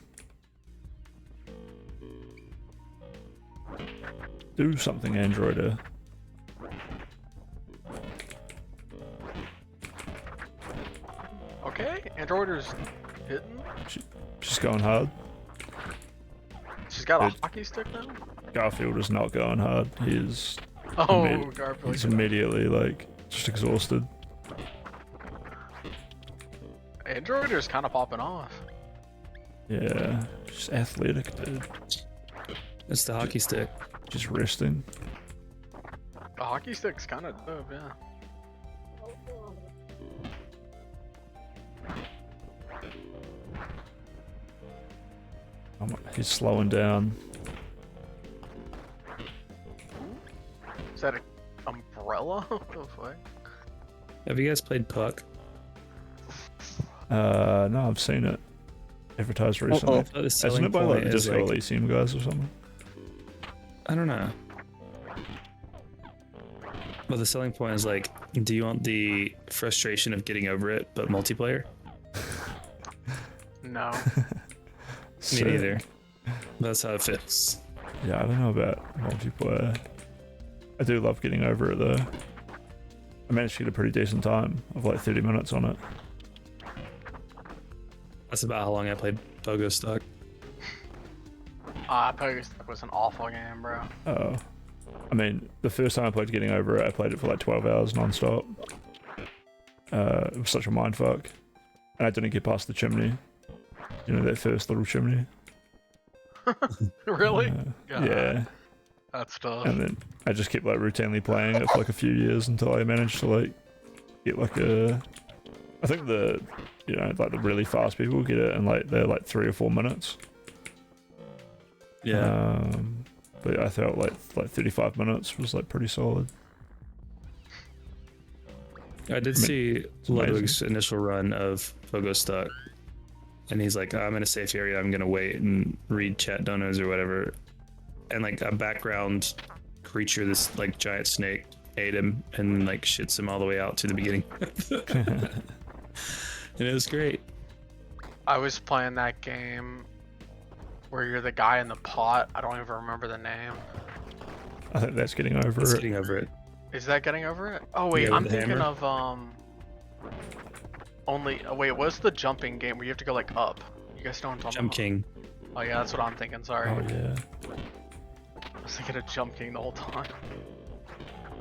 Do something, Androider. Okay, Androider's hitting. She's going hard. She's got a Dude. hockey stick now? Garfield is not going hard. He is. Oh, Garfield. He's immediately like just exhausted. Androider's kind of popping off. Yeah, she's athletic, dude. It's the hockey stick. Just resting. The hockey stick's kind of dope, yeah. He's slowing down. Is that an umbrella? What the fuck? Have you guys played Puck? No, I've seen it. advertised recently. Isn't it by like just Elysium guys or something? I don't know. Well, the selling point is like, do you want the frustration of getting over it, but multiplayer? No. Me neither. That's how it feels. Yeah, I don't know about multiplayer. I do love getting over it though. I managed to get a pretty decent time of like 30 minutes on it. That's about how long I played Pogo Stock. Pogo Stock was an awful game, bro. Oh. I mean, the first time I played Getting Over It, I played it for like 12 hours non-stop. It was such a mindfuck. And I didn't get past the chimney. You know, that first little chimney? Really? Yeah. That's tough. And then I just kept like routinely playing it for like a few years until I managed to like get like a... I think the, you know, like the really fast people get it in like, they're like 3 or 4 minutes. Yeah. But I felt like 35 minutes was like pretty solid. I did see Ludwig's initial run of Pogo Stock, and he's like, I'm in a safe area, I'm gonna wait and read chat donos or whatever. And like a background creature, this like giant snake, ate him and like shits him all the way out to the beginning. And it was great. I was playing that game where you're the guy in the pot. I don't even remember the name. I think that's Getting Over It. Getting Over It. Is that Getting Over It? Oh wait, I'm thinking of wait, what's the jumping game where you have to go like up? You guys know what I'm talking Jump about? King. Oh yeah, that's what I'm thinking, sorry. Oh yeah. I was thinking of Jump King the whole time.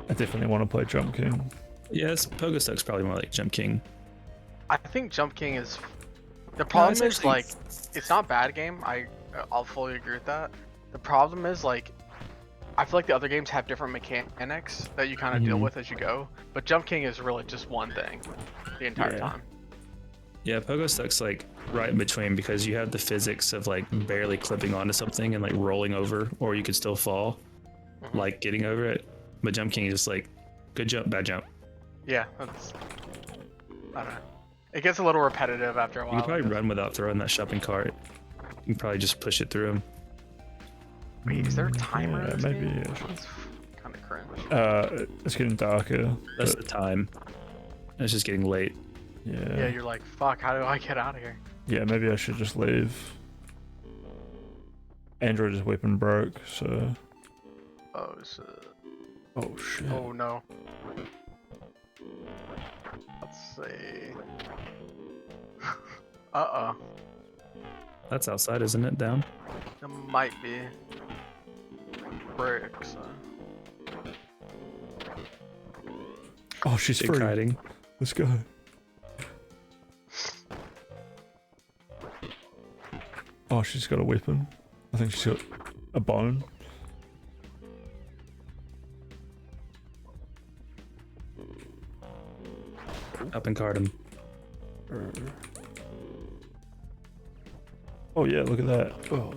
I definitely want to play Jump King. Yes, Pogo Stock's probably more like Jump King. I think Jump King is... The problem is, like, it's not a bad game. I'll fully agree with that. The problem is, like, I feel like the other games have different mechanics that you kind of deal with as you go. But Jump King is really just one thing the entire time. Yeah, Pogo Stock's like right in between because you have the physics of like barely clipping onto something and like rolling over, or you could still fall, like Getting Over It. But Jump King is just like, good jump, bad jump. Yeah, that's... I don't know. It gets a little repetitive after a while. You can probably run without throwing that shopping cart. You can probably just push it through him. Wait, is there a timer? Yeah, in this maybe. game? Yeah. That's kind of cringe. It's getting darker. That's the time. It's just getting late. Yeah. Yeah, you're like, fuck, how do I get out of here? Yeah, maybe I should just leave. Android's weapon broke, so... Oh, shit. Oh, shit. Oh, no. Let's see. Uh-oh. That's outside, isn't it? Down? It might be. Bricks. Oh, she's Big free. hiding. Let's go. Oh, she's got a weapon. I think she's got a bone. Up and card him. Oh yeah, look at that. Oh,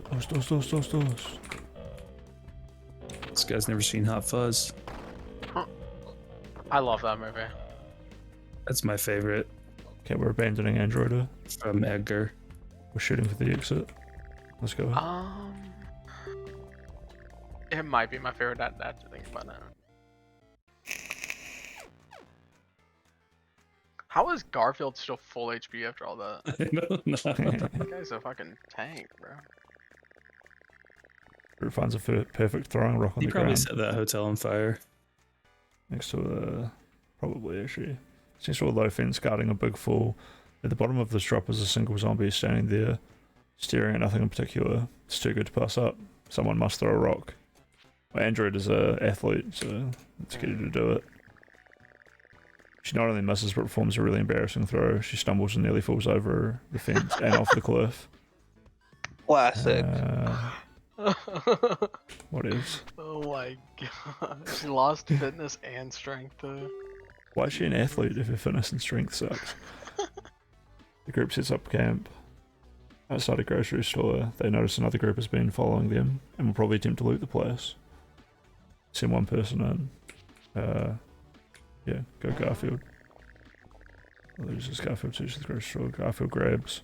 doors. This guy's never seen Hot Fuzz. I love that movie. That's my favorite. Okay, we're abandoning Androida. From Edgar. We're shooting for the exit. Let's go. It might be my favorite after thinking about it. How is Garfield still full HP after all that? I don't know. That guy's a fucking tank, bro. Who finds a perfect throwing rock on He the probably ground. set that hotel on fire. Next to a... probably actually. Next to a low fence guarding a big fall. At the bottom of this drop is a single zombie standing there, staring at nothing in particular. It's too good to pass up. Someone must throw a rock. Well, Android is an athlete, so let's get her to do it. She not only misses but performs a really embarrassing throw. She stumbles and nearly falls over the fence and off the cliff. Classic. What is? Oh my god. She lost fitness and strength though. Why is she an athlete if her fitness and strength sucks? The group sets up camp outside a grocery store. They notice another group has been following them and will probably attempt to loot the place. Send one person in. Yeah, go Garfield. Loses Garfield to the grocery store. Garfield grabs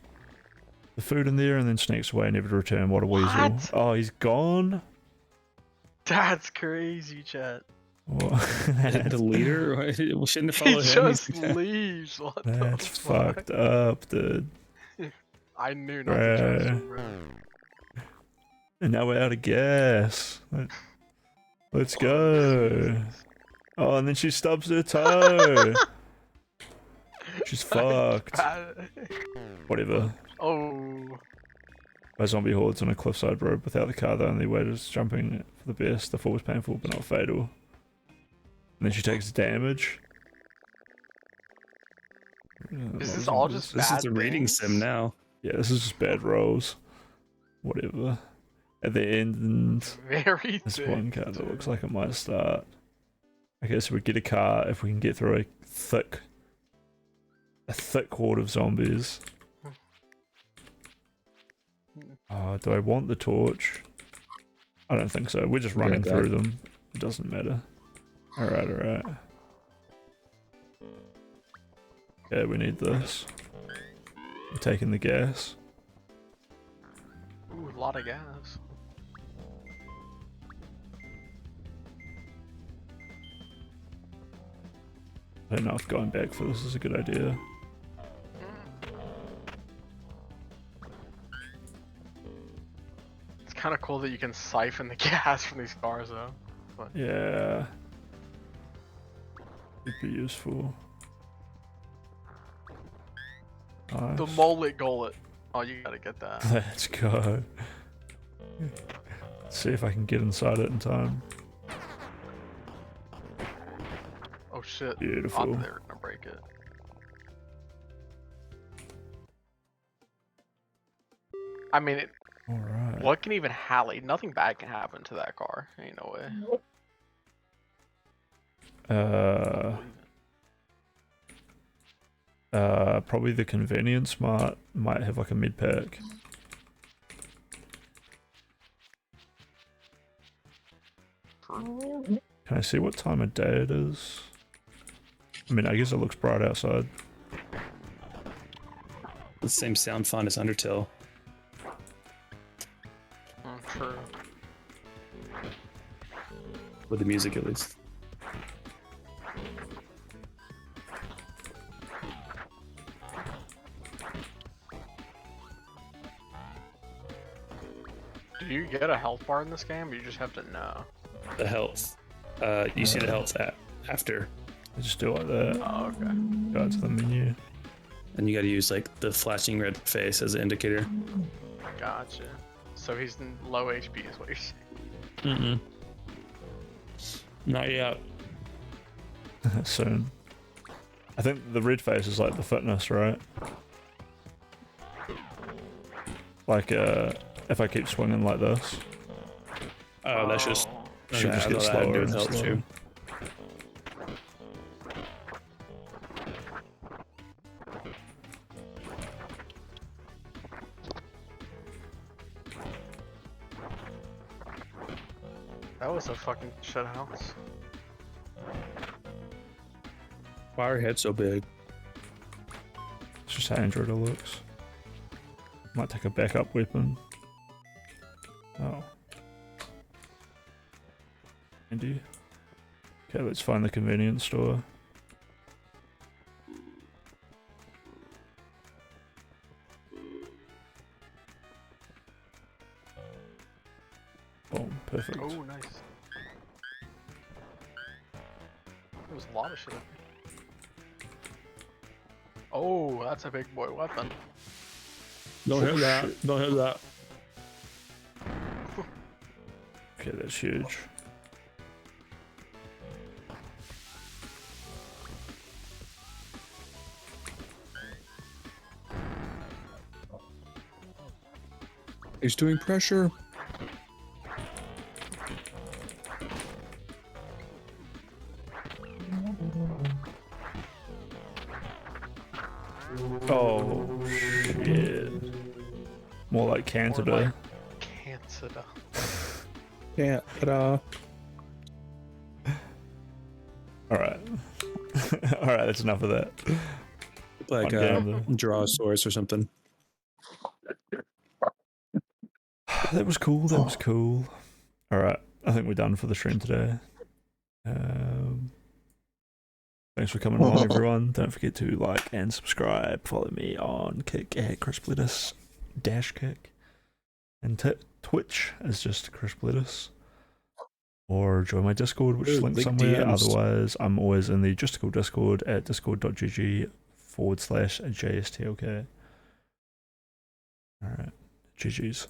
the food in there and then sneaks away, never to return. What a weasel. What? Oh, he's gone? That's crazy, chat. What? The leader? We shouldn't have He followed him. just leaves. What That's the fuck? fucked up, dude. I knew not to trust Bro. him, bro. And now we're out of gas. Let's go. Oh, and then she stubs her toe. She's fucked. Whatever. Oh. By zombie hordes on a cliffside road without the car, the only way is jumping for the best. The fall was painful but not fatal. And then she takes damage. Is this all just This bad is a reading things? sim now. Yeah, this is just bad rolls. Whatever. At the end, Very there's thick, one card that looks like it might start. Okay, so we get a car if we can get through a thick horde of zombies. Do I want the torch? I don't think so. We're just running through them. It doesn't matter. Alright, alright. Okay, we need this. We're taking the gas. Ooh, a lot of gas. I don't know if going back for this is a good idea. It's kind of cool that you can siphon the gas from these cars, though. But Yeah. It'd be useful. Nice. the mullet gullet. Oh, you gotta get that. Let's go. Let's see if I can get inside it in time. Oh shit. Beautiful. I thought they were gonna break it. I mean, Alright. what can even nothing bad can happen to that car. Ain't no way. Probably the convenience might have like a mid pack. Can I see what time of day it is? I mean, I guess it looks bright outside. The same sound font as Undertale. True. With the music at least. Do you get a health bar in this game, or you just have to know? The health. You see the health after. I just do it like that. Oh, okay. Go to the menu. And you gotta use like the flashing red face as an indicator. Gotcha. So he's in low HP is what you're saying. Not yet. Soon. I think the red face is like the fitness, right? Like, if I keep swinging like this. Oh, that's just... Should just get I thought that had to slower do and with health slower. too. That was a fucking shit house. Why are her head so big? It's just how Android looks. Might take a backup weapon. Oh. Andy. Okay, let's find the convenience store. Boom, perfect. Oh, nice. There was a lot of shit. Oh, that's a big boy weapon. Don't hit that. Don't hit that. Okay, that's huge. He's doing pressure. Oh, shit. More like Canada. Canada. Yeah, but Alright. Alright, that's enough of that. like Fun game, though. Draw a source or something. that was cool. That was cool. All right, I think we're done for the stream today. Thanks for coming along, everyone. Don't forget to like and subscribe. Follow me on Kick at ChrisBlittis -Kick, and Twitch is just ChrisBlittis. Or join my Discord, which is linked somewhere. DMs. Otherwise, I'm always in the Justical Discord at discord.gg/JSTLK. Alright, GG's.